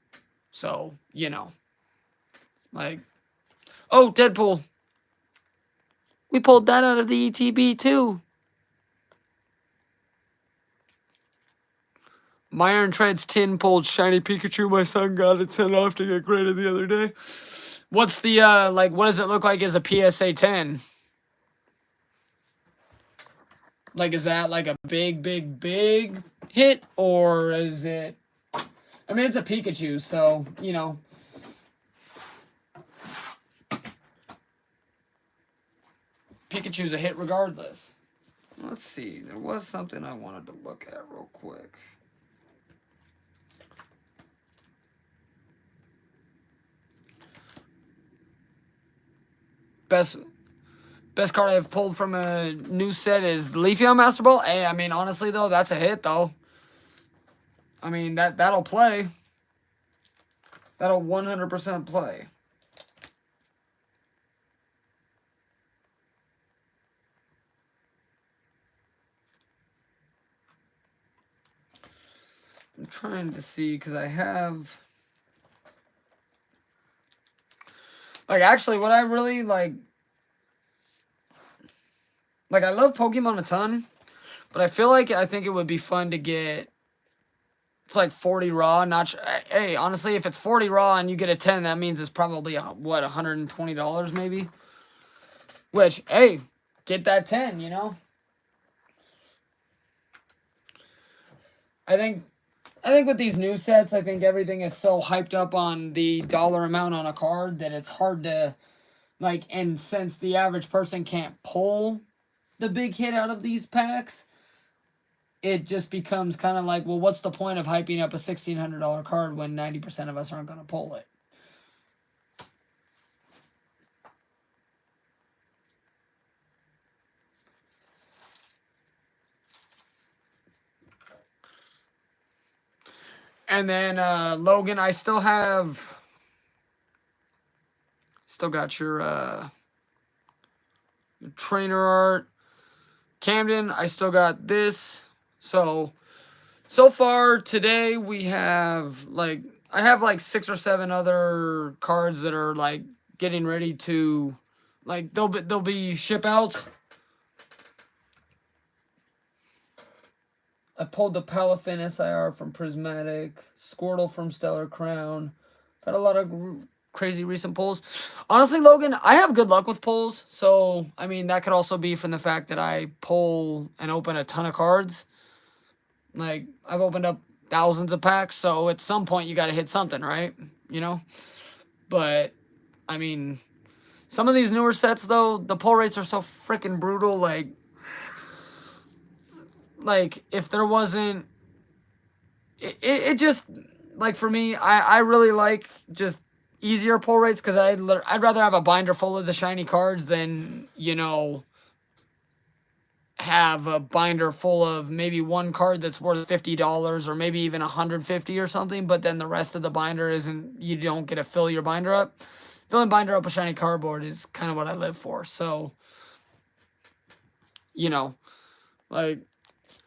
So, you know. Like, oh, Deadpool. We pulled that out of the ETB too. My Iron Treads 10 pulled Shiny Pikachu. My son got it sent off to get graded the other day. What's the, like, what does it look like as a PSA 10? Like, is that like a big hit? Or is it, I mean, it's a Pikachu, so, you know. Pikachu's a hit regardless. Let's see. There was something I wanted to look at real quick. Best card I've pulled from a new set is Leafeon Master Ball. Hey, I mean, honestly, though, that's a hit, though. I mean, that'll play. That'll 100% play. I'm trying to see, because I have... Like, actually, what I really, like, I love Pokemon a ton, but I feel like I think it would be fun to get, it's like 40 raw, not, hey, honestly, if it's 40 raw and you get a 10, that means it's probably, what, $120 maybe? Which, hey, get that 10, you know? I think with these new sets, I think everything is so hyped up on the dollar amount on a card that it's hard to, like, and since the average person can't pull the big hit out of these packs, it just becomes kind of like, well, what's the point of hyping up a $1,600 card when 90% of us aren't going to pull it? And then, Logan, I still got your trainer art. Camden, I still got this. So far today we have, like, I have like 6 or 7 other cards that are like getting ready to, like, they'll be ship outs. I pulled the Palafin SIR from Prismatic, Squirtle from Stellar Crown. Had a lot of crazy recent pulls. Honestly, Logan, I have good luck with pulls. So, I mean, that could also be from the fact that I pull and open a ton of cards. Like, I've opened up thousands of packs, so at some point you got to hit something, right? You know? But, I mean, some of these newer sets, though, the pull rates are so freaking brutal. Like, if there wasn't, it just, like, for me, I really like just easier pull rates, because I'd rather have a binder full of the shiny cards than, you know, have a binder full of maybe one card that's worth $50 or maybe even $150 or something, but then the rest of the binder isn't, you don't get to fill your binder up. Filling binder up with shiny cardboard is kind of what I live for. So, you know, like,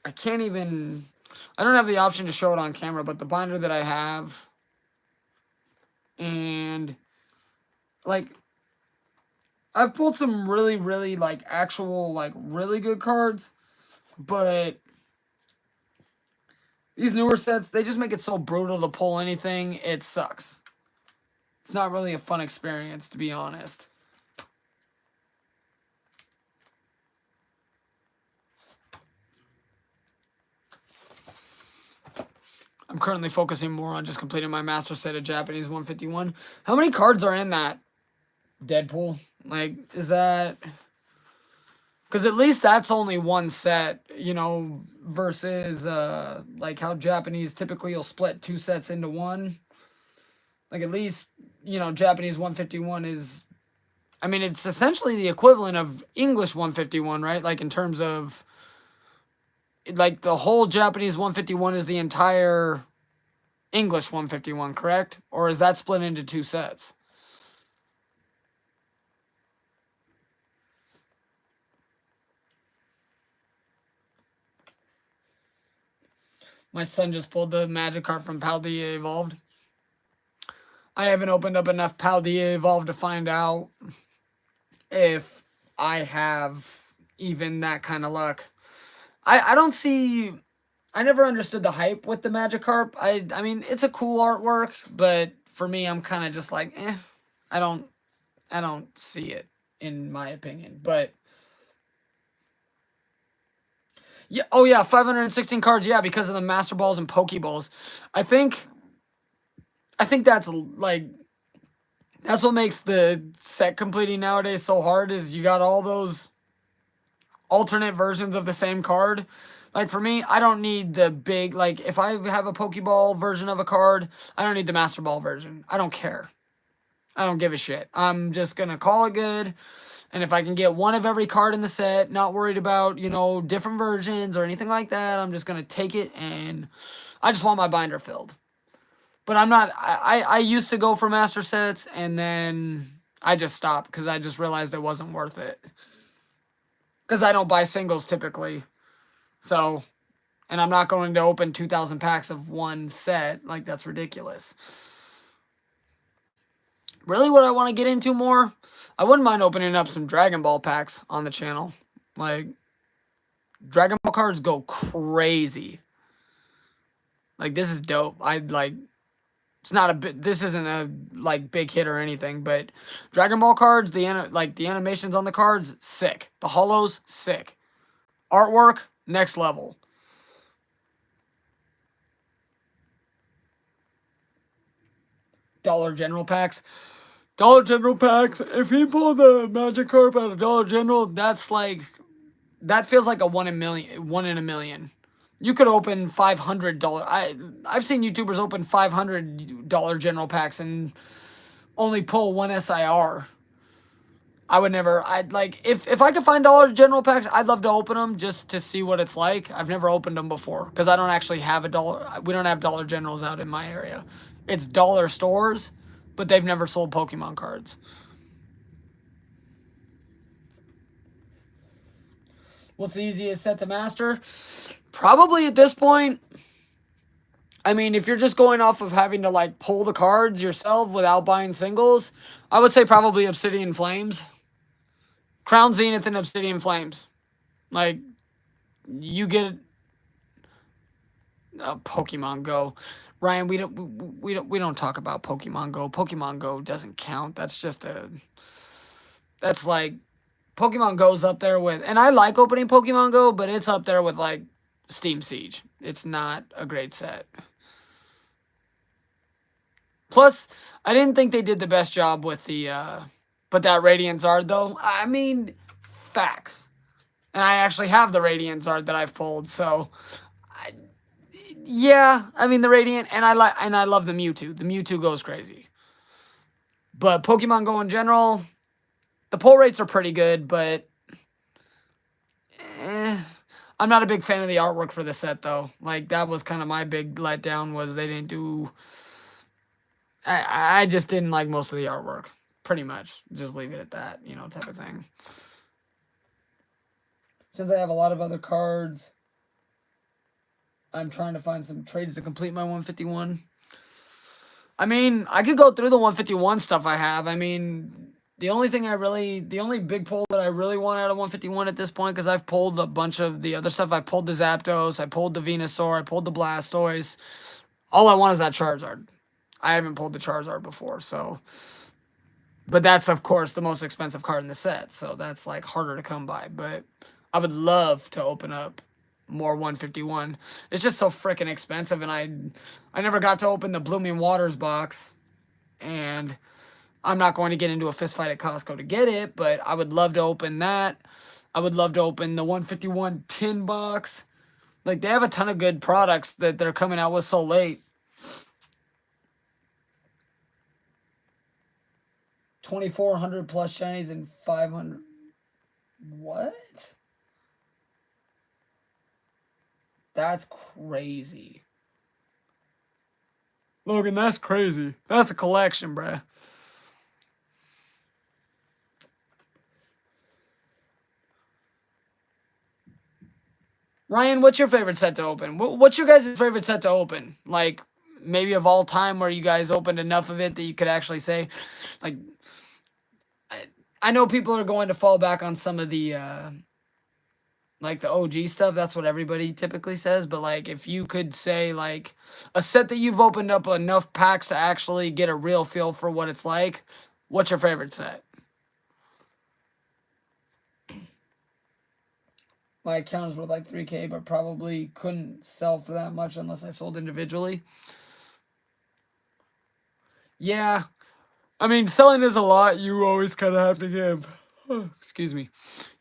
I don't have the option to show it on camera, but the binder that I have, and, like, I've pulled some really, really, like, actual, like, really good cards, but these newer sets, they just make it so brutal to pull anything, it sucks. It's not really a fun experience, to be honest. I'm currently focusing more on just completing my master set of Japanese 151. How many cards are in that, Deadpool? Like, is that... Because at least that's only one set, you know, versus, like, how Japanese typically will split 2 sets into one. Like, at least, you know, Japanese 151 is... I mean, it's essentially the equivalent of English 151, right? Like, in terms of... Like, the whole Japanese 151 is the entire English 151, correct? Or is that split into 2 sets? My son just pulled the Magikarp from Paldea Evolved. I haven't opened up enough Paldea Evolved to find out if I have even that kind of luck. I don't see... I never understood the hype with the Magikarp. I mean, it's a cool artwork, but for me, I'm kind of just like, I don't see it, in my opinion. But yeah, oh yeah, 516 cards, yeah, because of the Master Balls and Pokeballs. I think that's, like, that's what makes the set completing nowadays so hard, is you got all those alternate versions of the same card. Like, for me, I don't need the big, like, if I have a Pokeball version of a card, I don't need the Master Ball version. I don't care. I don't give a shit. I'm just going to call it good. And if I can get one of every card in the set, not worried about, you know, different versions or anything like that, I'm just going to take it, and I just want my binder filled. But I'm not, I used to go for master sets, and then I just stopped because I just realized it wasn't worth it. Because I don't buy singles typically. So, and I'm not going to open 2,000 packs of one set. Like, that's ridiculous. Really, what I want to get into more, I wouldn't mind opening up some Dragon Ball packs on the channel. Like, Dragon Ball cards go crazy. Like, this is dope. I'd, like, It's not a bit. This isn't a like big hit or anything, but Dragon Ball cards, the animations on the cards, sick. The holos, sick. Artwork, next level. Dollar General packs. Dollar General packs. If he pulled the Magikarp out of Dollar General, that's like, that feels like a 1 in a million. You could open $500. I've seen YouTubers open $500 General packs and only pull one SIR. I would never. I'd like if I could find Dollar General packs, I'd love to open them just to see what it's like. I've never opened them before because I don't actually have a dollar. We don't have Dollar Generals out in my area. It's dollar stores, but they've never sold Pokemon cards. What's the easiest set to master? Probably at this point. I mean, if you're just going off of having to like pull the cards yourself without buying singles, I would say probably Obsidian Flames. Crown Zenith and Obsidian Flames. Like, you get Pokemon Go. Ryan, we don't talk about Pokemon Go. Pokemon Go doesn't count. That's like Pokemon Go's up there with, and I like opening Pokemon Go, but it's up there with like Steam Siege. It's not a great set. Plus, I didn't think they did the best job with the but that Radiant Zard, though, I mean, facts. And I actually have the Radiant Zard that I've pulled, so yeah, I mean the Radiant, and I love the Mewtwo. The Mewtwo goes crazy. But Pokemon Go in general, the pull rates are pretty good, but I'm not a big fan of the artwork for the set, though. Like, that was kind of my big letdown, was they didn't do. I just didn't like most of the artwork. Pretty much. Just leave it at that, type of thing. Since I have a lot of other cards, I'm trying to find some trades to complete my 151. I mean, I could go through the 151 stuff I have. I mean, the only big pull that I really want out of 151 at this point, because I've pulled a bunch of the other stuff. I pulled the Zapdos, I pulled the Venusaur, I pulled the Blastoise. All I want is that Charizard. I haven't pulled the Charizard before, so. But that's, of course, the most expensive card in the set, so that's, like, harder to come by. But I would love to open up more 151. It's just so freaking expensive, and I never got to open the Blooming Waters box, and I'm not going to get into a fist fight at Costco to get it, but I would love to open that. I would love to open the 151 tin box. Like, they have a ton of good products that they're coming out with so late. 2,400 plus shinies and 500. What? That's crazy. Logan, that's crazy. That's a collection, bruh. Ryan, what's your favorite set to open? What's your guys' favorite set to open? Like, maybe of all time where you guys opened enough of it that you could actually say, like, I know people are going to fall back on some of the, like, the OG stuff. That's what everybody typically says. But, like, if you could say, like, a set that you've opened up enough packs to actually get a real feel for what it's like, what's your favorite set? My account is worth like 3K, but probably couldn't sell for that much unless I sold individually. Yeah. I mean, selling is a lot. You always kind of have to give, excuse me.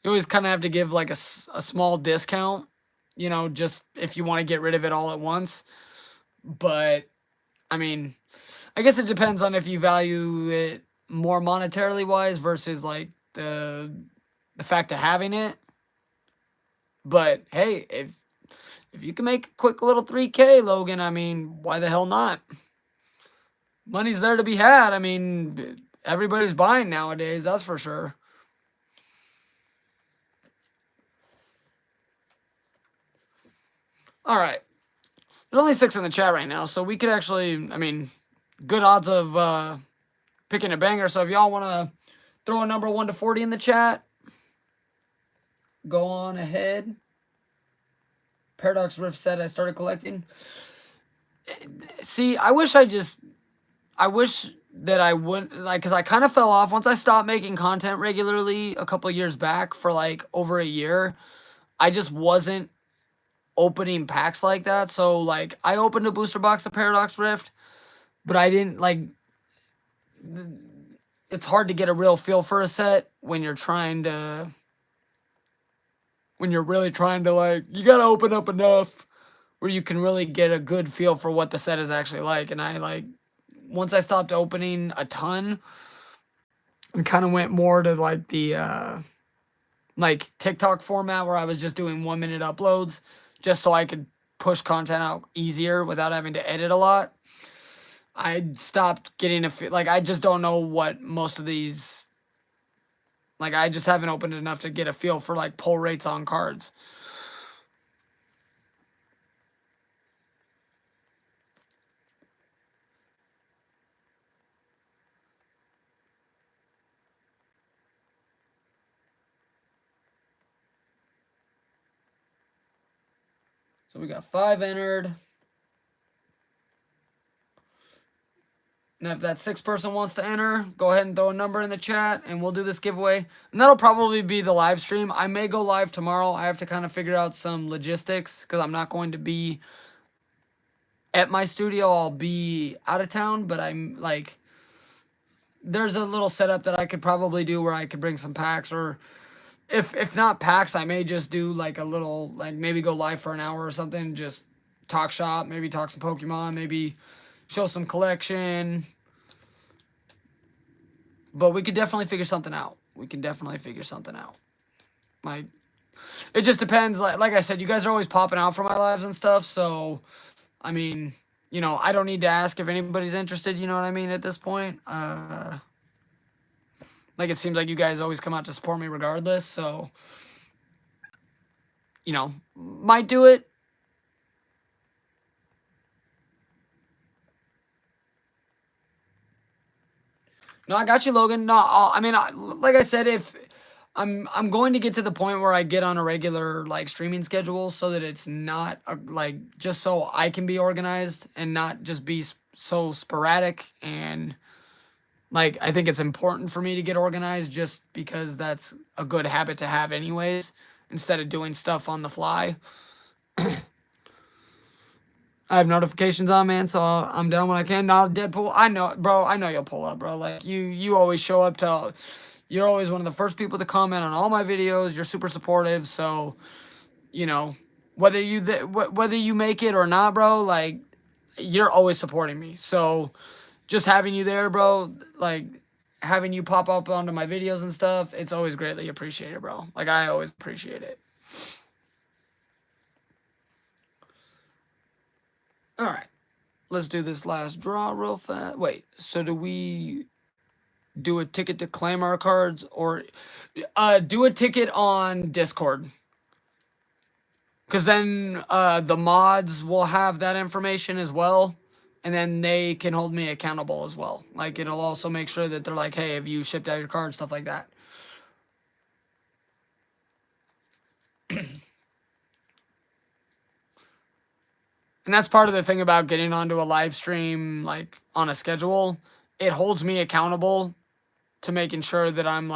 You always kind of have to give like a small discount, just if you want to get rid of it all at once. But, I mean, I guess it depends on if you value it more monetarily wise versus like the fact of having it. But hey, if you can make a quick little 3K, Logan, I mean, why the hell not? Money's there to be had. I mean, everybody's buying nowadays, that's for sure. All right. There's only 6 in the chat right now, so we could actually, I mean, good odds of picking a banger. So if y'all want to throw a number 1 to 40 in the chat, go on ahead. Paradox Rift set I started collecting. See, I wish I just I wish that I wouldn't, like, because I kind of fell off once I stopped making content regularly a couple years back for like over a year. I just wasn't opening packs like that. So like I opened a booster box of Paradox Rift, but I didn't like. It's hard to get a real feel for a set when you're trying to. When you're really trying to, like, you gotta open up enough where you can really get a good feel for what the set is actually like. And I like, once I stopped opening a ton and kind of went more to like the like TikTok format where I was just doing 1 minute uploads just so I could push content out easier without having to edit a lot. I stopped getting a feel, like, I just don't know what most of these, like, I just haven't opened enough to get a feel for like pull rates on cards. So we got 5 entered. And if that 6th person wants to enter, go ahead and throw a number in the chat and we'll do this giveaway. And that'll probably be the live stream. I may go live tomorrow. I have to kind of figure out some logistics because I'm not going to be at my studio. I'll be out of town, but I'm like, there's a little setup that I could probably do where I could bring some packs, or if not packs, I may just do like a little, like maybe go live for an hour or something, just talk shop, maybe talk some Pokemon, maybe show some collection. But we could definitely figure something out. We can definitely figure something out. Like, it just depends. Like I said, you guys are always popping out for my lives and stuff. So, I mean, you know, I don't need to ask if anybody's interested. You know what I mean? At this point, like, it seems like you guys always come out to support me regardless. So, you know, might do it. No, I got you, Logan. No, I mean, like I said, if I'm going to get to the point where I get on a regular like streaming schedule so that it's not like, just so I can be organized and not just be so sporadic. And like, I think it's important for me to get organized just because that's a good habit to have anyways, instead of doing stuff on the fly. I have notifications on, man, so I'm done when I can. Now, Deadpool, I know, bro, I know you'll pull up, bro. Like, you always show up to, you're always one of the first people to comment on all my videos. You're super supportive, so, you know, whether you make it or not, bro, like, you're always supporting me. So, just having you there, bro, like, having you pop up onto my videos and stuff, it's always greatly appreciated, bro. Like, I always appreciate it. All right. Let's do this last draw real fast. Wait, so do we do a ticket to claim our cards, or do a ticket on Discord? Because then the mods will have that information as well, and then they can hold me accountable as well. Like, it'll also make sure that they're like, hey, have you shipped out your cards, stuff like that. And that's part of the thing about getting onto a live stream, like, on a schedule. It holds me accountable to making sure that I'm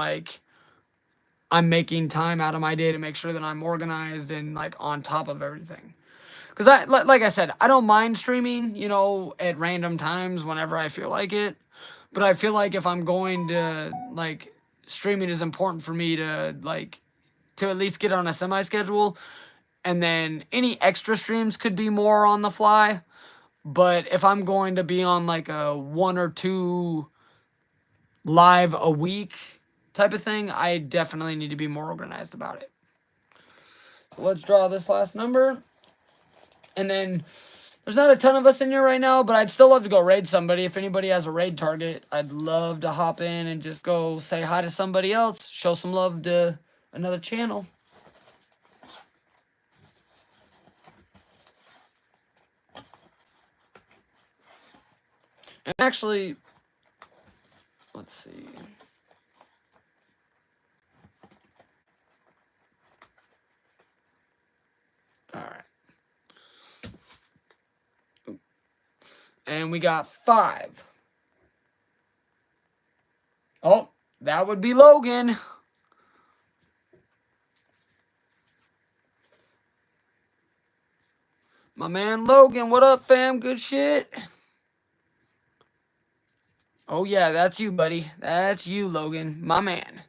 making time out of my day to make sure that I'm organized and like on top of everything. Because like I said, I don't mind streaming, you know, at random times whenever I feel like it. But I feel like if I'm going to, like, streaming is important for me to, like, to at least get on a semi-schedule. And then any extra streams could be more on the fly. But if I'm going to be on like a 1 or 2 live a week type of thing, I definitely need to be more organized about it. So let's draw this last number. And then there's not a ton of us in here right now, but I'd still love to go raid somebody. If anybody has a raid target, I'd love to hop in and just go say hi to somebody else, show some love to another channel. And actually, let's see. All right. And we got 5. That would be Logan. My man Logan, what up, fam? Good shit. Oh, yeah, that's you, buddy. That's you, Logan. My man.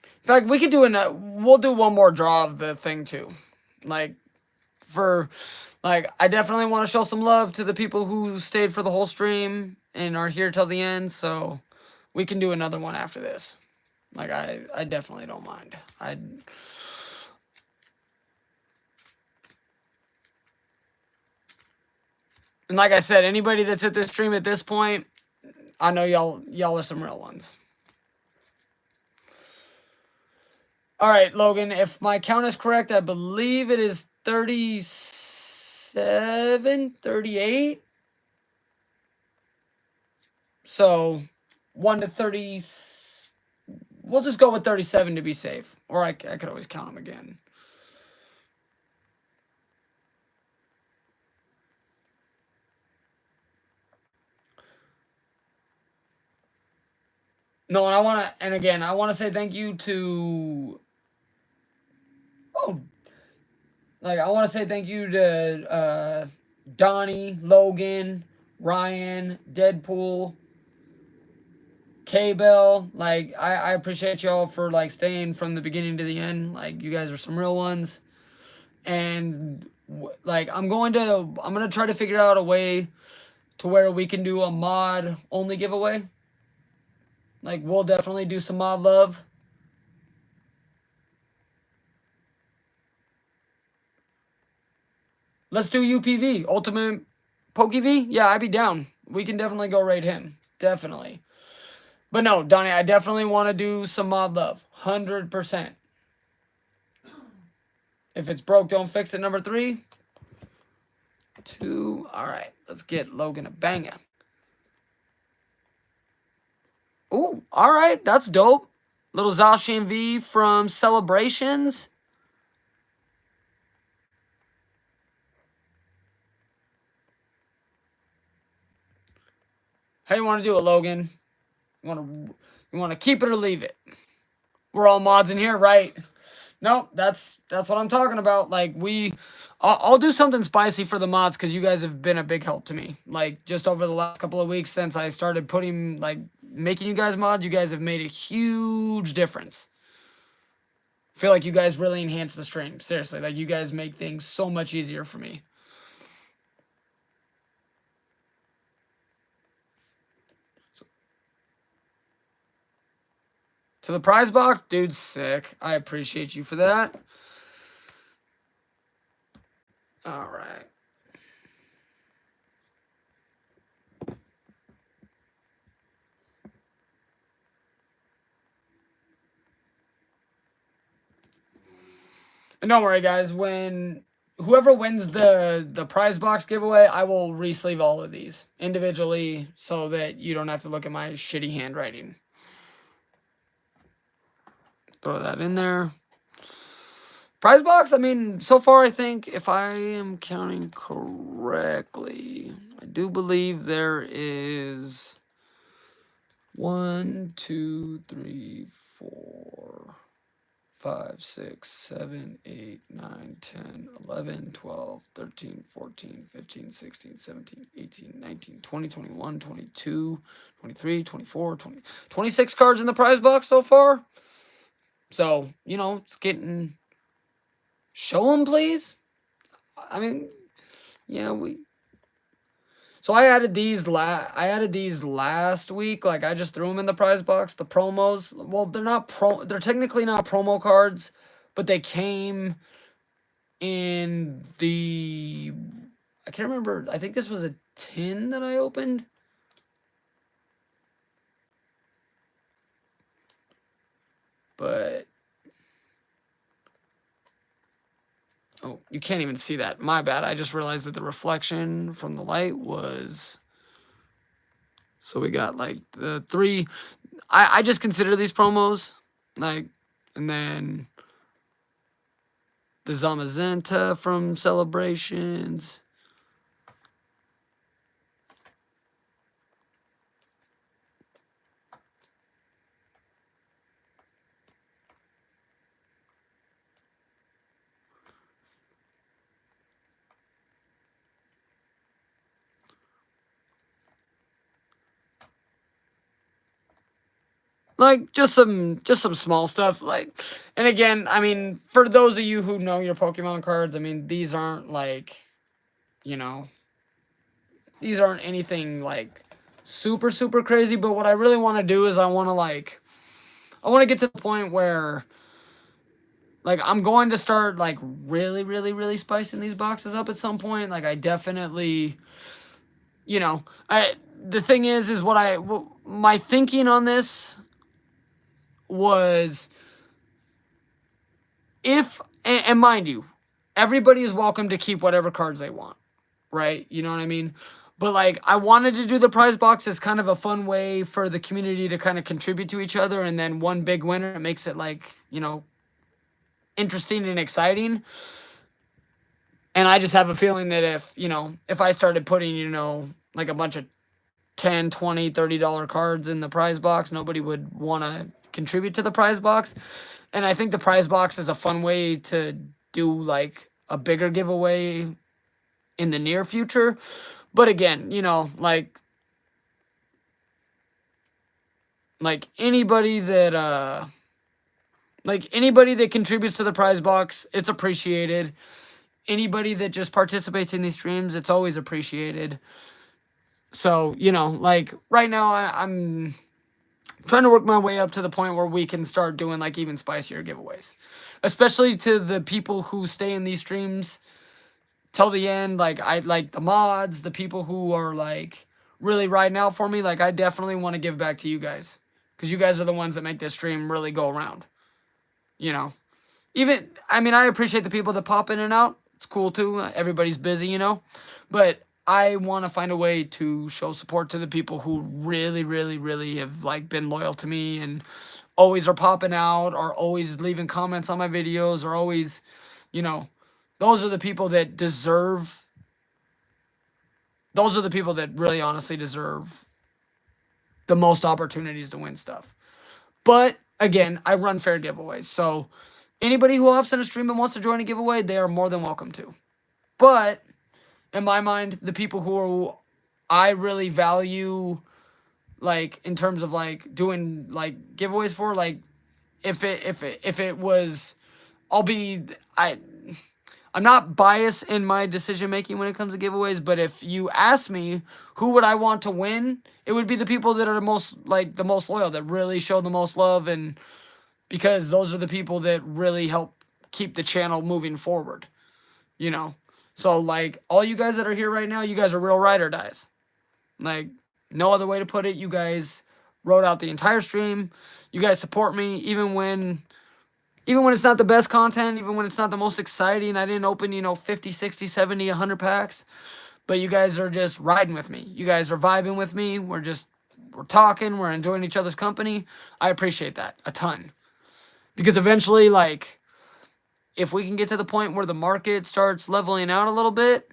In fact, we could do we'll do one more draw of the thing, too. Like, I definitely want to show some love to the people who stayed for the whole stream and are here till the end, so we can do another one after this. Like, I definitely don't mind. And like I said, anybody that's at this stream at this point, I know y'all are some real ones. All right, Logan, if my count is correct, I believe it is 37, 38. So 1 to 30. We'll just go with 37 to be safe. Or I could always count them again. No, and I want to say thank you to, I want to say thank you to Donnie, Logan, Ryan, Deadpool, K-Bell. Like, I appreciate y'all for, like, staying from the beginning to the end. Like, you guys are some real ones. And, like, I'm going to try to figure out a way to where we can do a mod-only giveaway. Like, we'll definitely do some mod love. Let's do UPV, Ultimate PokeV. Yeah, I'd be down. We can definitely go raid him. Definitely. But no, Donnie, I definitely want to do some mod love. 100%. If it's broke, don't fix it. Number 3. 2. All right, let's get Logan a banger. Ooh, all right, that's dope. Little Zacian V from Celebrations. How you want to do it, Logan? You want to keep it or leave it? We're all mods in here, right? Nope, that's what I'm talking about. Like, I'll do something spicy for the mods because you guys have been a big help to me. Like, just over the last couple of weeks since I started making you guys mods, you guys have made a huge difference. I feel like you guys really enhance the stream. Seriously, like, you guys make things so much easier for me. To the prize box? Dude, sick. I appreciate you for that. All right. And don't worry, guys. Whoever wins the prize box giveaway, I will re-sleeve all of these individually so that you don't have to look at my shitty handwriting. Throw that in there. Prize box, I mean, so far I think, if I am counting correctly, I do believe there is 1, 2, 3, 4, 5, 6, 7, 8, 9, 10, 11, 12, 13, 14, 15, 16, 17, 18, 19, 20, 21, 22, 23, 24, 20, 26 cards in the prize box so far. So, you know, it's getting... Show them, please. I mean, yeah, So I added these last week. Like, I just threw them in the prize box. The promos. Well, they're technically not promo cards, but they came in the... I can't remember. I think this was a tin that I opened. But... Oh, you can't even see that. My bad. I just realized that the reflection from the light was... So we got, like, the 3... I just consider these promos. Like, and then... The Zamazenta from Celebrations. Like just some small stuff. Like, and again, I mean, for those of you who know your Pokemon cards, I mean, these aren't like, you know, these aren't anything like super crazy. But what I really want to do is I want to get to the point where like I'm going to start like really spicing these boxes up at some point. Like I definitely, you know, the thing is my thinking on this was, if, and mind you, everybody is welcome to keep whatever cards they want, right? You know what I mean? But like, I wanted to do the prize box as kind of a fun way for the community to kind of contribute to each other, and then one big winner, it makes it like, you know, interesting and exciting. And I just have a feeling that if, you know, if I started putting, you know, like a bunch of 10, 20, $30 cards in the prize box, nobody would want to contribute to the prize box. And I think the prize box is a fun way to do like a bigger giveaway in the near future. But again, you know, like anybody that contributes to the prize box, it's appreciated. Anybody that just participates in these streams, it's always appreciated. So, you know, like right now I'm trying to work my way up to the point where we can start doing like even spicier giveaways, especially to the people who stay in these streams till the end. Like I like the mods, the people who are like really riding out for me. Like I definitely want to give back to you guys, because you guys are the ones that make this stream really go around, you know. Even, I mean, I appreciate the people that pop in and out. It's cool too. Everybody's busy, you know. But I want to find a way to show support to the people who really have like been loyal to me and always are popping out, or always leaving comments on my videos, or always, you know, those are the people that deserve. Those are the people that really honestly deserve the most opportunities to win stuff. But again, I run fair giveaways, so anybody who hops in a stream and wants to join a giveaway, they are more than welcome to. But in my mind, the people who I really value, like in terms of like doing like giveaways for, like if it was, I'm not biased in my decision making when it comes to giveaways, but if you ask me who would I want to win, it would be the people that are the most loyal, that really show the most love, and because those are the people that really help keep the channel moving forward, you know. So like all you guys that are here right now, you guys are real ride or dies. Like no other way to put it. You guys rode out the entire stream. You guys support me even when it's not the best content, even when it's not the most exciting. I didn't open, you know, 50, 60, 70, 100 packs. But you guys are just riding with me. You guys are vibing with me. We're talking. We're enjoying each other's company. I appreciate that a ton. Because eventually, like, if we can get to the point where the market starts leveling out a little bit,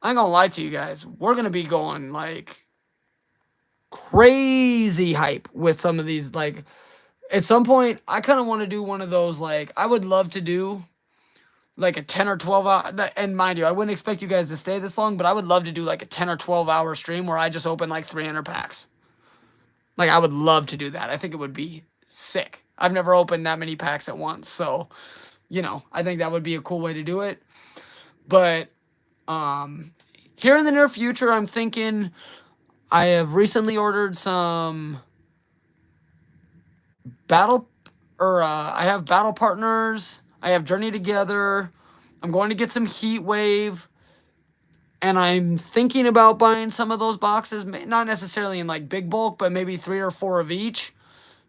I ain't gonna lie to you guys. We're gonna be going, like, crazy hype with some of these, like, at some point, I kind of want to do one of those, like, I would love to do, like, a 10 or 12 hour, and mind you, I wouldn't expect you guys to stay this long, but I would love to do, like, a 10 or 12 hour stream where I just open, like, 300 packs. Like, I would love to do that. I think it would be sick. I've never opened that many packs at once, so, you know, I think that would be a cool way to do it. But, here in the near future, I'm thinking I have recently ordered some I have battle partners. I have Journey Together. I'm going to get some Heat Wave. And I'm thinking about buying some of those boxes, not necessarily in like big bulk, but maybe 3 or 4 of each,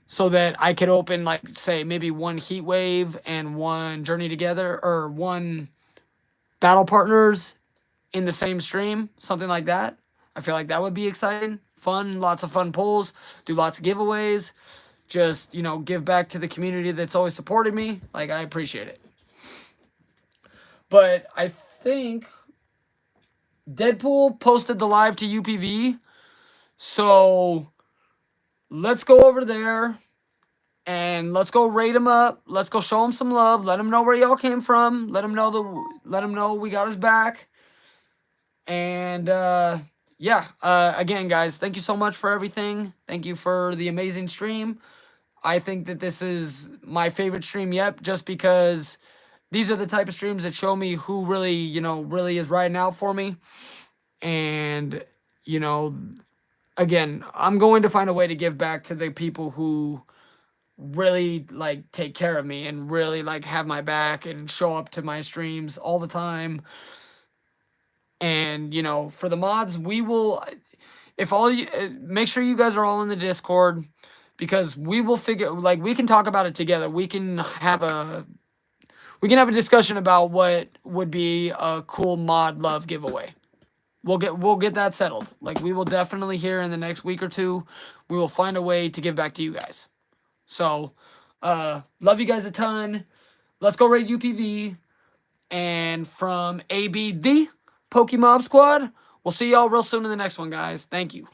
so that I could open, like, say, maybe 1 Heat Wave and 1 Journey Together, or 1 battle partners in the same stream, something like that. I feel like that would be exciting, fun, lots of fun pulls, do lots of giveaways. Just, you know, give back to the community that's always supported me. Like, I appreciate it. But I think Deadpool posted the live to UPV. So let's go over there and let's go rate him up. Let's go show him some love. Let him know where y'all came from. Let him know we got his back. And yeah, again, guys, thank you so much for everything. Thank you for the amazing stream. I think that this is my favorite stream yet, just because these are the type of streams that show me who really, really is riding out for me. And, you know, again, I'm going to find a way to give back to the people who really like take care of me and really like have my back and show up to my streams all the time. And, for the mods, we will, if all you, make sure you guys are all in the Discord, because we will figure, like, we can talk about it together. We can have a discussion about what would be a cool mod love giveaway. We'll get that settled. Like, we will definitely here in the next week or two, we will find a way to give back to you guys. So, love you guys a ton. Let's go raid UPV. And from AyeBee the PokeMobSquad, we'll see y'all real soon in the next one, guys. Thank you.